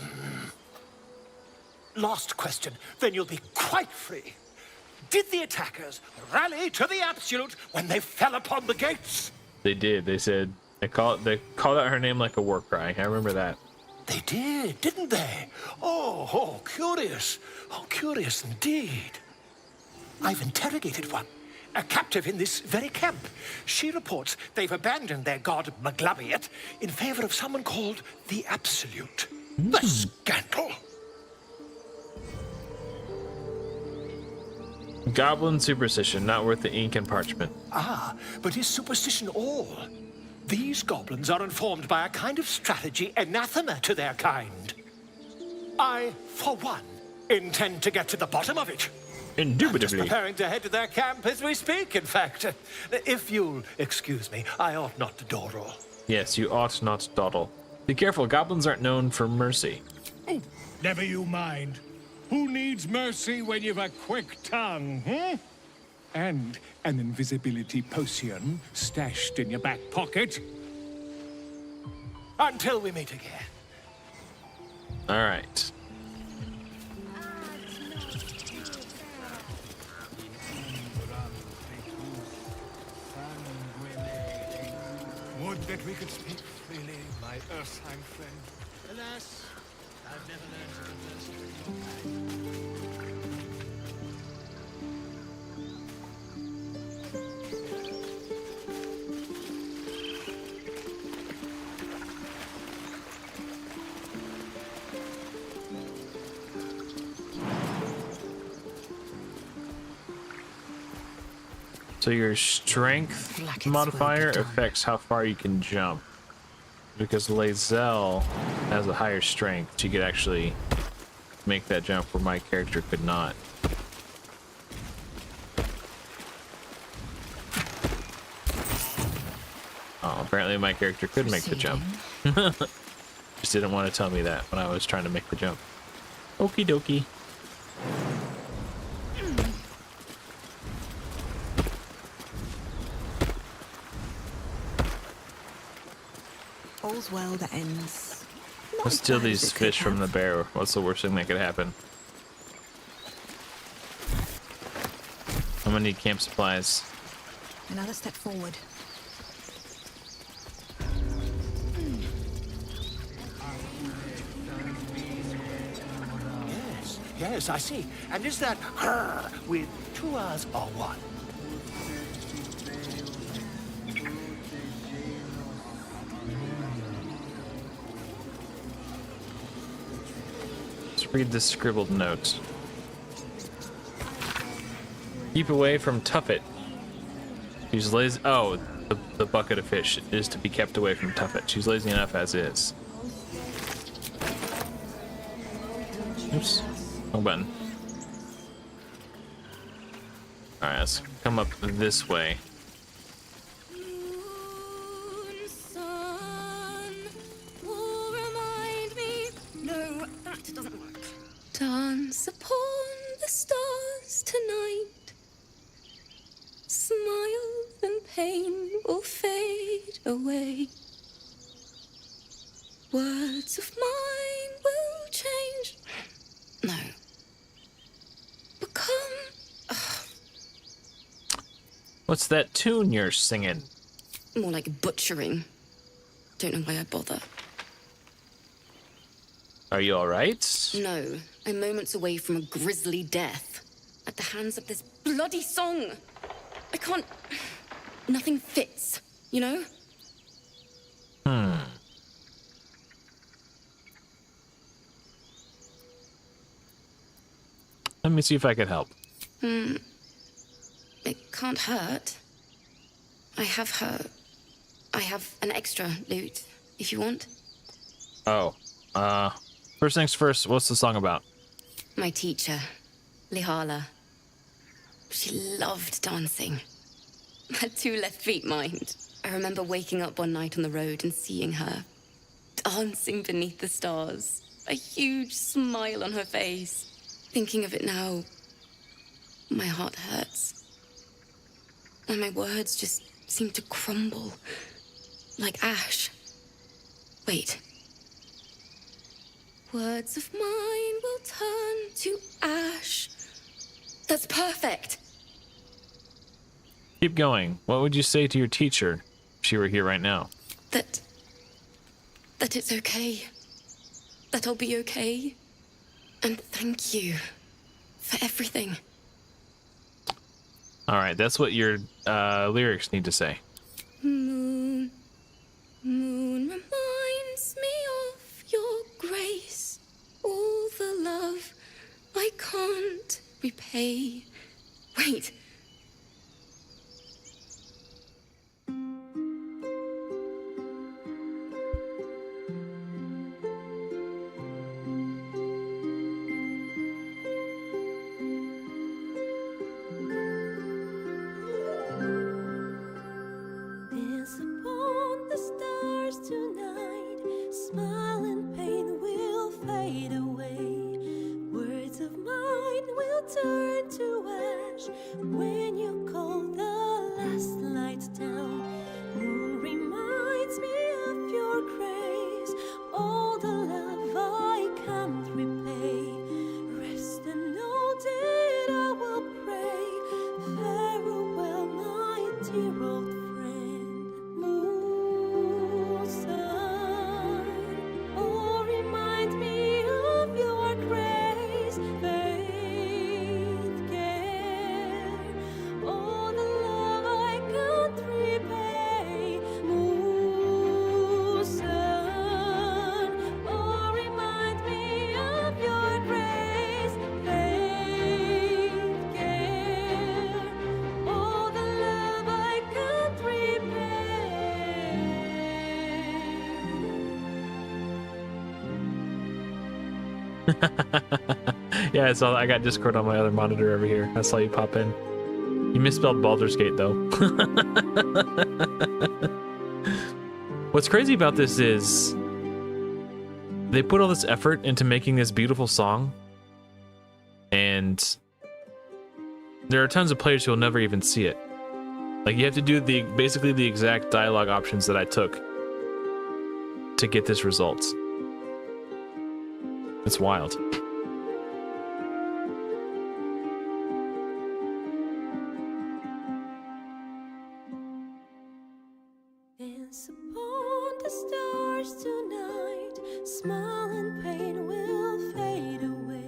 Last question, then you'll be quite free. Did the attackers rally to the absolute when they fell upon the gates? They did. They said they called out her name like a war cry. I remember that. They did, didn't they? Oh, curious. Oh, curious indeed. I've interrogated one. A captive in this very camp. She reports they've abandoned their god Maglabiet in favor of someone called the Absolute. The scandal! Goblin superstition, not worth the ink and parchment. Ah, but is superstition all? These goblins are informed by a kind of strategy anathema to their kind. I, for one, intend to get to the bottom of it. Indubitably. I'm just preparing to head to their camp as we speak, in fact. If you'll excuse me, I ought not to dawdle. Yes, you ought not dawdle. Be careful, goblins aren't known for mercy. Oh, never you mind. Who needs mercy when you've a quick tongue, And an invisibility potion stashed in your back pocket. Until we meet again. All right. Would that we could speak freely, my Earthside friend. Alas, I've never learned to converse with your kind. So your strength modifier affects how far you can jump. Because Lae'zel has a higher strength, she could actually make that jump where my character could not. Oh, apparently my character could make the jump. Just didn't want to tell me that when I was trying to make the jump. Okie dokie. All's well that ends. Let's steal these fish from the bear. What's the worst thing that could happen? I'm gonna need camp supplies. Another step forward. Yes, I see. And is that with 2 R's or 1? Let's read this scribbled note. Keep away from Tuffet. She's lazy. Oh, the bucket of fish is to be kept away from Tuffet. She's lazy enough as is. Oops. Wrong button. Alright, let's come up this way. No, that doesn't work. Dance upon the stars tonight. Smile and pain will fade away. Words of mine will change. No. Become. What's that tune you're singing? More like butchering. Don't know why I bother. Are you alright? No, I'm moments away from a grisly death. At the hands of this bloody song. I can't. Nothing fits, you know? Let me see if I can help. It can't hurt. I have an extra loot, if you want. Oh, first things first, what's the song about? My teacher, Lihala. She loved dancing. Had 2 left feet, mind. I remember waking up one night on the road and seeing her dancing beneath the stars. A huge smile on her face. Thinking of it now, my heart hurts. And my words just seem to crumble. Like ash. Wait. Words of mine will turn to ash. That's perfect. Keep going. What would you say to your teacher if she were here right now? That it's okay. That I'll be okay. And thank you for everything. Alright, that's what your lyrics need to say. Moon, moon reminds me of your grace. All the love I can't repay. Wait. Dance upon the stars tonight. Smile and pain will fade away. Words of mine will turn to ash when you call the last light down. Moon reminds me of your grace. All the love I can't repay. Rest and know that I will pray. Farewell, my dear old friend. Moon, sun, oh, remind me of your grace. Faith, care, all the love I can't repay. Moon, sun, oh, remind me of your grace. Faith, care, all the love I can't repay. Yeah, I saw that. I got Discord on my other monitor over here. I saw you pop in. You misspelled Baldur's Gate, though. What's crazy about this is they put all this effort into making this beautiful song, and there are tons of players who will never even see it. Like, you have to do basically the exact dialogue options that I took to get this result. It's wild. Dance upon the stars tonight. Smile and pain will fade away.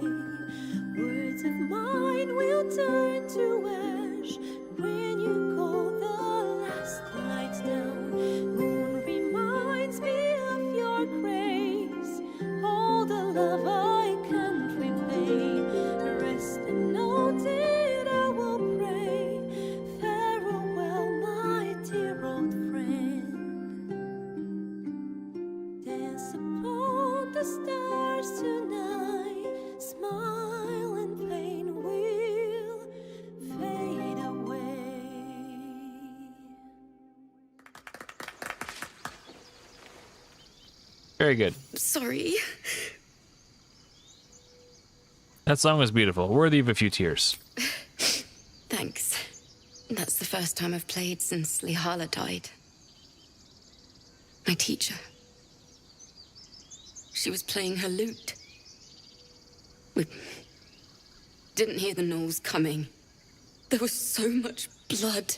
Words of mine will turn to ash when you call the last lights down. Moon reminds me of your grace. All the love I can't repay. Rest and know that I will pray. Farewell, my dear old friend. Dance upon the stars tonight. Smile and pain will fade away. Very good. Sorry. That song was beautiful, worthy of a few tears. Thanks. That's the first time I've played since Lihala died. My teacher. She was playing her lute. We didn't hear the gnolls coming. There was so much blood.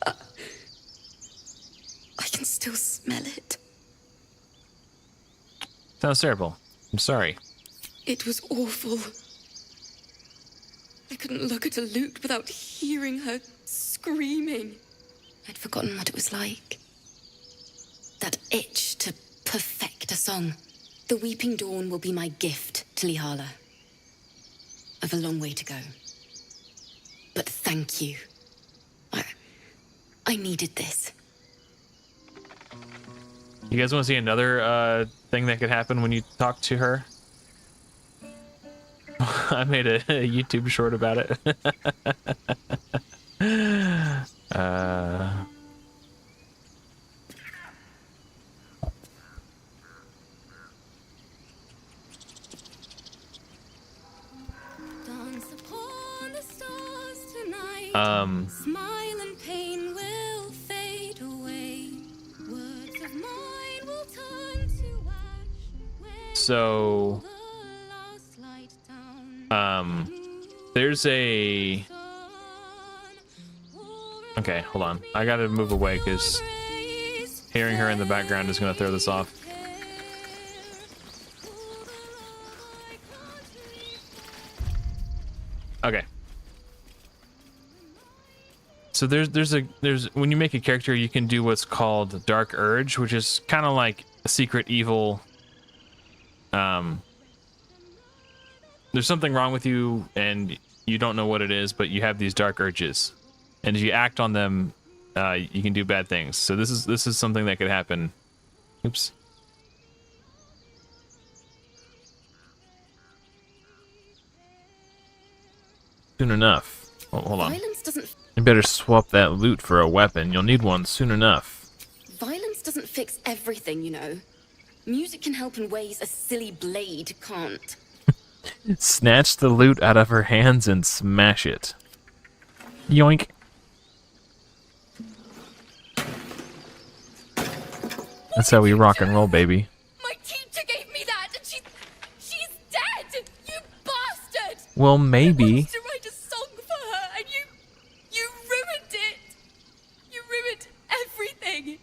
I can still smell it. Sounds terrible. I'm sorry. It was awful. I couldn't look at a lute without hearing her screaming. I'd forgotten what it was like. That itch to perfect a song. The Weeping Dawn will be my gift to Lihala. I've a long way to go. But thank you. I needed this. You guys want to see another thing that could happen when you talk to her? I made a YouTube short about it. Dance upon the stars tonight. Smile and pain will fade away. Words of mine will turn to ash. So, there's a... Okay, hold on. I gotta move away because hearing her in the background is gonna throw this off. Okay. So there's when you make a character, you can do what's called Dark Urge, which is kind of like a secret evil. There's something wrong with you and you don't know what it is, but you have these dark urges, and if you act on them, you can do bad things. So this is something that could happen. Oops. Soon enough. Oh, hold on. Violence doesn't... You better swap that loot for a weapon. You'll need one soon enough. Violence doesn't fix everything, you know. Music can help in ways a silly blade can't. Snatch the loot out of her hands and smash it. Yoink. That's how we rock and roll, baby. My teacher gave me that, and she's dead! You bastard! Well, maybe. To write a song for her, and you ruined it! You ruined everything!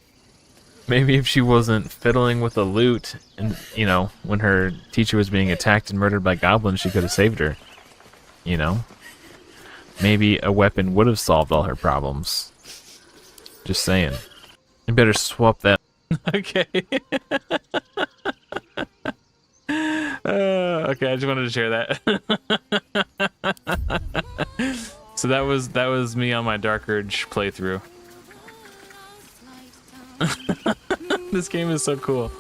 Maybe if she wasn't fiddling with the loot and, you know, when her teacher was being attacked and murdered by goblins, she could have saved her. You know? Maybe a weapon would have solved all her problems. Just saying. You better swap that. Okay. Okay, I just wanted to share that. So that was me on my Dark Urge playthrough. This game is so cool.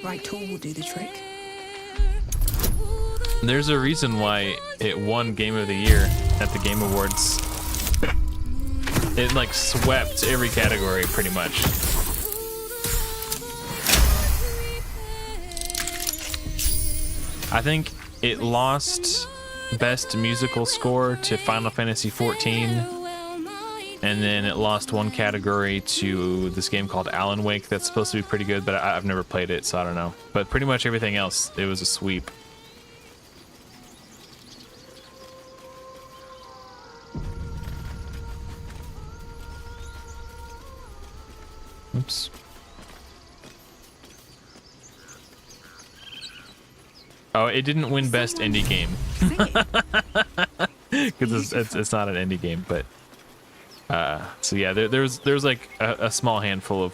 Right tool will do the trick. There's a reason why it won Game of the Year at the Game Awards. It like swept every category pretty much. I think it lost Best Musical Score to Final Fantasy XIV, and then it lost one category to this game called Alan Wake that's supposed to be pretty good, but I've never played it, so I don't know. But pretty much everything else, it was a sweep. Oops. Oh, it didn't win best indie game. Because it's not an indie game, but so yeah, there's like a small handful of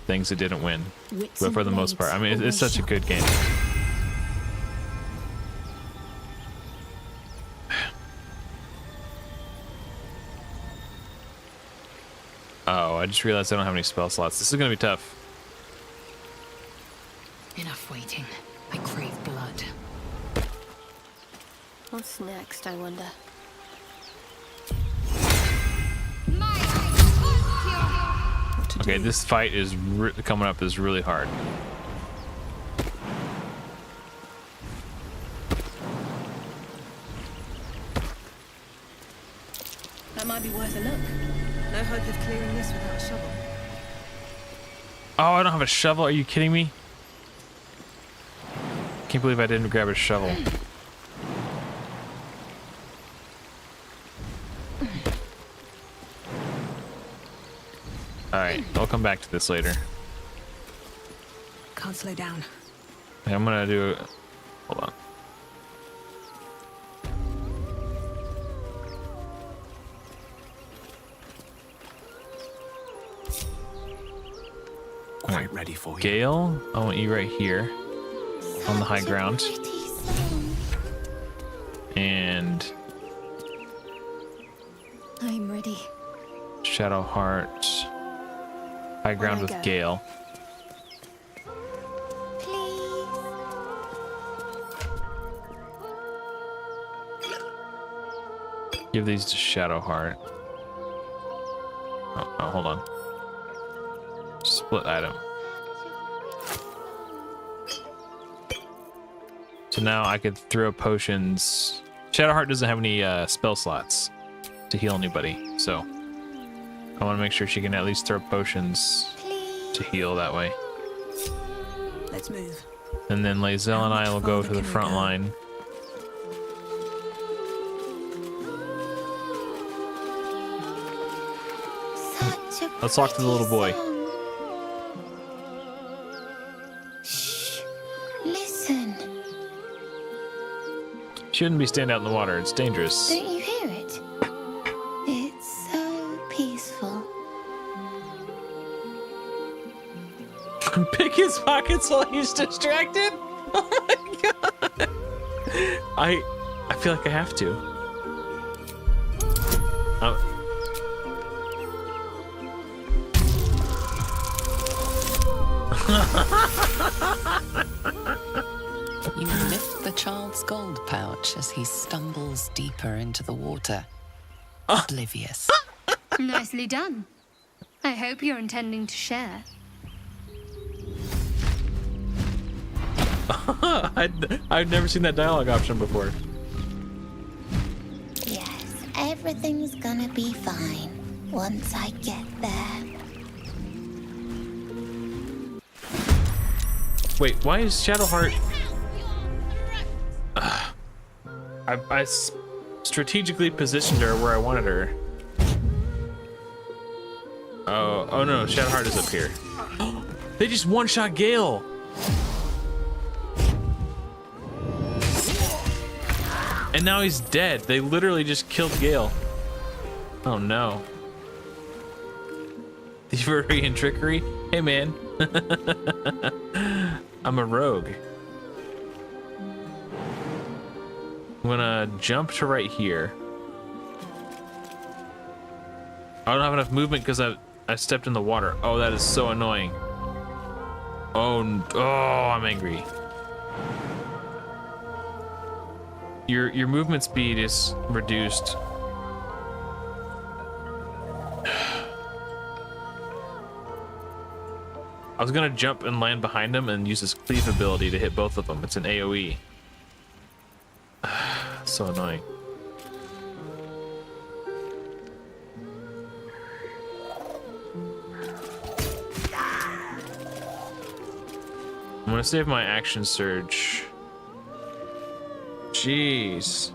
things that didn't win, but for the most part, I mean, it's such a good game. Oh, I just realized I don't have any spell slots. This is gonna be tough. Enough waiting. I crave blood. What's next, I wonder? Okay, this fight is coming up is really hard. That might be worth a look. No hope of clearing this without a shovel. Oh, I don't have a shovel. Are you kidding me? Can't believe I didn't grab a shovel. Alright, I'll come back to this later. Can't slow down. I'm gonna do... Hold on. Quite ready for you. Gale, I want you right here on the high ground. And I'm ready. Shadowheart, high ground with Gale. Give these to Shadowheart. Oh, hold on. Split item. So now I could throw potions. Shadowheart doesn't have any spell slots to heal anybody, so I want to make sure she can at least throw potions to heal that way. Let's move. And then Lae'zel and I will go to the front line. Let's talk to the little boy. Listen. Shouldn't be standing out in the water. It's dangerous. Don't you hear it? It's so peaceful. Pick his pockets while he's distracted? Oh my god. I feel like I have to. You lift the child's gold pouch as he stumbles deeper into the water, oblivious. Nicely done. I hope you're intending to share. I've never seen that dialogue option before. Yes, everything's gonna be fine once I get there. Wait, why is Shadowheart... I strategically positioned her where I wanted her. Oh no, Shadowheart is up here. They just one-shot Gale. And now he's dead. They literally just killed Gale. Oh no. Thievery and trickery? Hey man. I'm a rogue. I'm gonna jump to right here. I don't have enough movement because I stepped in the water. Oh, that is so annoying. Oh, I'm angry. Your movement speed is reduced. I was gonna jump and land behind him and use his cleave ability to hit both of them. It's an AoE. So annoying. I'm gonna save my action surge. Jeez.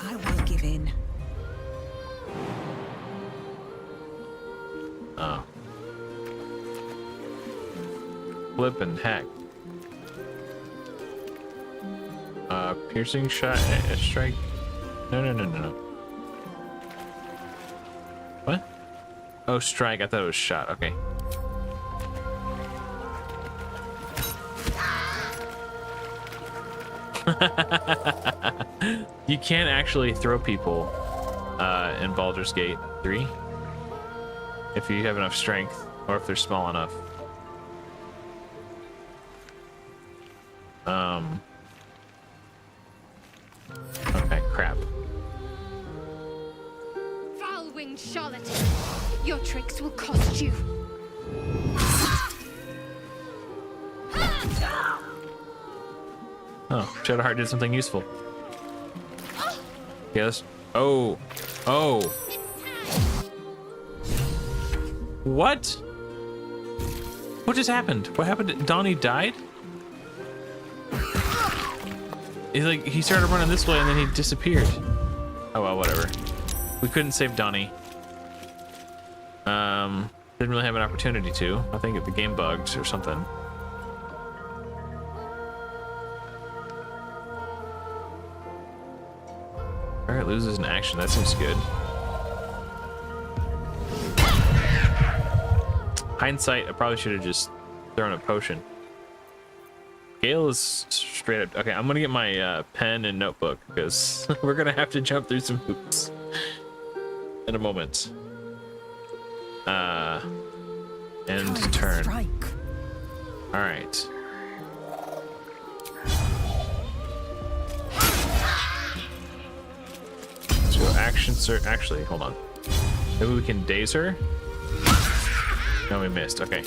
I won't give in. Oh. flippin' heck. Piercing shot, strike. No. What? Oh, strike. I thought it was shot. Okay. You can't actually throw people in Baldur's Gate 3 if you have enough strength or if they're small enough. Okay, crap. Foul-winged charlatan! Your tricks will cost you. Oh, Shadowheart did something useful. Yes. Oh. What? What just happened? What happened? Donnie died? He started running this way and then he disappeared. Oh well, whatever. We couldn't save Donnie. Didn't really have an opportunity to. I think the game bugged or something. Alright, loses an action. That seems good. Hindsight, I probably should have just thrown a potion. Gale is straight up. Okay, I'm gonna get my pen and notebook because we're gonna have to jump through some hoops in a moment. End turn. All right. So action search. Actually, hold on. Maybe we can daze her. No, we missed. Okay.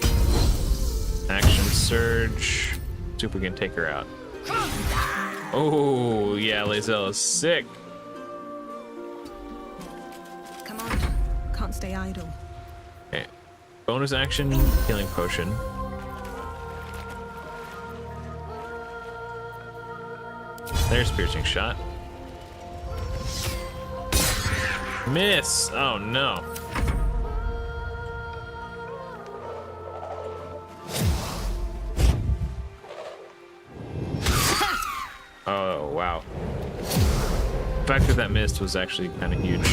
Action surge. See if we can take her out. Oh yeah, Lae'zel is sick. Come on, can't stay idle. Okay. Bonus action, healing potion. There's piercing shot. Miss. Oh no. Oh wow. The fact that that missed was actually kind of huge.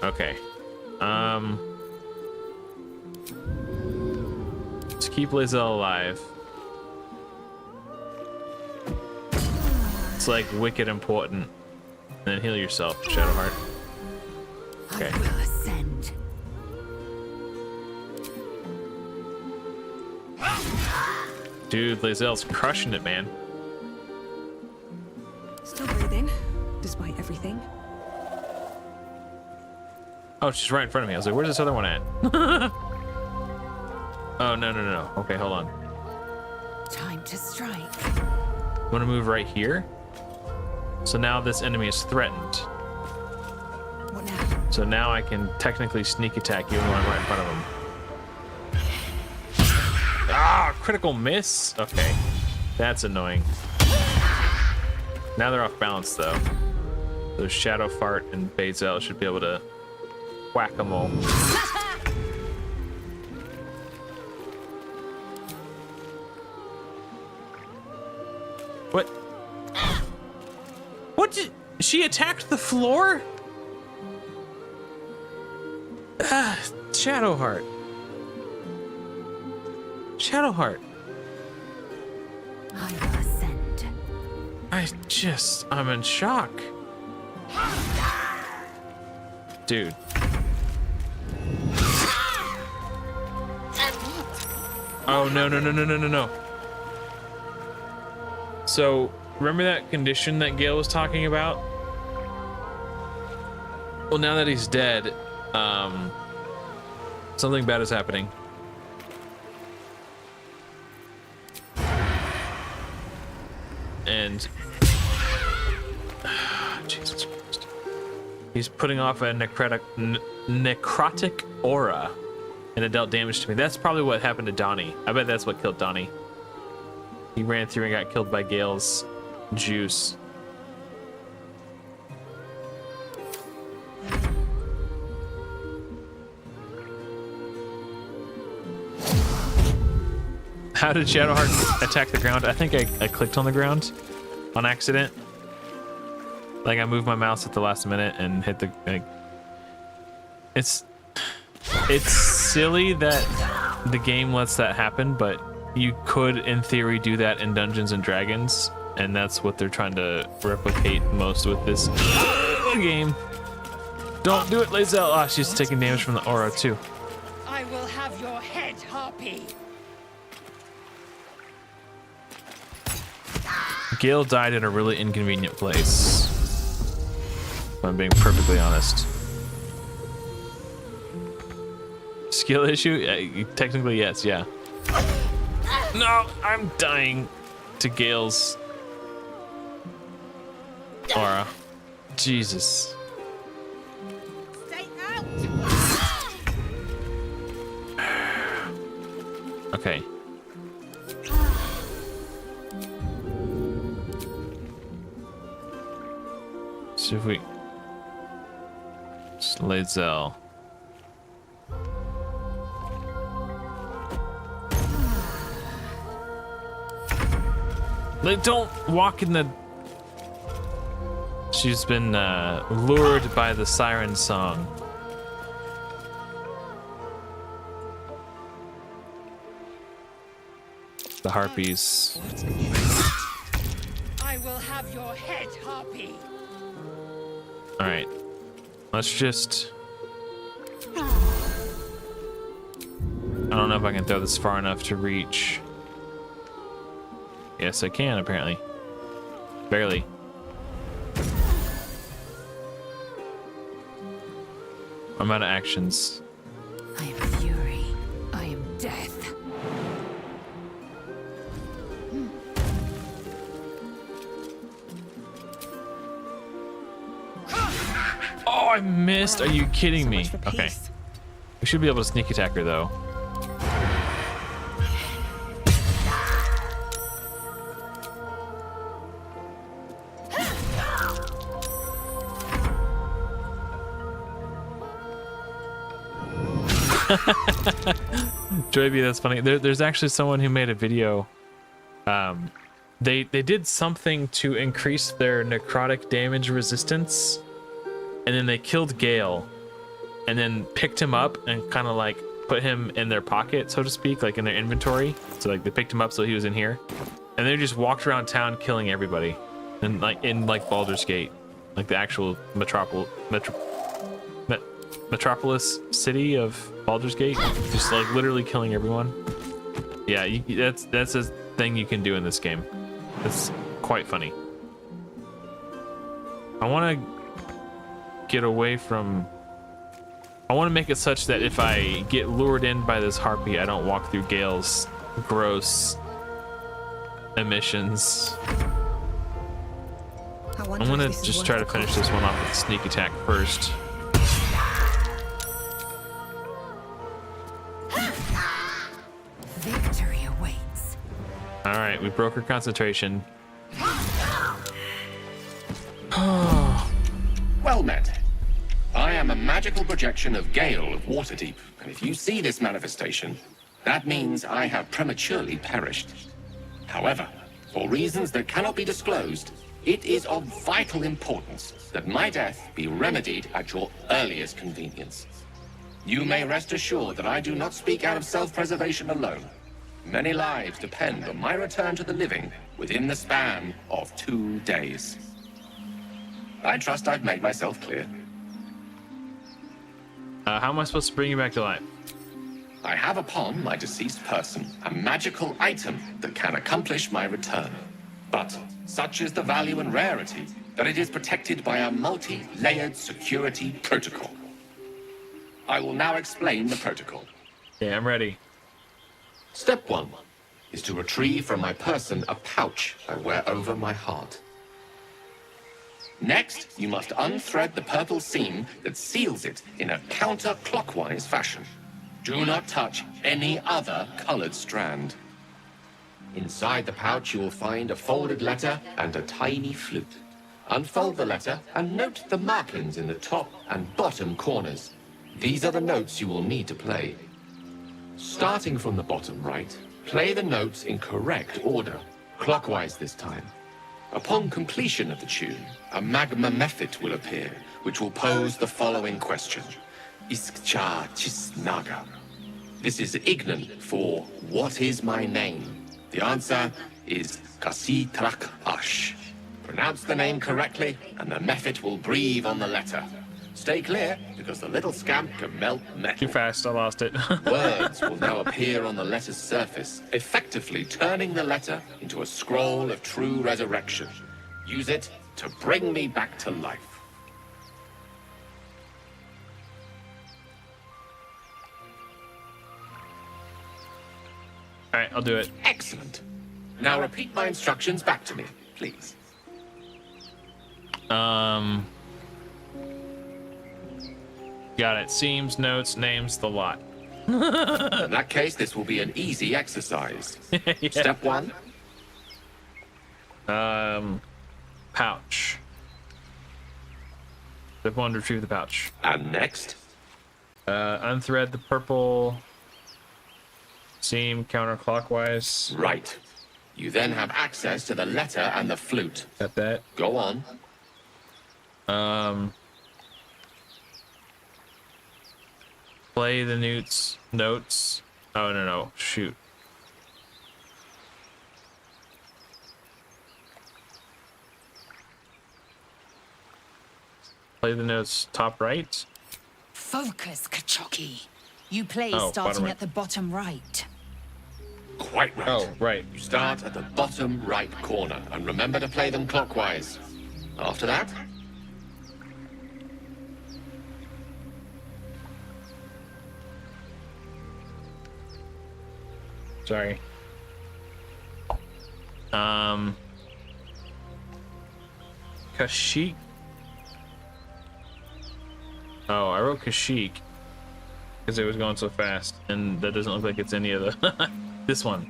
Okay. Let's keep Lae'zel alive. It's like wicked important. And then heal yourself, Shadowheart. Okay. I will ascend. Dude, Lae'zel's crushing it, man. Still breathing, despite everything. Oh, she's right in front of me. I was like, where's this other one at? Oh, no. Okay, hold on. Time to strike. I'm gonna move right here. So now this enemy is threatened. What now? So now I can technically sneak attack even when I'm right in front of him. Ah, critical miss. Okay, that's annoying. Now they're off balance though. So Shadowheart and Bazel should be able to whack them all. What? What did she attacked the floor? Ah, Shadowheart. Shadowheart. I will ascend. I'm in shock. Dude. Oh, no. So, remember that condition that Gale was talking about? Well, now that he's dead, something bad is happening. And Jesus Christ. He's putting off a necrotic aura, and it dealt damage to me. That's probably what happened to Donnie. I bet that's what killed Donnie. He ran through and got killed by Gale's juice. How did Shadowheart attack the ground? I think I clicked on the ground on accident. Like I moved my mouse at the last minute and hit the. It's silly that the game lets that happen, but you could, in theory, do that in Dungeons and Dragons, and that's what they're trying to replicate most with this game. Don't do it, Lae'zel. Ah, she's taking damage from the aura too. I will have your head, Harpy. Gale died in a really inconvenient place. If I'm being perfectly honest. Skill issue? Technically, yes, yeah. No, I'm dying to Gale's aura. Jesus. Stay out. Okay. See if we... Lae'zel. Like, don't walk in the... She's been lured by the siren song. The harpies. I will have your head, Harpy. All right, let's just... I don't know if I can throw this far enough to reach. Yes, I can, apparently. Barely. I'm out of actions. I am fury. I am death. Oh, I missed. Are you kidding me? Okay. We should be able to sneak attack her, though. Joyby, that's funny. There's actually someone who made a video. They did something to increase their necrotic damage resistance, and then they killed Gale, and then picked him up and kind of like put him in their pocket, so to speak, like in their inventory. So like they picked him up so he was in here, and they just walked around town killing everybody, and like in like Baldur's Gate, like the actual metropolis city of Baldur's Gate, just like literally killing everyone. Yeah, that's a thing you can do in this game. It's quite funny. I want to get away from... I want to make it such that if I get lured in by this harpy, I don't walk through Gale's gross emissions. I'm gonna just try to finish this one off with a sneak attack first. Victory awaits. All right, we broke her concentration. Well met. I am a magical projection of Gale of Waterdeep, and if you see this manifestation, that means I have prematurely perished. However, for reasons that cannot be disclosed, it is of vital importance that my death be remedied at your earliest convenience. You may rest assured that I do not speak out of self-preservation alone. Many lives depend on my return to the living within the span of 2 days. I trust I've made myself clear. How am I supposed to bring you back to life? I have upon my deceased person a magical item that can accomplish my return. But such is the value and rarity that it is protected by a multi-layered security protocol. I will now explain the protocol. Yeah, I'm ready. Step 1 is to retrieve from my person a pouch I wear over my heart. Next, you must unthread the purple seam that seals it in a counterclockwise fashion. Do not touch any other colored strand. Inside the pouch, you will find a folded letter and a tiny flute. Unfold the letter and note the markings in the top and bottom corners. These are the notes you will need to play. Starting from the bottom right, Play the notes in correct order, clockwise this time. Upon completion of the tune, a magma method will appear, which will pose the following question. Iskcha Chisnaga. This is Ignan for what is my name? The answer is Kasitrak Ash. Pronounce the name correctly, and the method will breathe on the letter. Stay clear, because the little scamp can melt metal. Too fast, I lost it. Words will now appear on the letter's surface, effectively turning the letter into a scroll of true resurrection. Use it to bring me back to life. All right, I'll do it. Excellent. Now repeat my instructions back to me, please. Got it. Seams, notes, names, the lot. In that case, this will be an easy exercise. Yeah. Step 1. Pouch. Step 1, retrieve the pouch. And next? Unthread the purple seam counterclockwise. Right. You then have access to the letter and the flute. Got that. Go on. Play the notes. Oh, no. Shoot. Play the notes top right. Focus, Kachoki. You play Oh, starting right. at the bottom right. Quite right. Oh, right. You start at the bottom right corner, and remember to play them clockwise. After that, Sorry. Kashyyyk. Oh, I wrote Kashyyyk because it was going so fast, and that doesn't look like it's any of the. This one.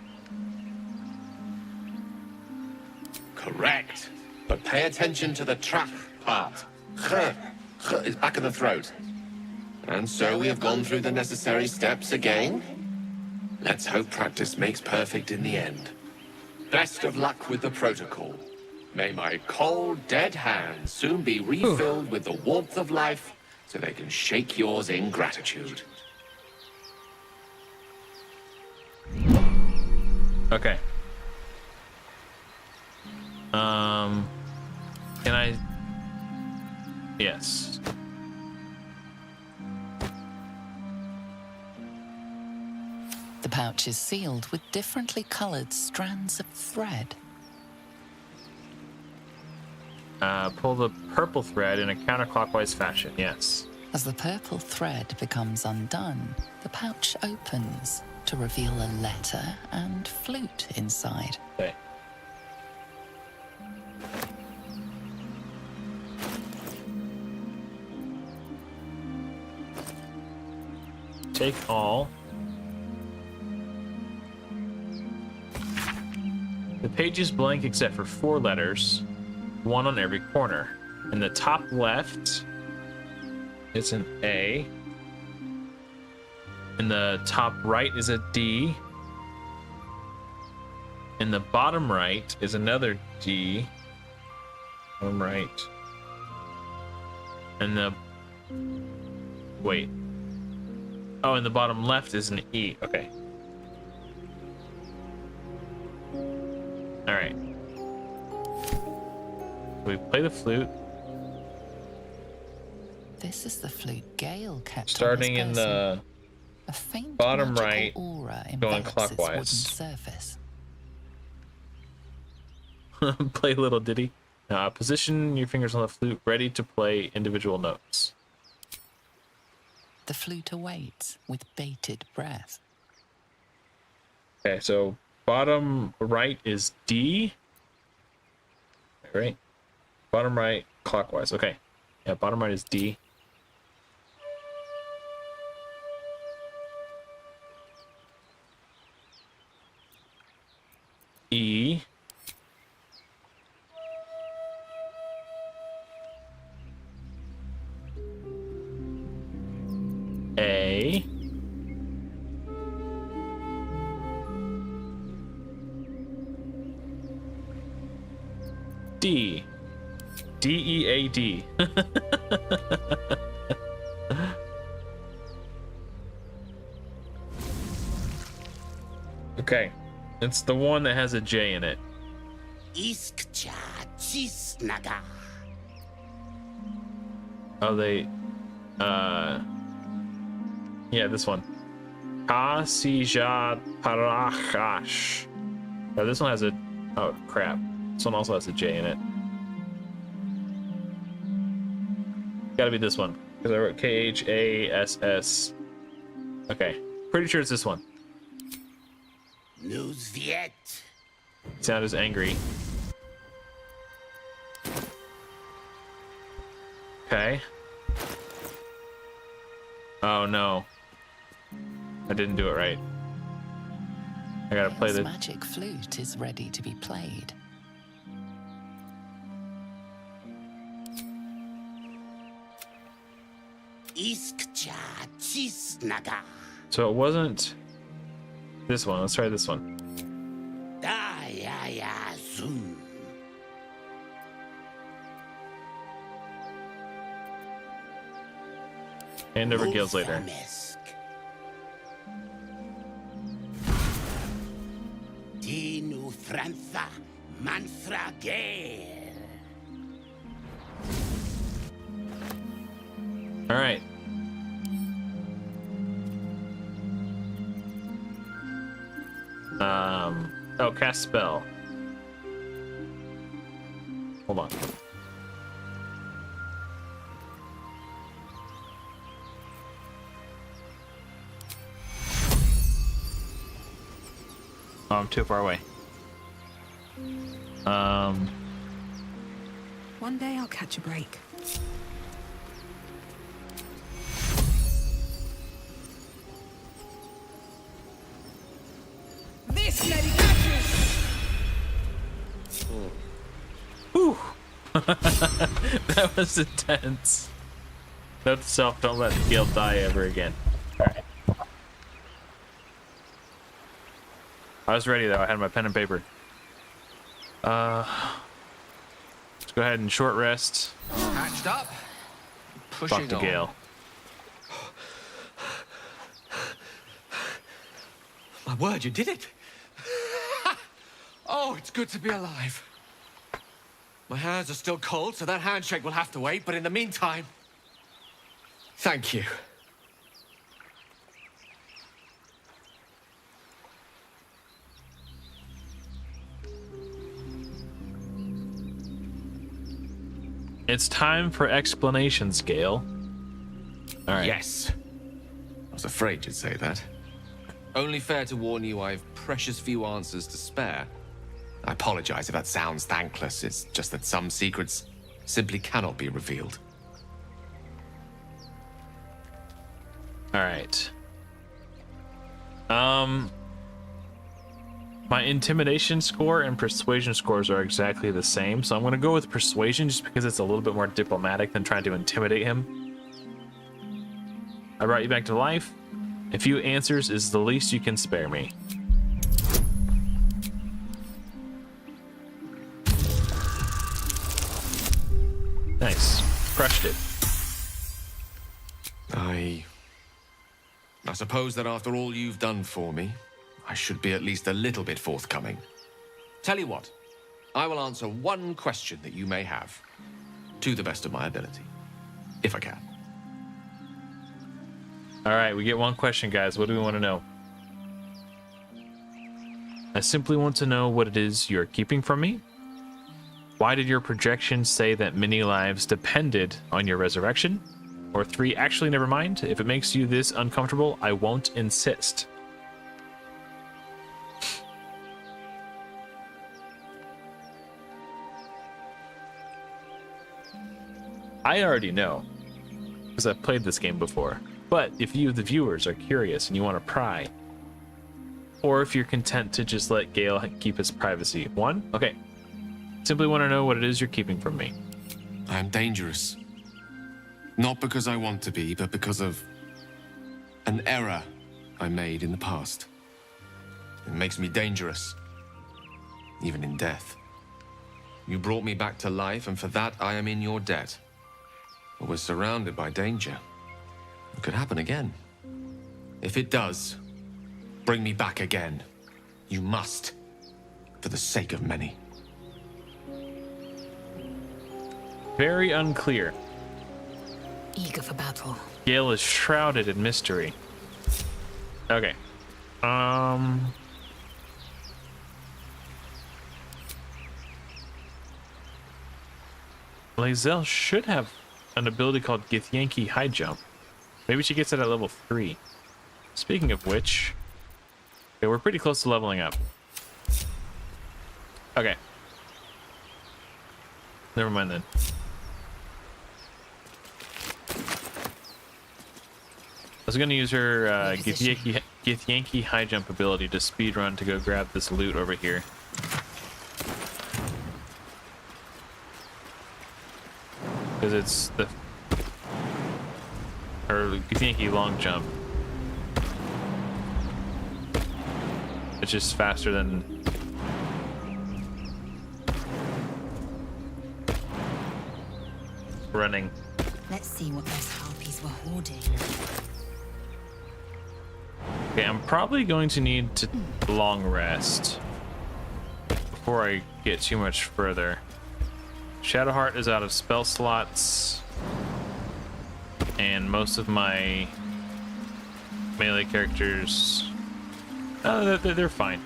correct. But pay attention to the trap part. Ch is back of the throat. And so we have gone through the necessary steps again. Let's hope practice makes perfect in the end. Best of luck with the protocol. May my cold, dead hands soon be refilled with the warmth of life so they can shake yours in gratitude. Okay. Can I? Yes. The pouch is sealed with differently colored strands of thread. Pull the purple thread in a counterclockwise fashion. Yes. As the purple thread becomes undone, the pouch opens to reveal a letter and flute inside. Okay. Take all. The page is blank except for 4 letters, 1 on every corner. In the top left, it's an A. In the top right is a D. In the bottom right is another D. Bottom right. And the... Wait. Oh, and the bottom left is an E. Okay. Alright. We play the flute. This is the flute Gale kept Starting on in his the person. A faint bottom magical right, aura going envelops its wooden clockwise. surface. Play a little ditty. Position your fingers on the flute, ready to play individual notes. The flute awaits with bated breath. Okay, so bottom right is D. Right. Bottom right, clockwise. Okay. Yeah, bottom right is D. E. A. D. D-E-A-D. Okay. It's the one that has a J in it. Iskcha Chisnaga. Oh, they... Yeah, this one. Kasija Parachash. Oh, this one has a... Oh, crap. This one also has a J in it. Gotta be this one. Because I wrote K-H-A-S-S. Okay. Pretty sure it's this one. News Viet. Sound is angry. Okay. Oh no. I didn't do it right. I gotta play His the magic flute is ready to be played. Iskcha Chisnaga. So it wasn't this one. Let's try this one. Dayaya Zoom. Hand over gills later. Tinu Frantha Manthra Gale. All right. Oh, cast spell. Hold on. Oh, I'm too far away. One day I'll catch a break. This medication. Whew. That was intense. Note to self, don't let Gale die ever again. Alright. I was ready though, I had my pen and paper. Let's go ahead and short rest. Hatched up. Pushing Talk to on. Gale. My word, you did it! Oh, it's good to be alive. My hands are still cold, so that handshake will have to wait, but in the meantime, thank you. It's time for explanations, Gale. Alright. Yes. I was afraid you'd say that. Only fair to warn you, I've precious few answers to spare. I apologize if that sounds thankless. It's just that some secrets simply cannot be revealed. Alright. My intimidation score and persuasion scores are exactly the same, so I'm gonna go with persuasion just because it's a little bit more diplomatic than trying to intimidate him. I brought you back to life. A few answers is the least you can spare me. Nice. Crushed it. I suppose that after all you've done for me, I should be at least a little bit forthcoming. Tell you what, I will answer one question that you may have, to the best of my ability, if I can. All right, we get one question, guys. What do we want to know? I simply want to know what it is you're keeping from me. Why did your projections say that many lives depended on your resurrection? Or 3, actually, never mind. If it makes you this uncomfortable, I won't insist. I already know, because I've played this game before. But if you, the viewers, are curious and you want to pry, or if you're content to just let Gale keep his privacy. 1? Okay. Simply want to know what it is you're keeping from me. I am dangerous. Not because I want to be, but because of an error I made in the past. It makes me dangerous, even in death. You brought me back to life, and for that I am in your debt. But we're surrounded by danger. It could happen again. If it does, bring me back again. You must, for the sake of many. Very unclear. Eager for battle. Gale is shrouded in mystery. Okay. Lae'zel should have an ability called Githyanki High Jump. Maybe she gets it at level 3. Speaking of which, okay, we're pretty close to leveling up. Okay. Never mind then. I was gonna use her Githyanki High Jump ability to speedrun to go grab this loot over here. Because it's the her Githyanki Long Jump. It's just faster than running. Let's see what those harpies were hoarding. Okay, I'm probably going to need to long rest before I get too much further. Shadowheart is out of spell slots, and most of my melee characters, they're fine.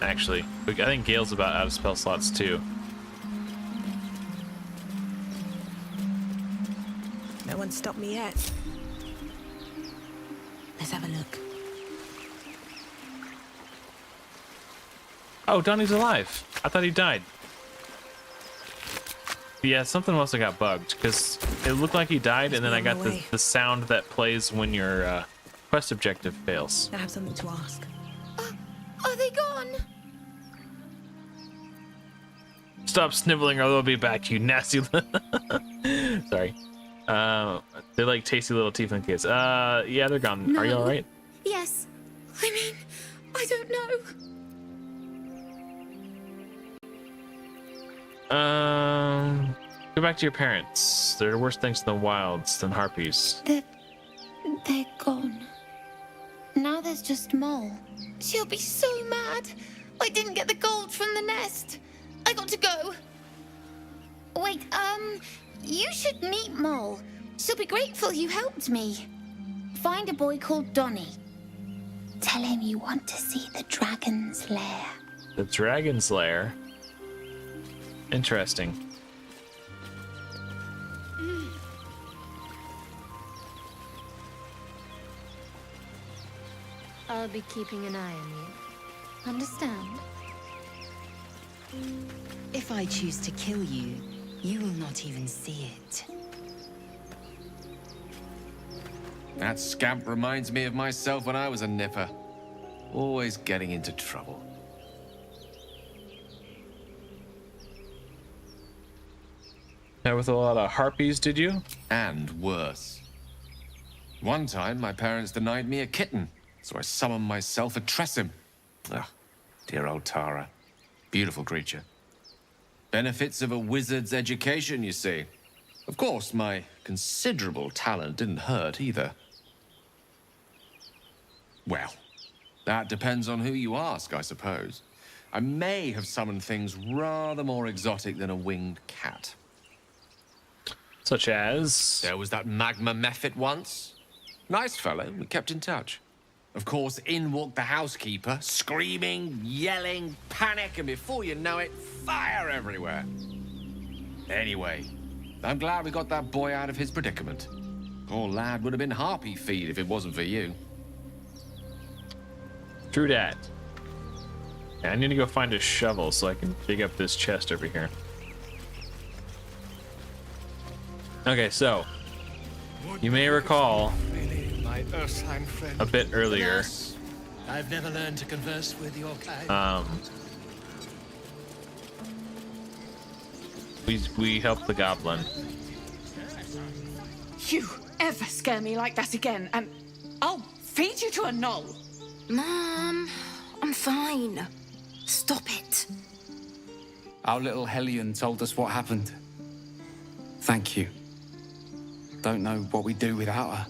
Actually, I think Gale's about out of spell slots too. No one stopped me yet. Let's have a look. Oh, Donnie's alive. I thought he died. Yeah, something must have got bugged, because it looked like he died, and then I got the sound that plays when your quest objective fails. I have something to ask. Are they gone? Stop sniveling or they'll be back, you nasty Sorry. They're like tasty little tiefling kids. Yeah, they're gone. No. Are you alright? Yes. I mean, I don't know. Go back to your parents. There are worse things in the wilds than harpies. They're gone. Now there's just Mole. She'll be so mad. I didn't get the gold from the nest. I got to go. Wait, you should meet Mole. She'll be grateful you helped me. Find a boy called Donnie. Tell him you want to see the dragon's lair. The dragon's lair? Interesting. I'll be keeping an eye on you. Understand? If I choose to kill you, you will not even see it. That scamp reminds me of myself when I was a nipper. Always getting into trouble. Met with a lot of harpies, did you? And worse. One time, my parents denied me a kitten, so I summoned myself a Tressim. Ah, dear old Tara. Beautiful creature. Benefits of a wizard's education, you see. Of course, my considerable talent didn't hurt either. Well, that depends on who you ask, I suppose. I may have summoned things rather more exotic than a winged cat. Such as? There was that magma mephit once. Nice fellow, we kept in touch. Of course, in walked the housekeeper, screaming, yelling, panic, and before you know it, fire everywhere. Anyway, I'm glad we got that boy out of his predicament. Poor lad would have been harpy feed if it wasn't for you. True dat. Yeah, I need to go find a shovel so I can dig up this chest over here. Okay, so you may recall My Ursine friend. a bit earlier. Alas, I've never learned to converse with your kind. We helped the goblin. You ever scare me like that again, and I'll feed you to a knoll. Mom, I'm fine. Stop it. Our little Hellion told us what happened. Thank you. Don't know what we'd do without her.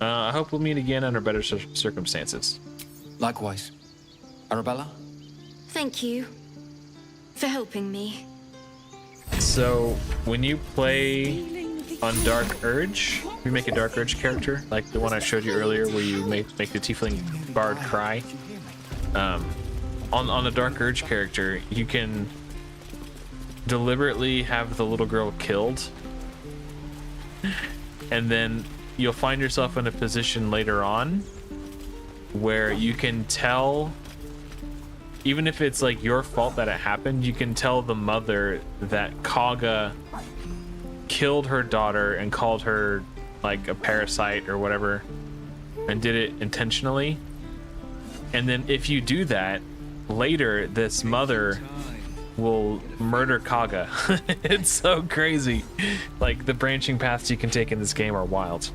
I hope we'll meet again under better circumstances. Likewise. Arabella? Thank you for helping me. So, when you play on Dark Urge, you make a Dark Urge character, like the one I showed you earlier, where you make the Tiefling Bard cry. On a Dark Urge character, you can deliberately have the little girl killed, and then you'll find yourself in a position later on where you can tell, even if it's like your fault that it happened, you can tell the mother that Kaga killed her daughter and called her like a parasite or whatever and did it intentionally. And then if you do that, later this mother will murder Kaga. It's so crazy. Like, the branching paths you can take in this game are wild.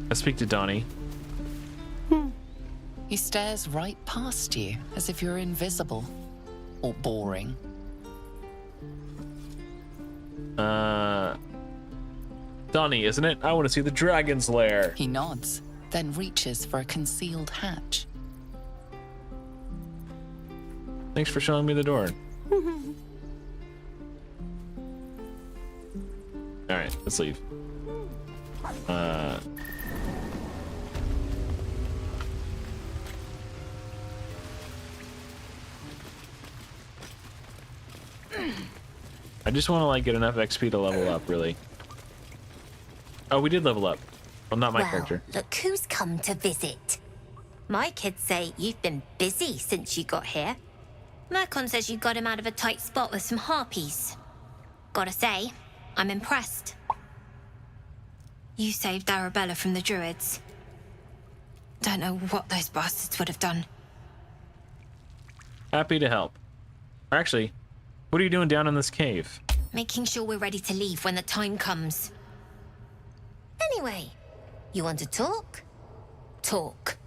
Let's speak to Donnie. He stares right past you as if you're invisible or boring. Donnie, isn't it? I want to see the dragon's lair. He nods, then reaches for a concealed hatch. Thanks for showing me the door. Alright, let's leave. I just want to like get enough XP to level up, really. Oh, we did level up. Well, not my character. Look who's come to visit. My kids say you've been busy since you got here. Mercon says you got him out of a tight spot with some harpies. Gotta say, I'm impressed. You saved Arabella from the druids. Don't know what those bastards would have done. Happy to help. Actually, what are you doing down in this cave? Making sure we're ready to leave when the time comes. Anyway, you want to talk? Talk.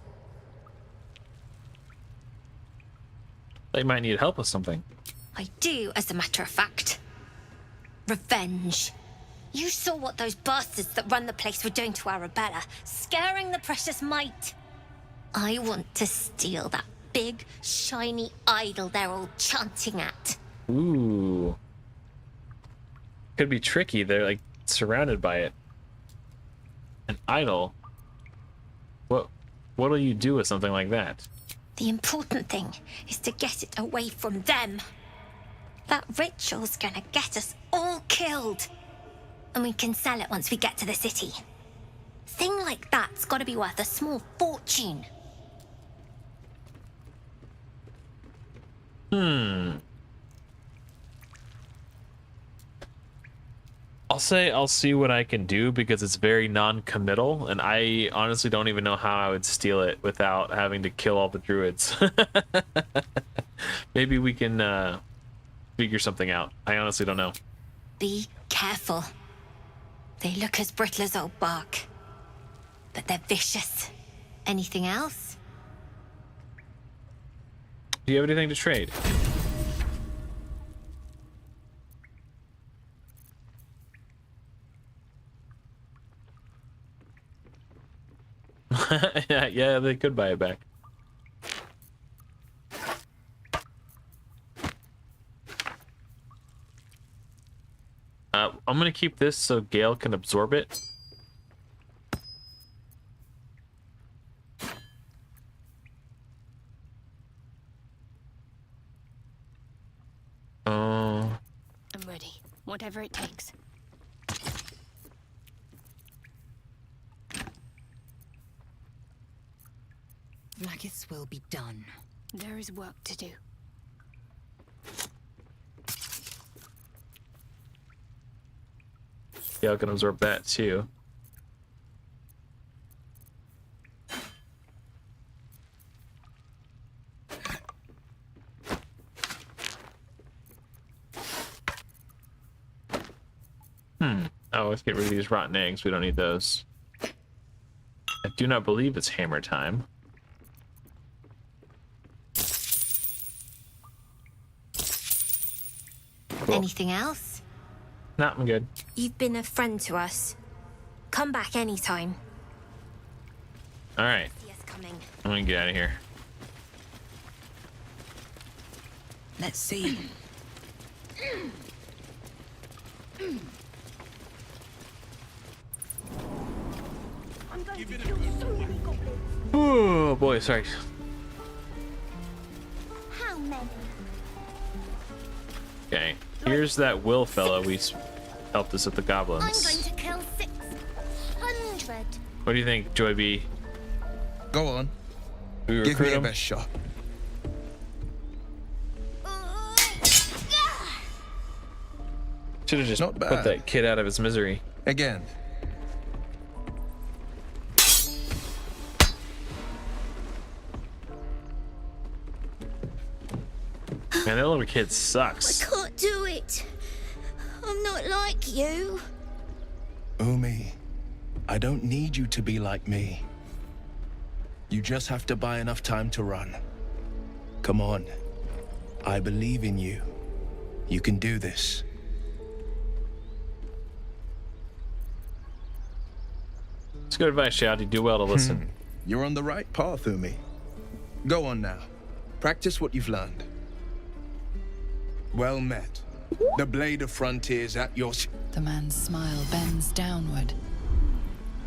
They might need help with something. I do, as a matter of fact. Revenge. You saw what those bastards that run the place were doing to Arabella, scaring the precious mite. I want to steal that big, shiny idol they're all chanting at. Ooh. Could be tricky. They're like surrounded by it. An idol? What'll you do with something like that? The important thing is to get it away from them. That ritual's gonna get us all killed. And we can sell it once we get to the city. Thing like that's gotta be worth a small fortune. I'll say I'll see what I can do because it's very non-committal, and I honestly don't even know how I would steal it without having to kill all the druids. Maybe we can figure something out. I honestly don't know. Be careful. They look as brittle as old bark, but they're vicious. Anything else? Do you have anything to trade? yeah, they could buy it back. I'm gonna keep this so Gale can absorb it. I'm ready. Whatever it takes. Vlagis will be done. There is work to do. Gale can absorb that too. Oh, let's get rid of these rotten eggs. We don't need those. I do not believe it's hammer time. Anything else? Nah, I'm good. You've been a friend to us. Come back anytime. All right. See us coming. I'm gonna get out of here. Let's see. I'm going to kill so many goblins. Oh boy, sorry. How many? Okay, here's that Will fella we helped us with the I'm going goblins. to kill 600. What do you think, Joy B? Go on. We Give recruit me your him? best shot. Should have just Not put bad. that kid out of his misery. Again. Man, that little kid sucks. Can't do it. I'm not like you. Umi, I don't need you to be like me. You just have to buy enough time to run. Come on. I believe in you. You can do this. It's good advice, Shouty. You do well to listen. You're on the right path, Umi. Go on now. Practice what you've learned. Well met. The blade of frontiers at your... The man's smile bends downward,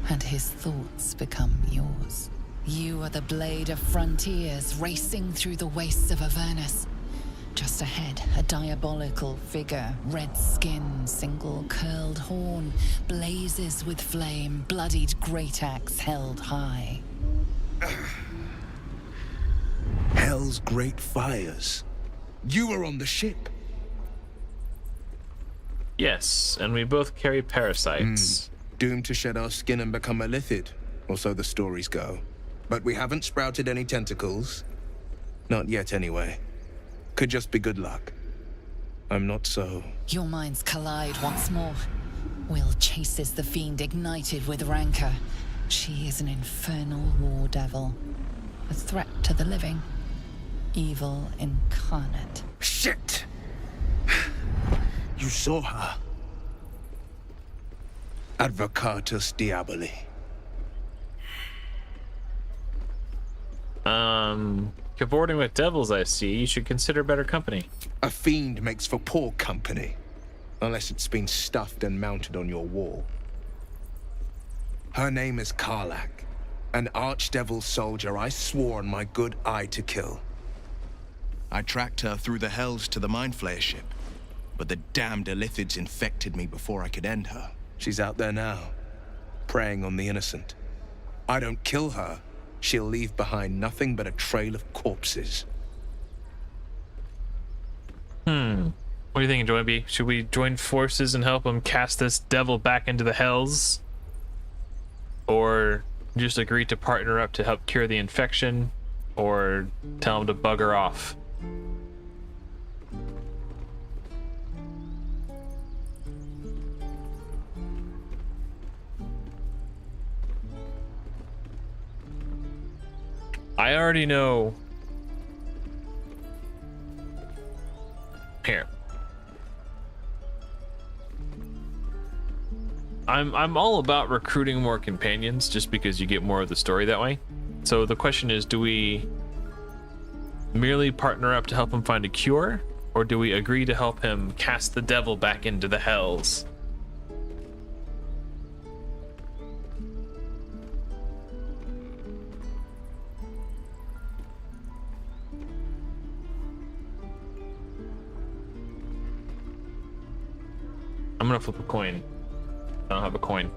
and his thoughts become yours. You are the blade of frontiers racing through the wastes of Avernus. Just ahead, a diabolical figure, red skin, single curled horn, blazes with flame, bloodied great axe held high. Hell's great fires. You were on the ship. Yes, and we both carry parasites. Doomed to shed our skin and become a lithid, or so the stories go. But we haven't sprouted any tentacles. Not yet, anyway. Could just be good luck. I'm not so... Your minds collide once more. Will chases the fiend ignited with rancor. She is an infernal war devil. A threat to the living. Evil incarnate. Shit! You saw her. Advocatus Diaboli. Cavorting with devils, I see. You should consider better company. A fiend makes for poor company. Unless it's been stuffed and mounted on your wall. Her name is Karlak. An archdevil soldier I swore on my good eye to kill. I tracked her through the hells to the Mindflayer ship. But the damned Illithids infected me before I could end her. She's out there now, preying on the innocent. I don't kill her, she'll leave behind nothing but a trail of corpses. What do you think, Joy B? Should we join forces and help him cast this devil back into the hells? Or just agree to partner up to help cure the infection? Or tell him to bugger off? I already know. Here. I'm all about recruiting more companions just because you get more of the story that way. So the question is, do we merely partner up to help him find a cure, or do we agree to help him cast the devil back into the hells? I'm gonna flip a coin. I don't have a coin.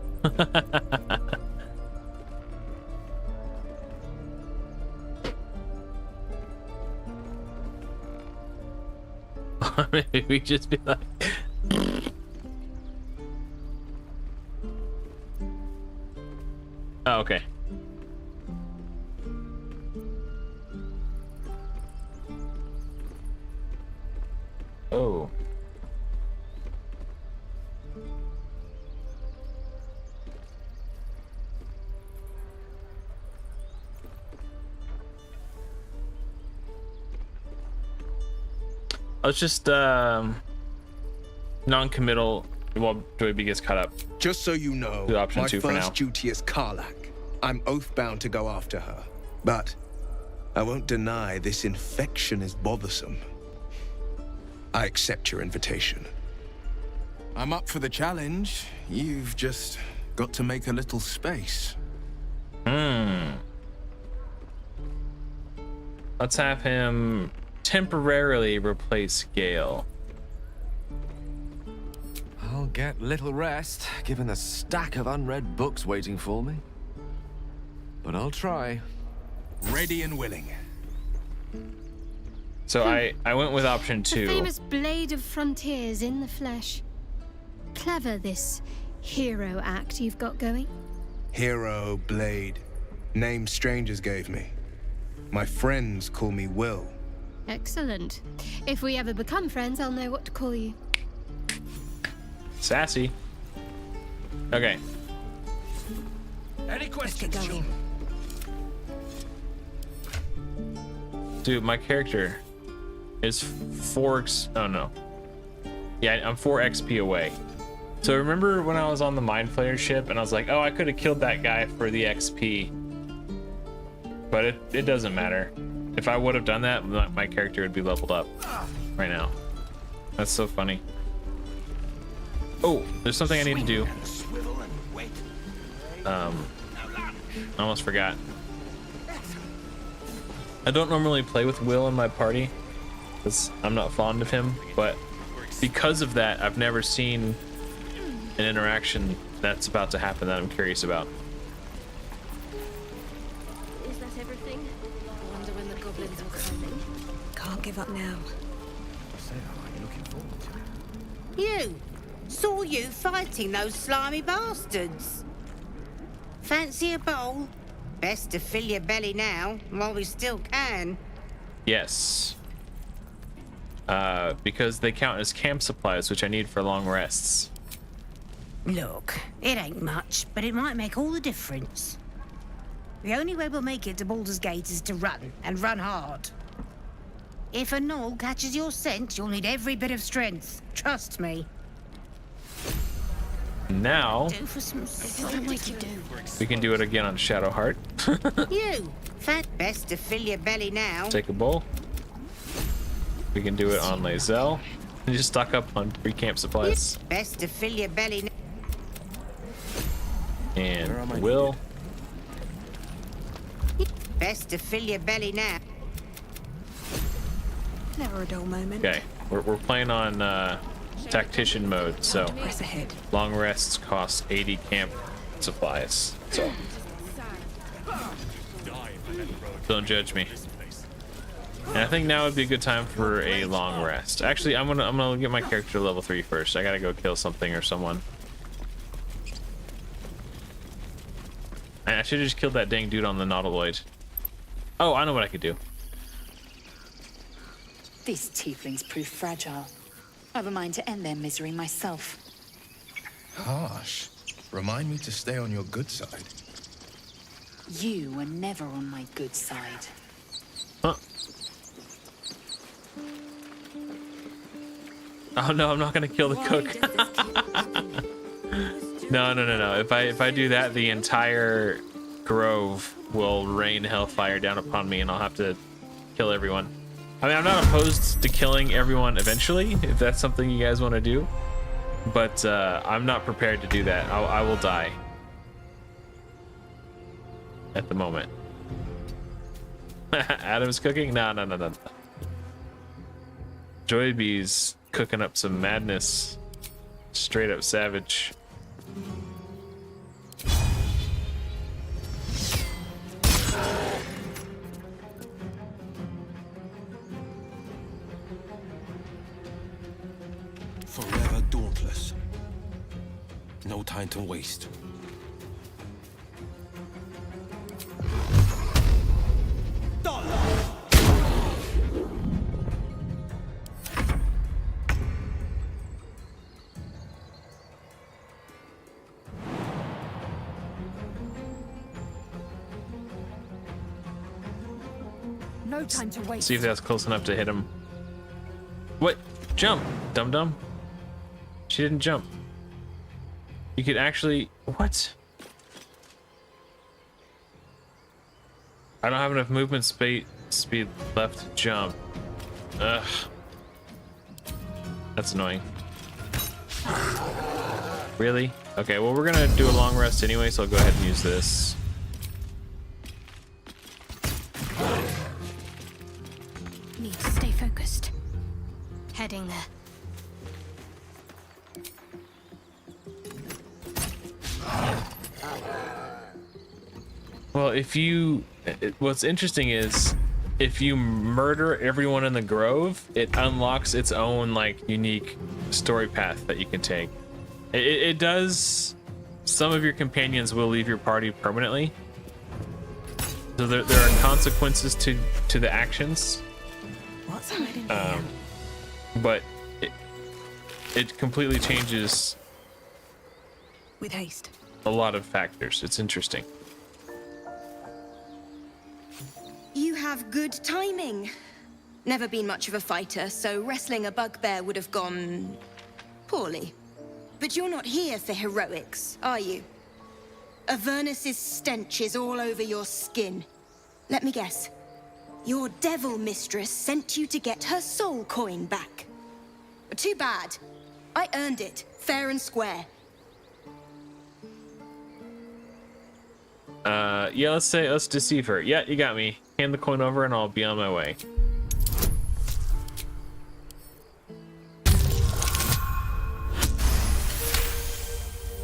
Or maybe we just be like... Oh, okay. Oh. I was just non-committal while Joyby gets caught up. Just so you know, Do option my 2 for now. first duty is Karlak. I'm oath-bound to go after her. But I won't deny this infection is bothersome. I accept your invitation. I'm up for the challenge. You've just got to make a little space. Let's have him temporarily replace Gale. I'll get little rest, given the stack of unread books waiting for me. But I'll try. Ready and willing. So I went with option The 2. famous Blade of Frontiers in the flesh. Clever, this hero act you've got going. Hero, Blade. Names strangers gave me. My friends call me Will. Excellent. If we ever become friends, I'll know what to call you. Sassy. Okay. Any questions, going. Dude, my character is 4x. Oh no. Yeah, I'm 4 XP away. So remember when I was on the Mind Flayer ship and I was like, oh, I could have killed that guy for the XP. But it doesn't matter. If I would have done that, my character would be leveled up right now. That's so funny. Oh, there's something I need to do. I almost forgot. I don't normally play with Will in my party because I'm not fond of him, but because of that, I've never seen an interaction that's about to happen that I'm curious about. Is that everything? I wonder when the goblins will come. Can't give up now. You! Saw you fighting those slimy bastards. Fancy a bowl? Best to fill your belly now, while we still can. Yes. Because they count as camp supplies, which I need for long rests. Look, it ain't much, but it might make all the difference. The only way we'll make it to Baldur's Gate is to run, and run hard. If a gnoll catches your scent, you'll need every bit of strength. Trust me. Now, Do for some Like you do. we can do it again on Shadowheart. You! Best to fill your belly now. Take a bowl. We can do it on Lae'zel. And just stock up on free camp supplies. Best to fill your belly now. And Will. Best to fill your belly now. Never a dull moment. Okay, we're playing on tactician mode, so Press ahead. long rests cost 80 camp supplies. So don't judge me. And I think now would be a good time for a long rest. Actually, I'm gonna get my character to level 3 first. I gotta go kill something or someone. I should have just killed that dang dude on the Nautiloid. Oh, I know what I could do. These tieflings prove fragile. I've a mind to end their misery myself. Harsh. Remind me to stay on your good side. You were never on my good side. Huh. Oh no, I'm not gonna kill the cook. No. If I do that, the entire grove will rain hellfire down upon me and I'll have to kill everyone. I mean, I'm not opposed to killing everyone eventually, if that's something you guys want to do. But I'm not prepared to do that. I will die. At the moment. Adam's cooking? No. Joyby's cooking up some madness. Straight up savage. Forever dauntless. No time to waste. No time to waste. See if that's close enough to hit him. What? Jump, dum-dum. She didn't jump. You could actually... What? I don't have enough movement speed left to jump. Ugh. That's annoying. Really? Okay, well, we're gonna do a long rest anyway, so I'll go ahead and use this. Need to stay focused. Heading there. Well, if you... What's interesting is, if you murder everyone in the grove, it unlocks its own, like, unique story path that you can take. It does... Some of your companions will leave your party permanently. So there are consequences to the actions. What's hiding here? But it completely changes With haste. a lot of factors. It's interesting. You have good timing. Never been much of a fighter, so wrestling a bugbear would have gone poorly. But you're not here for heroics, are you? Avernus's stench is all over your skin. Let me guess. Your devil mistress sent you to get her soul coin back. Too bad. I earned it, fair and square. Yeah, let's deceive her. Yeah, you got me. Hand the coin over and I'll be on my way.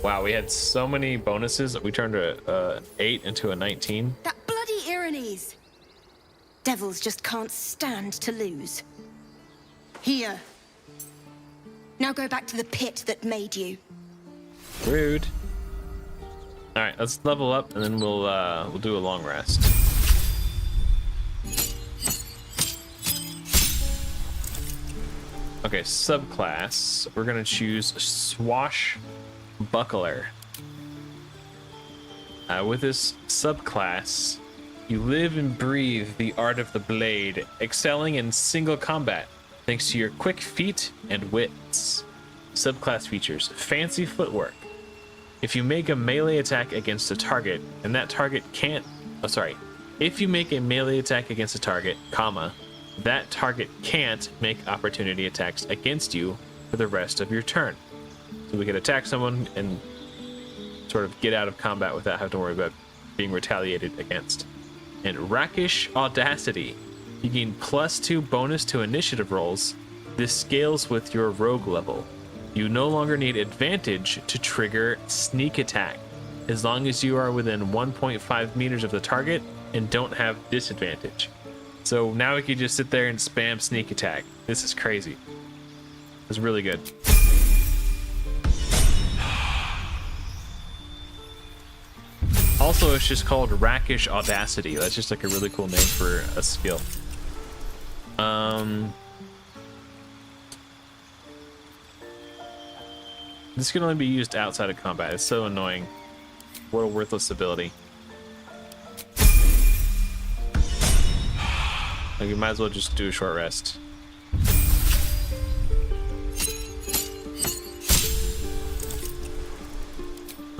Wow, we had so many bonuses that we turned a 8 into a 19. That bloody Irenes! Devils just can't stand to lose. Here. Now go back to the pit that made you. Rude. All right, let's level up and then we'll do a long rest. Okay, subclass. We're gonna choose Swashbuckler. With this subclass, you live and breathe the art of the blade, excelling in single combat thanks to your quick feet and wits. Subclass features: fancy footwork. If you make a melee attack against a target, and that target can't... Oh, sorry. If you make a melee attack against a target, comma, that target can't make opportunity attacks against you for the rest of your turn. So we can attack someone and sort of get out of combat without having to worry about being retaliated against. And Rakish Audacity. You gain +2 bonus to initiative rolls. This scales with your rogue level. You no longer need advantage to trigger sneak attack, as long as you are within 1.5 meters of the target and don't have disadvantage. So now we can just sit there and spam sneak attack. This is crazy. It's really good. Also, it's just called Rakish Audacity. That's just like a really cool name for a skill. This can only be used outside of combat. It's so annoying. What a worthless ability. Like, you might as well just do a short rest.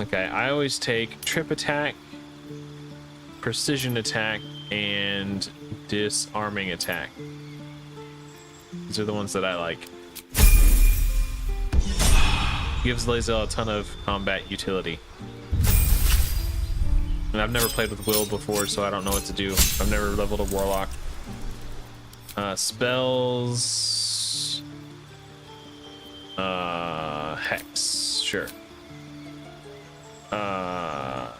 Okay, I always take trip attack, precision attack, and disarming attack. These are the ones that I like. Gives Lae'zel a ton of combat utility. And I've never played with Will before, so I don't know what to do. I've never leveled a Warlock. Spells... Hex, sure. I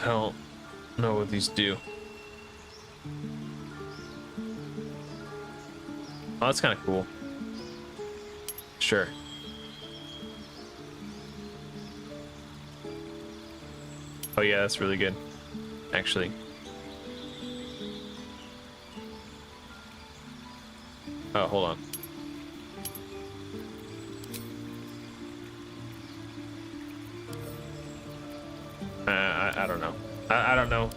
don't know what these do. Oh, that's kind of cool. Sure. Oh yeah, that's really good, actually. Oh, hold on. I don't know. I don't know.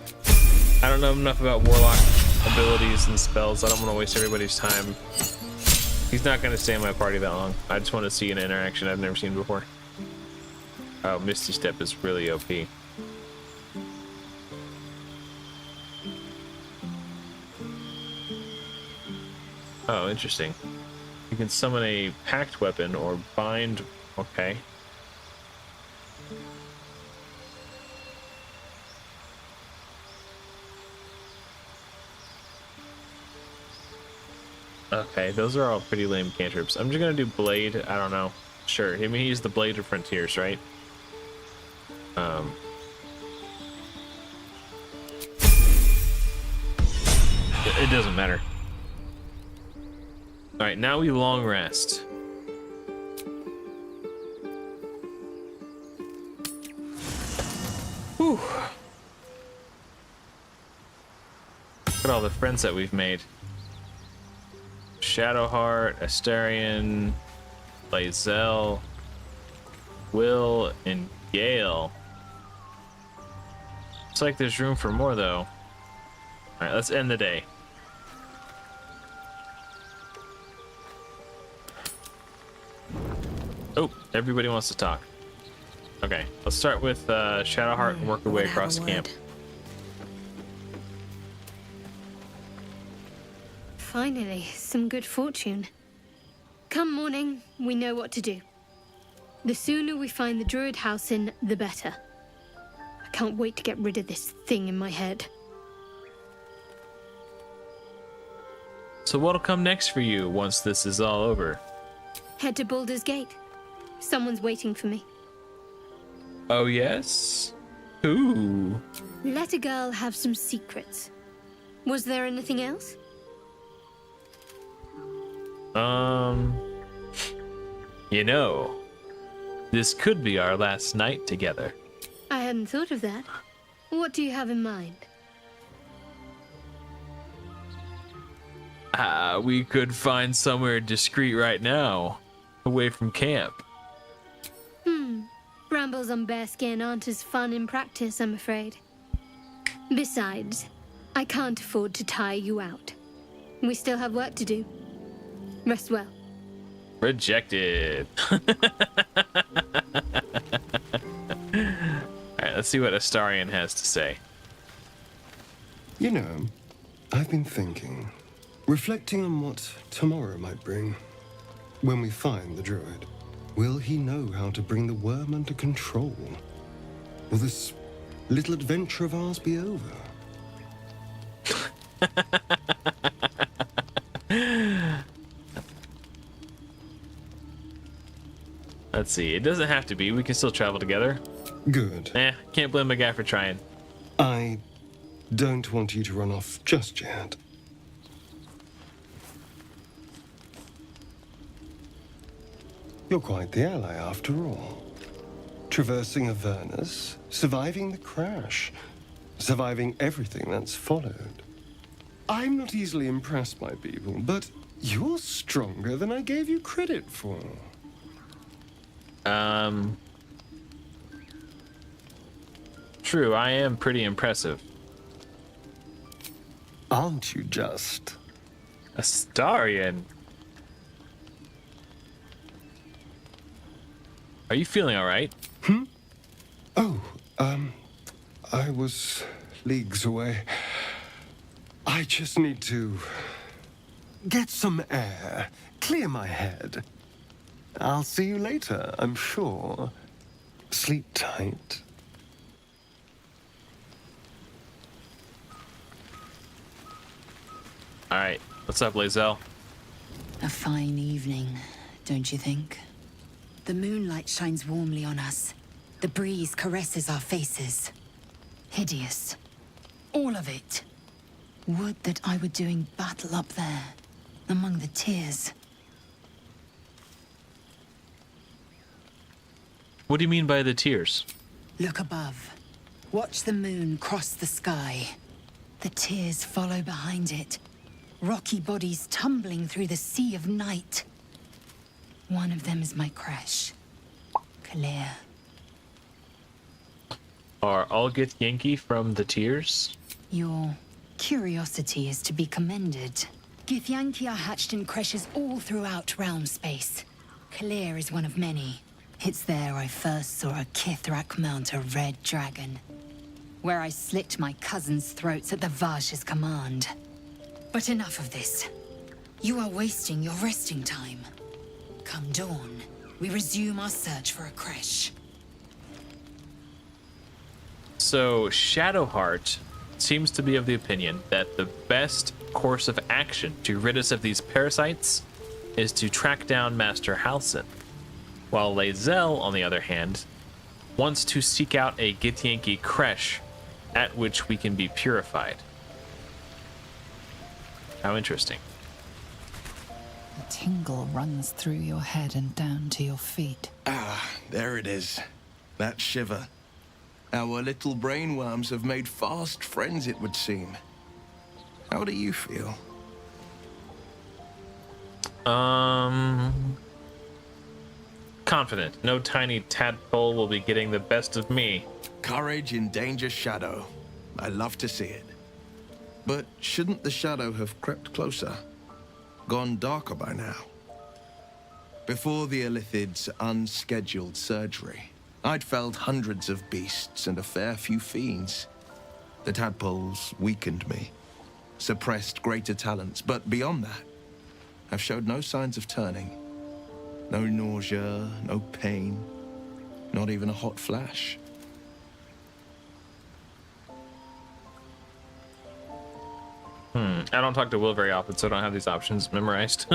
I don't know enough about Warlock. abilities and spells. I don't want to waste everybody's time. He's not going to stay in my party that long. I just want to see an interaction I've never seen before. Oh, Misty Step is really OP. Oh, interesting. You can summon a packed weapon or bind. Okay. Okay, those are all pretty lame cantrips. I'm just gonna do Blade. I don't know. Sure. I mean, he's the Blade of Frontiers, right? It doesn't matter. All right, now we long rest. Whew. Look at all the friends that we've made. Shadowheart, Astarion, Lae'zel, Will, and Gale. Looks like there's room for more, though. All right, let's end the day. Oh, everybody wants to talk. Okay, let's start with Shadowheart and work our way across the camp. Finally, some good fortune. Come morning, we know what to do. The sooner we find the Druid house in, the better. I can't wait to get rid of this thing in my head. So what'll come next for you once this is all over? Head to Baldur's Gate. Someone's waiting for me. Oh, yes? Who? Let a girl have some secrets. Was there anything else? You know, this could be our last night together. I hadn't thought of that. What do you have in mind? We could find somewhere discreet right now, away from camp. Brambles on bearskin aren't as fun in practice, I'm afraid. Besides, I can't afford to tire you out. We still have work to do. Rest well. Rejected. Alright, let's see what Astarion has to say. You know, I've been thinking, reflecting on what tomorrow might bring. When we find the druid, will he know how to bring the worm under control? Will this little adventure of ours be over? Let's see, it doesn't have to be. We can still travel together. Good. Can't blame a guy for trying. I don't want you to run off just yet. You're quite the ally after all. Traversing Avernus, surviving the crash, surviving everything that's followed. I'm not easily impressed by people, but you're stronger than I gave you credit for. True, I am pretty impressive. Aren't you just? Astarion. Are you feeling all right? Oh, I was leagues away. I just need to get some air, clear my head. I'll see you later, I'm sure. Sleep tight. All right, what's up, Lae'zel? A fine evening, don't you think? The moonlight shines warmly on us. The breeze caresses our faces. Hideous. All of it. Would that I were doing battle up there, among the tears. What do you mean by the tears? Look above. Watch the moon cross the sky. The tears follow behind it. Rocky bodies tumbling through the sea of night. One of them is my crush, Clear. Are Olgith Yankee from the tears? Your curiosity is to be commended. Githyanki are hatched in creches all throughout realm space. Kalir is one of many. It's there I first saw a Kithrak mount a red dragon, where I slit my cousins' throats at the Vaj's command. But enough of this. You are wasting your resting time. Come dawn, we resume our search for a creche. So Shadowheart seems to be of the opinion that the best course of action to rid us of these parasites is to track down Master Halsin, while Lae'zel, on the other hand, wants to seek out a Githyanki creche at which we can be purified. How interesting. A tingle runs through your head and down to your feet. Ah, there it is. That shiver. Our little brainworms have made fast friends, it would seem. How do you feel? Confident. No tiny tadpole will be getting the best of me. Courage in danger shadow. I love to see it. But shouldn't the shadow have crept closer? Gone darker by now? Before the Illithid's unscheduled surgery, I'd felled hundreds of beasts and a fair few fiends. The tadpoles weakened me, suppressed greater talents, but beyond that, I've showed no signs of turning. No nausea, no pain, not even a hot flash. I don't talk to Will very often, so I don't have these options memorized.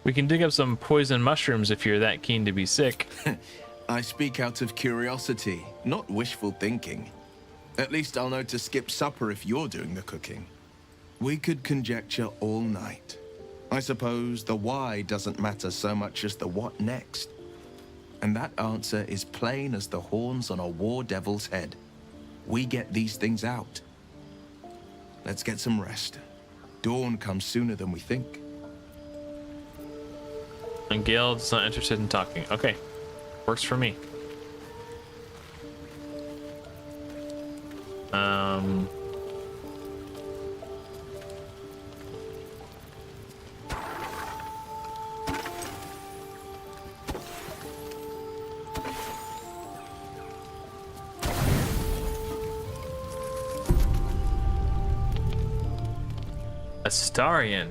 We can dig up some poison mushrooms if you're that keen to be sick. I speak out of curiosity, not wishful thinking. At least I'll know to skip supper if you're doing the cooking. We could conjecture all night. I suppose the why doesn't matter so much as the what next. And that answer is plain as the horns on a war devil's head. We get these things out. Let's get some rest. Dawn comes sooner than we think. And Gale's not interested in talking. Okay, works for me. Astarion,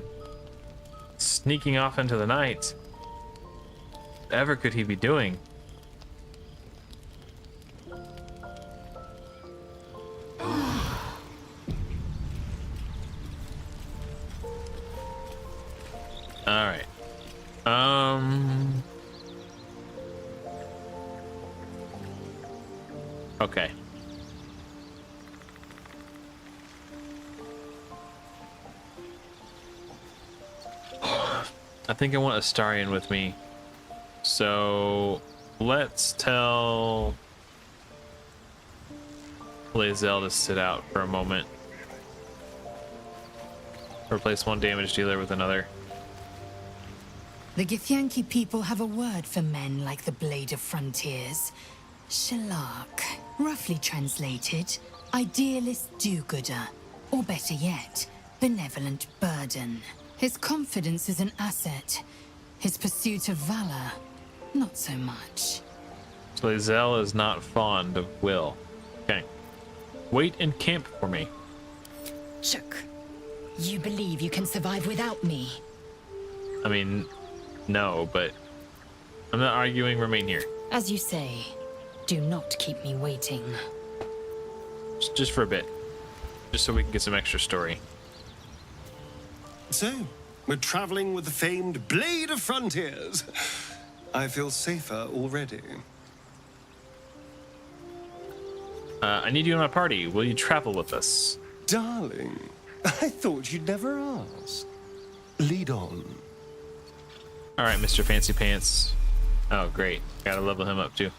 sneaking off into the night. Whatever could he be doing? All right. Okay. I think I want Astarion with me. So let's tell Lae'zel to sit out for a moment. Replace one damage dealer with another. The Githyanki people have a word for men like the Blade of Frontiers. Shalak. Roughly translated, idealist do-gooder. Or better yet, benevolent burden. His confidence is an asset. His pursuit of valor, not so much. So Lae'zel is not fond of Will. Okay. Wait in camp for me. Shook. You believe you can survive without me? I mean, no, but I'm not arguing. Remain here. As you say, do not keep me waiting. Just for a bit. Just so we can get some extra story. So, we're traveling with the famed Blade of Frontiers. I feel safer already. I need you in my party. Will you travel with us? Darling, I thought you'd never ask. Lead on. All right, Mr. Fancy Pants. Oh, great. Gotta level him up, too.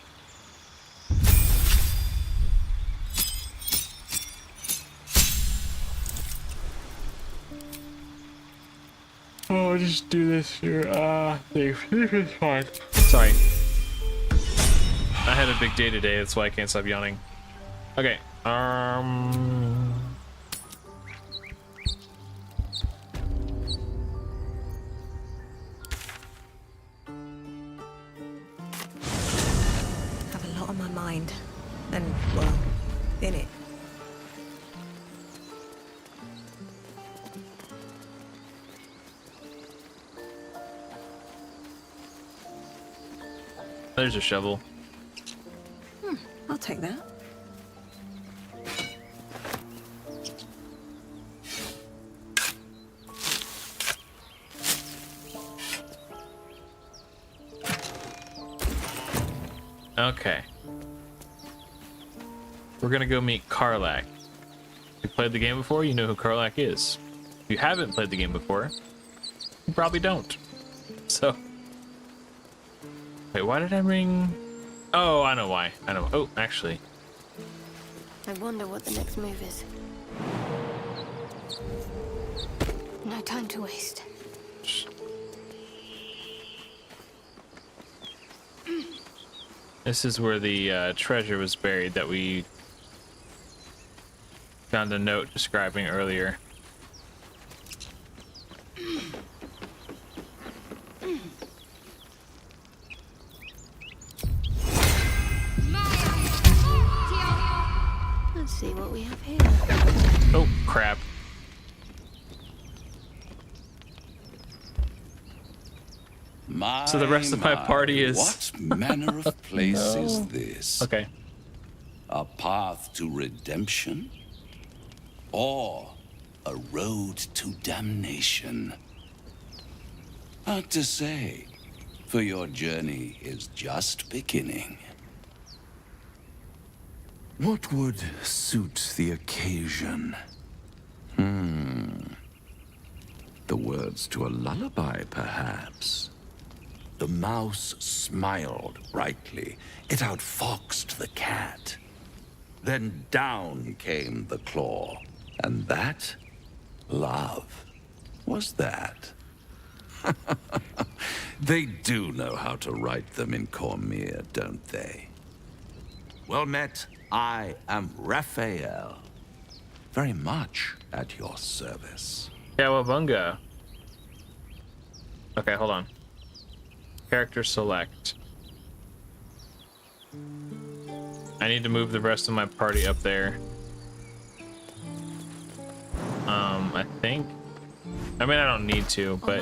Oh, I'll just do this here. This is fine. Sorry. I had a big day today, that's why I can't stop yawning. Okay, There's a shovel. I'll take that. Okay. We're gonna go meet Karlach. If you played the game before, you know who Karlach is. If you haven't played the game before, you probably don't. So... Wait, why did I ring... Oh, I know why. I know. Oh, actually. I wonder what the next move is. No time to waste. This is where the treasure was buried that we found a note describing earlier. Let's see what we have here. Oh, crap. So the rest of my party is... What manner of place is this? Okay. A path to redemption? Or a road to damnation? Hard to say, for your journey is just beginning. What would suit the occasion? The words to a lullaby, perhaps. The mouse smiled brightly. It outfoxed the cat. Then down came the claw. And that? Love. Was that? They do know how to write them in Cormier, don't they? Well met. I am Raphael. Very much at your service. Cowabunga. Okay, hold on. Character select. I need to move the rest of my party up there. I think. I mean, I don't need to, but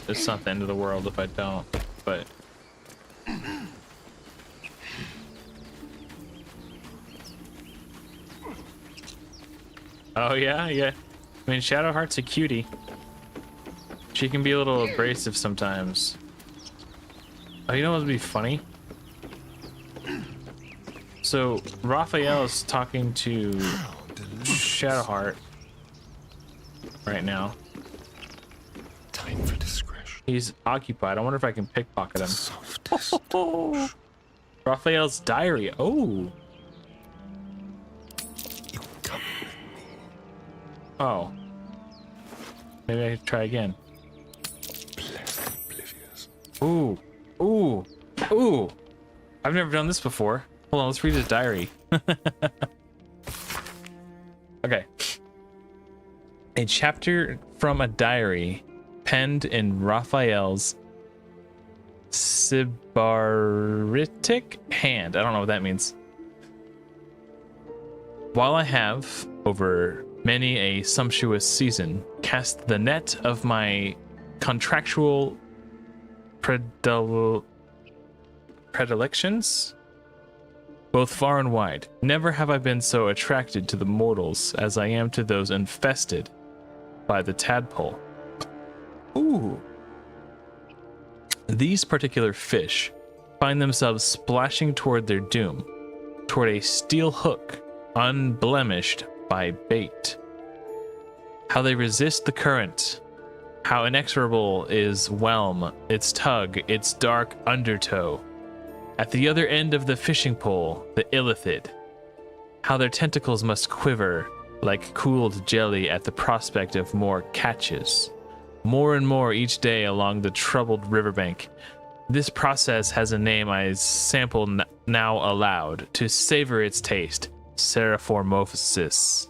it's not the end of the world if I don't. But oh yeah. I mean, Shadowheart's a cutie. She can be a little abrasive sometimes. Oh, you know what would be funny? So Raphael is talking to Shadowheart right now. Time for discretion. He's occupied. I wonder if I can pickpocket him. Raphael's diary. Oh. Oh. Maybe I should try again. Ooh. Ooh. Ooh. I've never done this before. Hold on, let's read his diary. Okay. A chapter from a diary penned in Raphael's sybaritic hand. I don't know what that means. While I have, over many a sumptuous season, cast the net of my contractual predilections, both far and wide, never have I been so attracted to the mortals as I am to those infested by the tadpole. Ooh. These particular fish find themselves splashing toward their doom, toward a steel hook, unblemished by bait. How they resist the current, how inexorable is whelm, its tug, its dark undertow. At the other end of the fishing pole, the illithid. How their tentacles must quiver like cooled jelly at the prospect of more catches. More and more each day along the troubled riverbank. This process has a name I sample now aloud to savor its taste. Seraphomorphosis.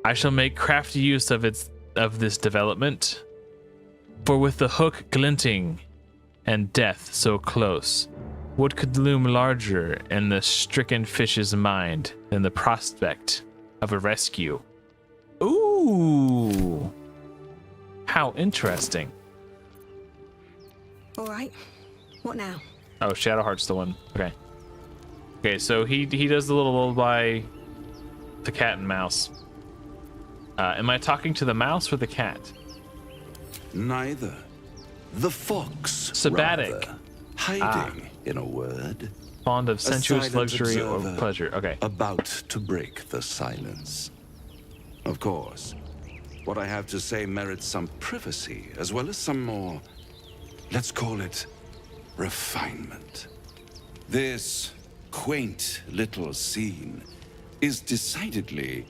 I shall make crafty use of this development, for with the hook glinting and death so close, what could loom larger in the stricken fish's mind than the prospect of a rescue? Ooh! How interesting. All right. What now? Oh, Shadowheart's the one. Okay. Okay, so he does the little lullaby to cat and mouse. Am I talking to the mouse or the cat? Neither. The fox. Sabbatic. Rather. Hiding, in a word. Fond of sensuous silent luxury or observer pleasure. Okay. About to break the silence. Of course, what I have to say merits some privacy, as well as some more, let's call it, refinement. This quaint little scene is decidedly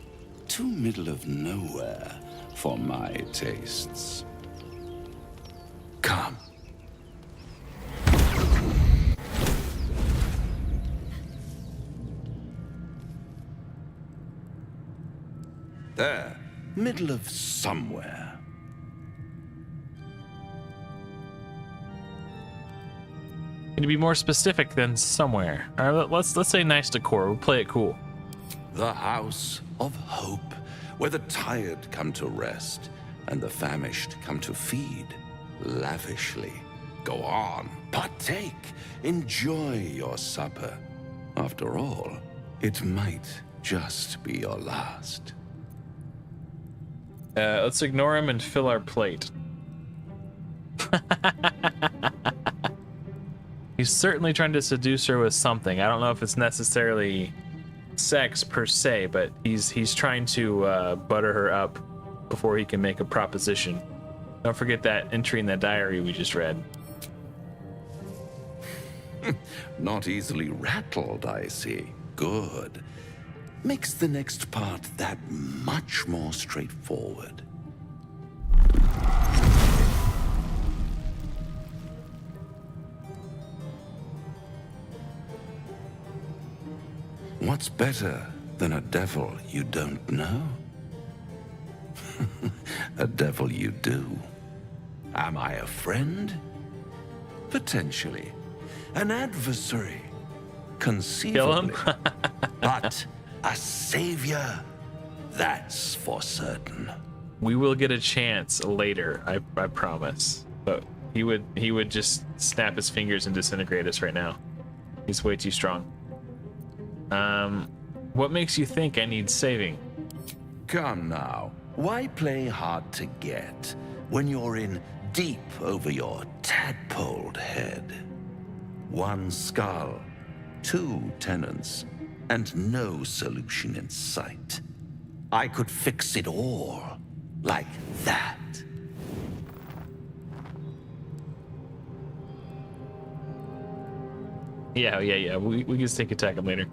too middle of nowhere for my tastes. Come. There, middle of somewhere. Can you be more specific than somewhere? All right, let's say nice decor. We'll play it cool. The house of hope, where the tired come to rest and the famished come to feed lavishly. Go on, partake, enjoy your supper. After all, it might just be your last. Let's ignore him and fill our plate. He's certainly trying to seduce her with something. I don't know if it's necessarily sex per se, but he's trying to butter her up before he can make a proposition. Don't forget that entry in that diary we just read. Not easily rattled, I see. Good. Makes the next part that much more straightforward. What's better than a devil you don't know? A devil you do. Am I a friend? Potentially. An adversary? Conceivably. Kill him? But a savior? That's for certain. We will get a chance later, I promise. But he would just snap his fingers and disintegrate us right now. He's way too strong. What makes you think I need saving? Come now. Why play hard to get when you're in deep over your tadpoled head? One skull, two tenants, and no solution in sight. I could fix it all like that. Yeah. We can sneak attack him later.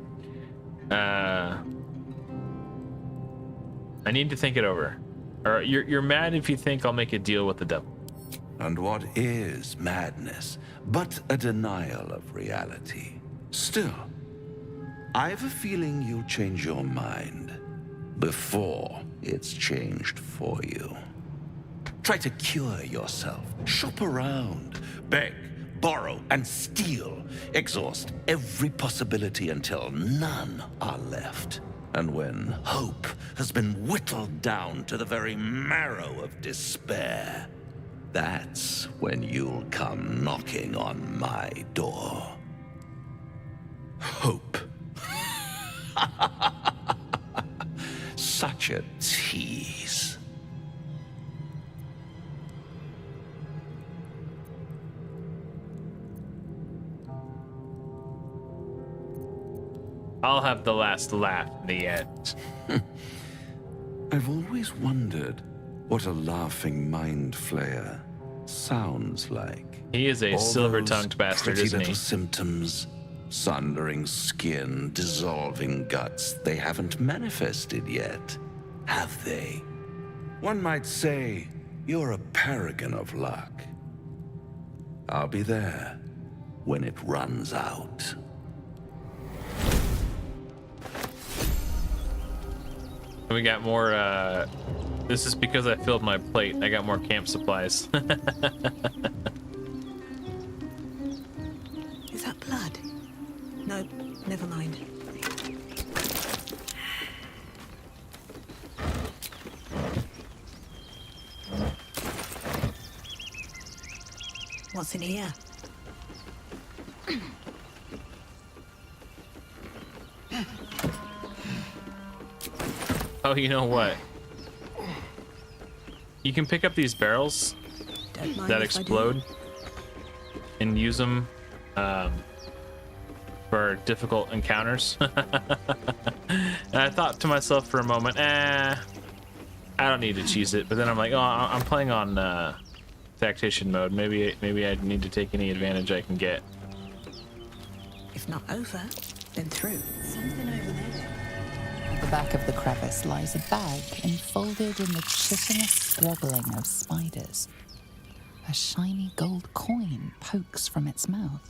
I need to think it over. Or you're mad if you think I'll make a deal with the devil. And what is madness but a denial of reality? Still, I have a feeling you'll change your mind before it's changed for you. Try to cure yourself. Shop around. Beg, borrow, and steal. Exhaust every possibility until none are left. And when hope has been whittled down to the very marrow of despair, that's when you'll come knocking on my door. Hope. Such a tease. I'll have the last laugh in the end. I've always wondered what a laughing mind flayer sounds like. He is a All silver-tongued those bastard, pretty isn't he? little symptoms, sundering skin, dissolving guts, they haven't manifested yet, have they? One might say you're a paragon of luck. I'll be there when it runs out. And we got more, this is because I filled my plate. I got more camp supplies. Is that blood? No, never mind. What's in here? Oh, you know what? You can pick up these barrels Don't mind that if I do. explode and use them for difficult encounters. And I thought to myself for a moment, I don't need to cheese it. But then I'm like, oh, I'm playing on tactician mode. Maybe I need to take any advantage I can get. If not over, then through. Something over there. At the back of the crevice lies a bag enfolded in the chitinous squabbling of spiders. A shiny gold coin pokes from its mouth.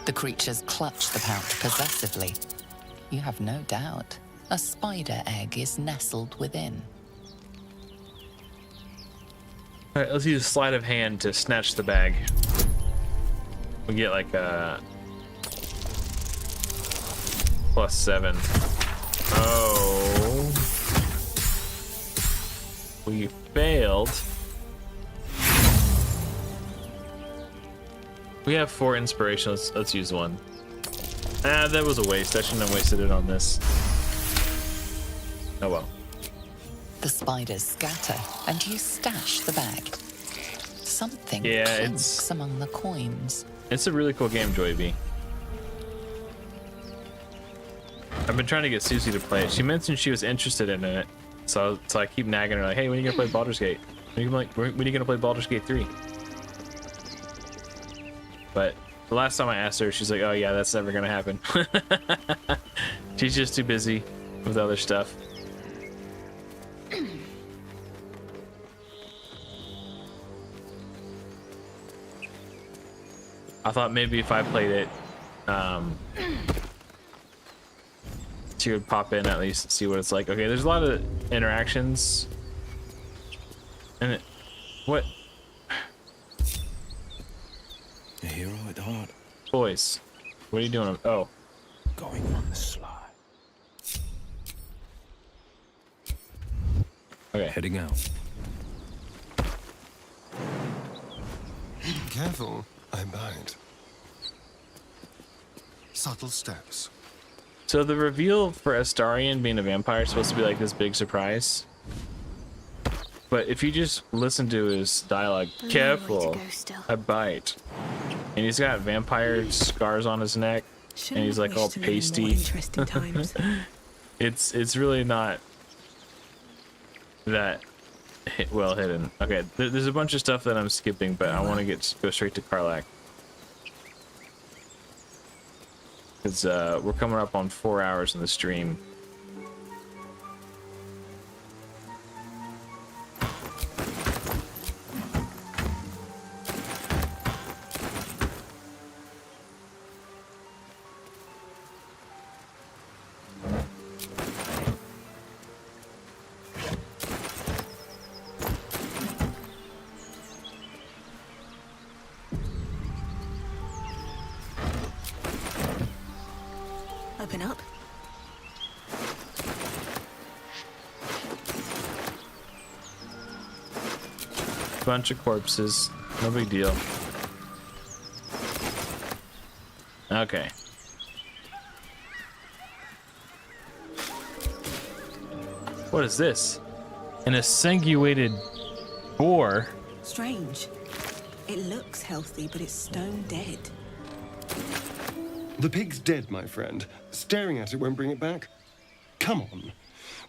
The creatures clutch the pouch possessively. You have no doubt a spider egg is nestled within. All right, let's use sleight of hand to snatch the bag. We get like a +7. Oh, we failed. We have 4 inspiration. Let's use 1. That was a waste. I shouldn't have wasted it on this. Oh well. The spiders scatter, and you stash the bag. Something clinks among the coins. It's a really cool game, Joy B. I've been trying to get Susie to play it. She mentioned she was interested in it, so I keep nagging her like, "Hey, when are you gonna play Baldur's Gate? When are you gonna play Baldur's Gate 3?" But the last time I asked her, she's like, "Oh yeah, that's never gonna happen." She's just too busy with other stuff. I thought maybe if I played it, she would pop in at least and see what it's like. Okay, there's a lot of interactions. And what? A hero at heart. Boys, what are you doing? Oh. Going on the sly. Okay. Heading out. Careful, I bite. Subtle steps. So the reveal for Astarion being a vampire is supposed to be like this big surprise. But if you just listen to his dialogue, careful, I bite. And he's got vampire scars on his neck, and he's like all pasty. It's really not that well hidden. Okay, there's a bunch of stuff that I'm skipping, but I want to go straight to Karlach. Because we're coming up on 4 hours in the stream. Open up. Bunch of corpses, no big deal. Okay. What is this? An sanguinated boar? Strange. It looks healthy, but it's stone dead. The pig's dead, my friend. Staring at it won't bring it back. Come on.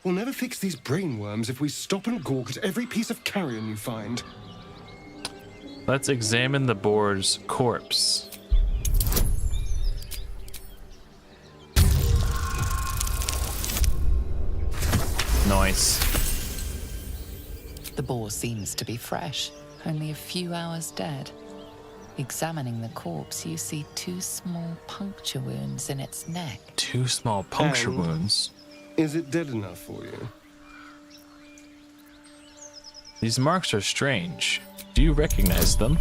We'll never fix these brain worms if we stop and gawk at every piece of carrion you find. Let's examine the boar's corpse. Nice. The boar seems to be fresh, only a few hours dead. Examining the corpse, you see 2 small puncture wounds in its neck. 2 small puncture wounds? Is it dead enough for you? These marks are strange. Do you recognize them?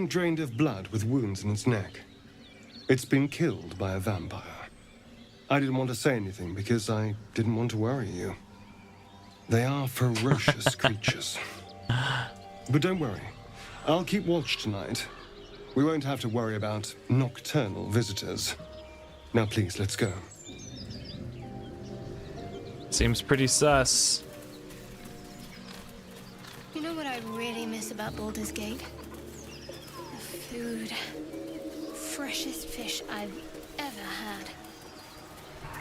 being drained of blood with wounds in its neck. It's been killed by a vampire. I didn't want to say anything because I didn't want to worry you. They are ferocious creatures. But don't worry. I'll keep watch tonight. We won't have to worry about nocturnal visitors. Now please, let's go. Seems pretty sus. You know what I really miss about Baldur's Gate? The food. Freshest fish I've ever had.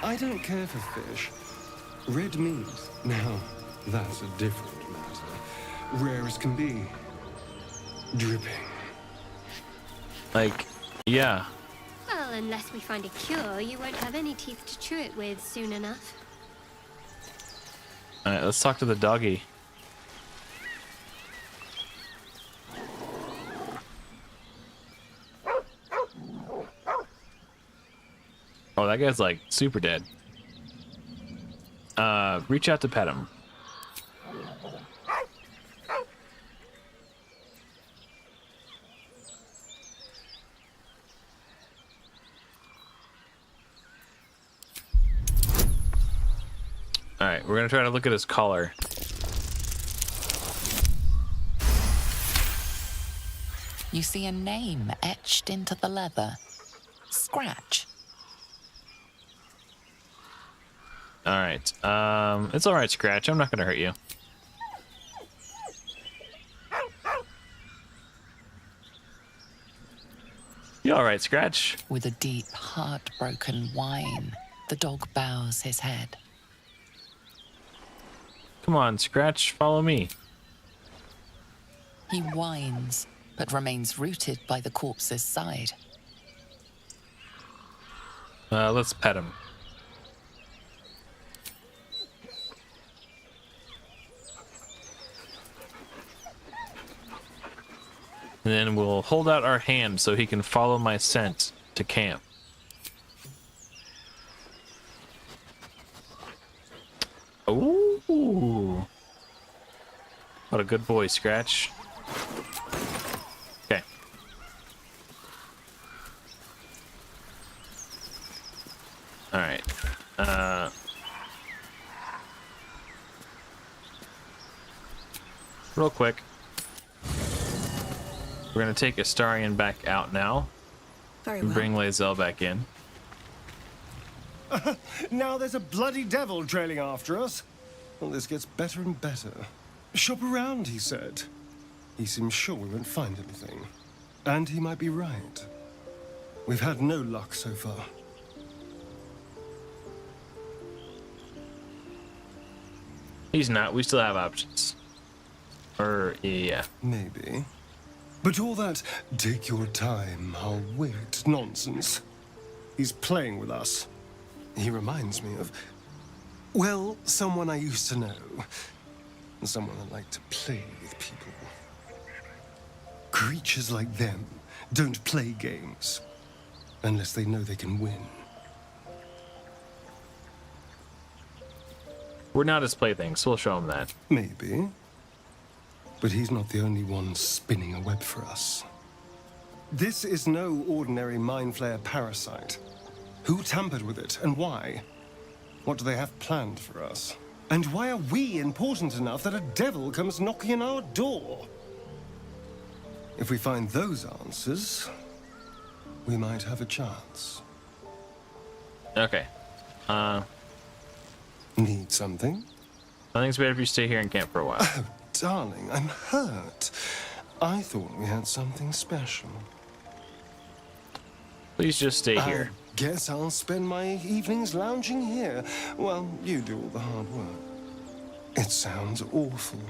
I don't care for fish. Red meat, now, that's a different matter. Rare as can be. Dripping. Like, yeah. Well, unless we find a cure, you won't have any teeth to chew it with soon enough. Alright, let's talk to the doggy. Oh, that guy's like super dead. Reach out to pet him. Alright, we're gonna try to look at his collar. You see a name etched into the leather. Scratch. Alright, it's alright, Scratch. I'm not gonna hurt you. You alright, Scratch? With a deep, heartbroken whine, the dog bows his head. Come on, Scratch, follow me. He whines, but remains rooted by the corpse's side. Let's pet him. And then we'll hold out our hand so he can follow my scent to camp. Ooh. What a good boy, Scratch. Okay. Alright. Real quick. We're gonna take Astarion back out now. Very and well. bring Lae'zel back in. Now there's a bloody devil trailing after us. Well, this gets better and better. Shop around, he said. He seems sure we won't find anything. And he might be right. We've had no luck so far. He's not. We still have options. Or, yeah. Maybe. But all that, take your time, I'll wait nonsense. He's playing with us. He reminds me of, well, someone I used to know. Someone that liked to play with people. Creatures like them don't play games unless they know they can win. We're not his playthings, so we'll show him that. Maybe. But he's not the only one spinning a web for us. This is no ordinary Mind Flayer parasite. Who tampered with it, and why? What do they have planned for us? And why are we important enough that a devil comes knocking on our door? If we find those answers, we might have a chance. Okay. Need something? I think it's better if you stay here and camp for a while. Oh, darling, I'm hurt. I thought we had something special. Please just stay here. Guess I'll spend my evenings lounging here. Well, you do all the hard work. It sounds awful.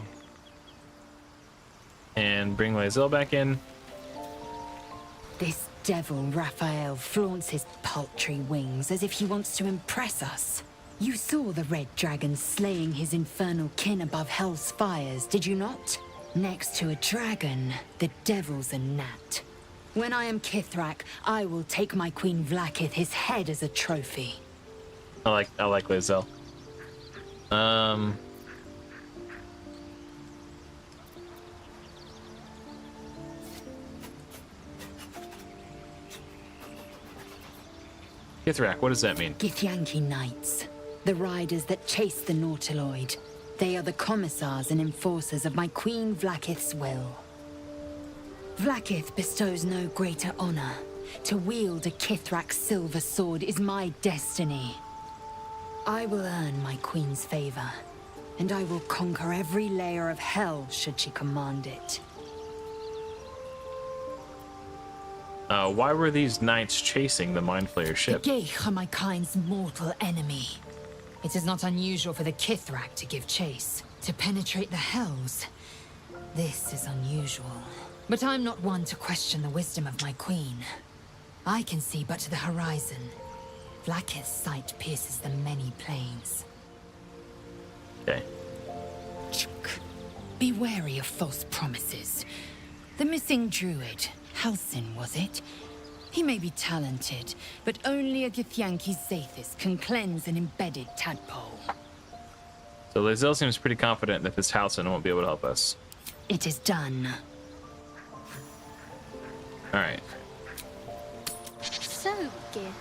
And bring Lae'zel back in. This devil Raphael flaunts his paltry wings as if he wants to impress us. You saw the red dragon slaying his infernal kin above hell's fires, did you not? Next to a dragon, the devil's a gnat. When I am Kithrak, I will take my Queen Vlaakith his head as a trophy. I like Lae'zel. Githrak, what does that mean? Githyanki Knights, the riders that chase the Nautiloid. They are the commissars and enforcers of my Queen Vlaakith's will. Vlaakith bestows no greater honor. To wield a Kithrak's silver sword is my destiny. I will earn my queen's favor, and I will conquer every layer of hell should she command it. Why were these knights chasing the Mind Flayer ship? The Geich are my kind's mortal enemy. It is not unusual for the Kithrak to give chase, to penetrate the hells. This is unusual. But I'm not one to question the wisdom of my queen. I can see but to the horizon. Vlaakith's sight pierces the many planes. Okay. Be wary of false promises. The missing druid, Halsin, was it? He may be talented, but only a Githyanki Zathis can cleanse an embedded tadpole. So Lae'zel seems pretty confident that this Halsin won't be able to help us. It is done. Alright. So, Gith,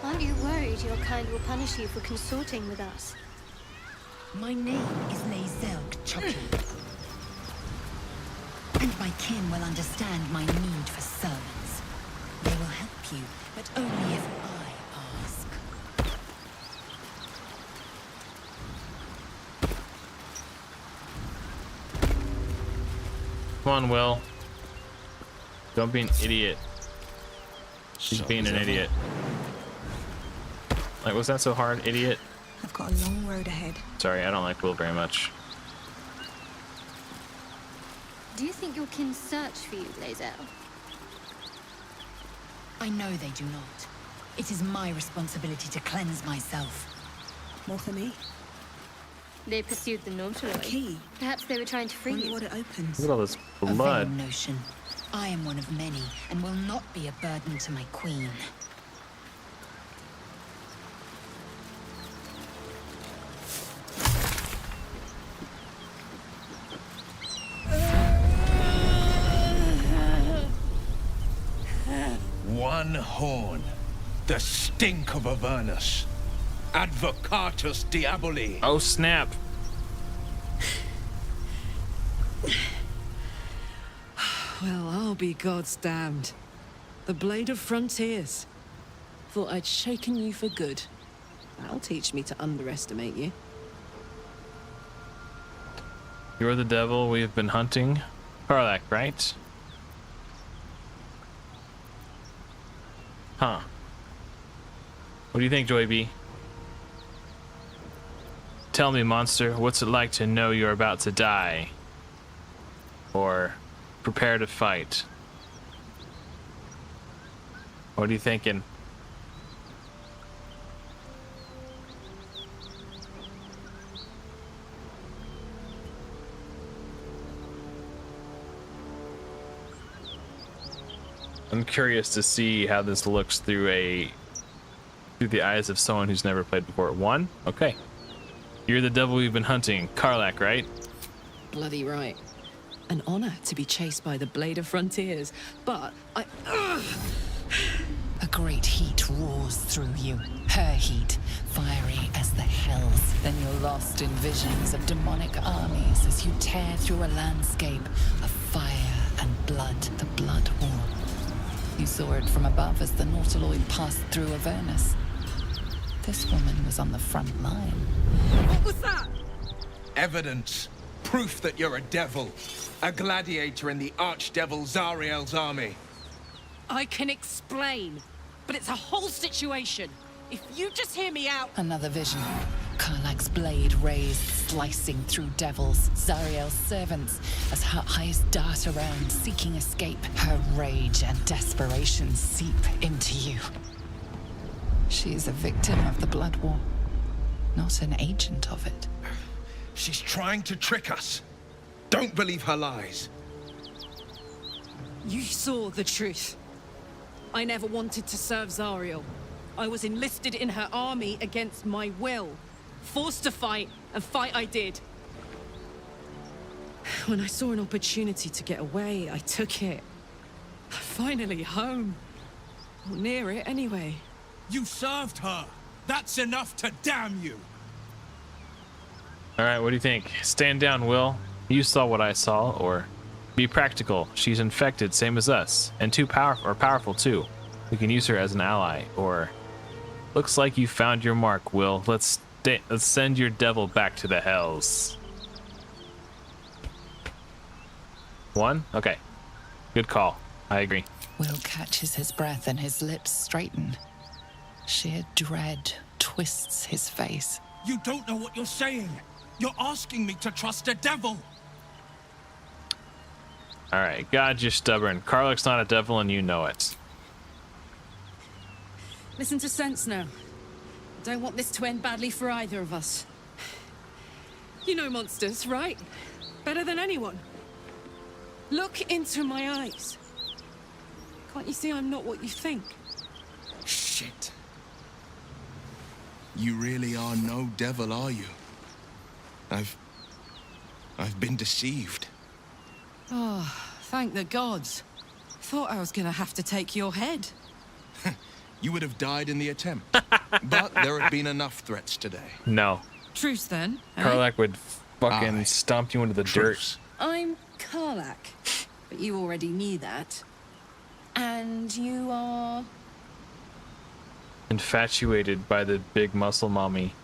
aren't you worried your kind will punish you for consorting with us? My name is Lae'zel Choki. And my kin will understand my need for servants. They will help you, but only if I ask. Come on, Will. Don't be an idiot. She's being an idiot. Like, was that so hard, idiot? I've got a long road ahead. Sorry, I don't like Will very much. Do you think your kin search for you, Lae'zel? I know they do not. It is my responsibility to cleanse myself. More for me? They pursued the Nautiloid. Key. Perhaps they were trying to free Wonder you. what it opens. Look at all this A blood. vain notion. I am one of many, and will not be a burden to my queen. One horn. The stink of Avernus. Advocatus Diaboli. Oh, snap. Well, I'll be God's damned. The Blade of Frontiers. Thought I'd shaken you for good. That'll teach me to underestimate you. You're the devil we have been hunting. Karlach, right? Huh. What do you think, Joy B? Tell me, monster, what's it like to know you're about to die? Or prepare to fight? What are you thinking? I'm curious to see how this looks through the eyes of someone who's never played before. One? Okay. You're the devil we've been hunting. Karlach, right? Bloody right. An honor to be chased by the Blade of Frontiers, but I... A great heat roars through you. Her heat, fiery as the hells. Then you're lost in visions of demonic armies as you tear through a landscape of fire and blood, the Blood War. You saw it from above as the Nautiloid passed through Avernus. This woman was on the front line. What was that? Evidence. Proof that you're a devil. A gladiator in the archdevil Zariel's army. I can explain, but it's a whole situation. If you just hear me out... Another vision. Karlach's blade raised, slicing through devils, Zariel's servants, as her eyes dart around, seeking escape. Her rage and desperation seep into you. She's a victim of the Blood War, not an agent of it. She's trying to trick us. Don't believe her lies. You saw the truth. I never wanted to serve Zariel. I was enlisted in her army against my will. Forced to fight, and fight I did. When I saw an opportunity to get away, I took it. Finally home. Or near it, anyway. You served her. That's enough to damn you. All right, what do you think? Stand down, Will. You saw what I saw, or be practical. She's infected, same as us, and too powerful too. We can use her as an ally, or looks like you found your mark, Will. Let's send your devil back to the hells. 1? Okay. Good call. I agree. Will catches his breath and his lips straighten. Sheer dread twists his face. You don't know what you're saying. You're asking me to trust a devil. All right, God, you're stubborn. Karlach's not a devil, and you know it. Listen to sense now. I don't want this to end badly for either of us. You know monsters, right? Better than anyone. Look into my eyes. Can't you see I'm not what you think? Shit. You really are no devil, are you? I've been deceived. Oh, thank the gods. Thought I was gonna have to take your head. You would have died in the attempt. But there have been enough threats today. No. Truce then. eh? Karlach would fucking stomp you into the dirt. I'm Karlach, but you already knew that. And you are... Infatuated by the big muscle mommy.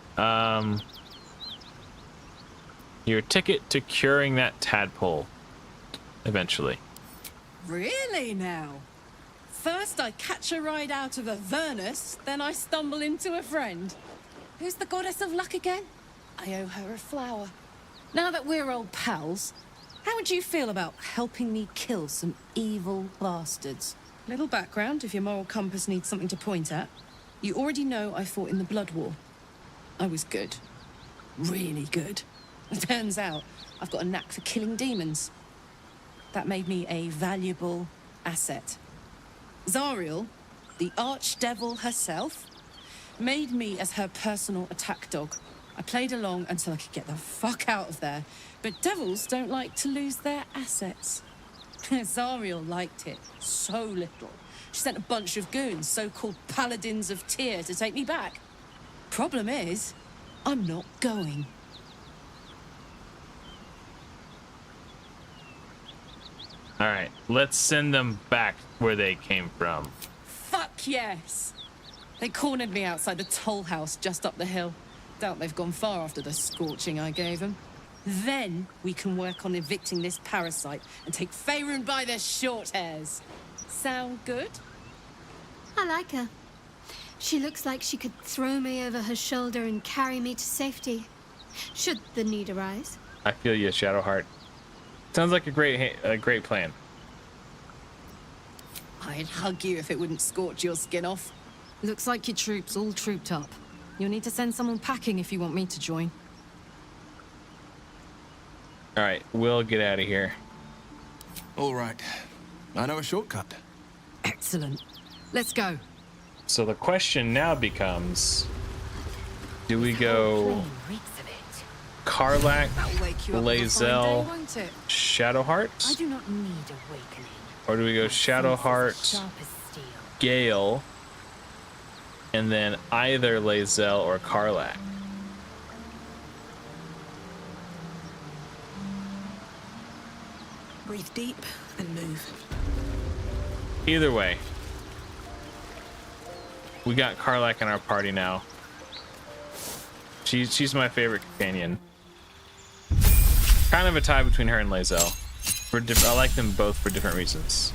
Your ticket to curing that tadpole. Eventually. Really now? First I catch a ride out of Avernus, then I stumble into a friend. Who's the goddess of luck again? I owe her a flower. Now that we're old pals, how would you feel about helping me kill some evil bastards? Little background if your moral compass needs something to point at. You already know I fought in the Blood War. I was good. Really good. It turns out I've got a knack for killing demons. That made me a valuable asset. Zariel, the archdevil herself, made me as her personal attack dog. I played along until I could get the fuck out of there. But devils don't like to lose their assets. Zariel liked it so little. She sent a bunch of goons, so-called paladins of Tyr, to take me back. Problem is, I'm not going. All right, let's send them back where they came from. Fuck yes! They cornered me outside the toll house just up the hill. Doubt they've gone far after the scorching I gave them. Then we can work on evicting this parasite and take Faerun by the short hairs. Sound good? I like her. She looks like she could throw me over her shoulder and carry me to safety, should the need arise. I feel you, Shadowheart. Sounds like a great plan. I'd hug you if it wouldn't scorch your skin off. Looks like your troops all trooped up. You'll need to send someone packing if you want me to join. All right, we'll get out of here. All right. I know a shortcut. Excellent. Let's go. So the question now becomes, do we go Karlach, Lae'zel, Shadowheart? I do not need awakening. Or do we go Shadowheart, Gale, and then either Lae'zel or Karlach? Breathe deep and move. Either way, we got Karlach in our party now. She's my favorite companion. Kind of a tie between her and Lae'zel. I like them both for different reasons.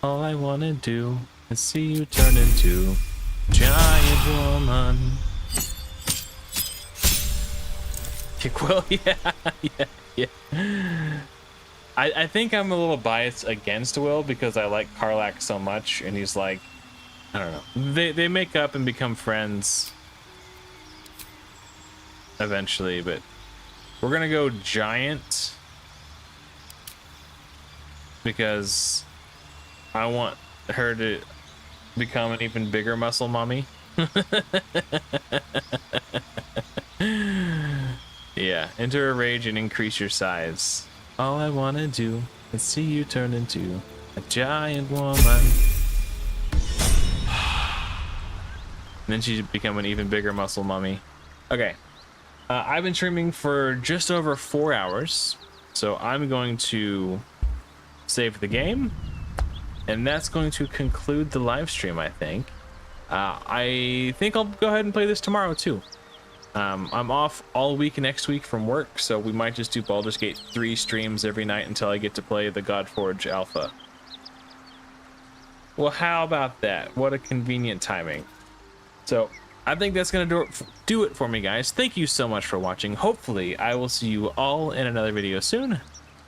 All I wanna do is see you turn into a giant woman. Well, yeah. I think I'm a little biased against Will because I like Karlach so much, and he's like, I don't know. They make up and become friends eventually, but we're gonna go giant because I want her to become an even bigger muscle mommy. Yeah, enter a rage and increase your size. All I wanna do is see you turn into a giant woman. then she's become an even bigger muscle mummy. Okay. I've been streaming for just over 4 hours, so I'm going to save the game, and that's going to conclude the live stream, I think. I think I'll go ahead and play this tomorrow, too. I'm off all week next week from work, so we might just do Baldur's Gate 3 streams every night until I get to play the Godforge Alpha. Well, how about that? What a convenient timing. So, I think that's going to do it for me, guys. Thank you so much for watching. Hopefully, I will see you all in another video soon.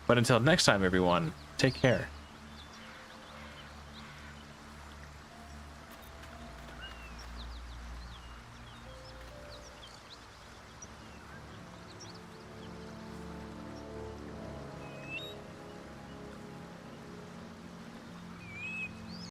But until next time, everyone, take care.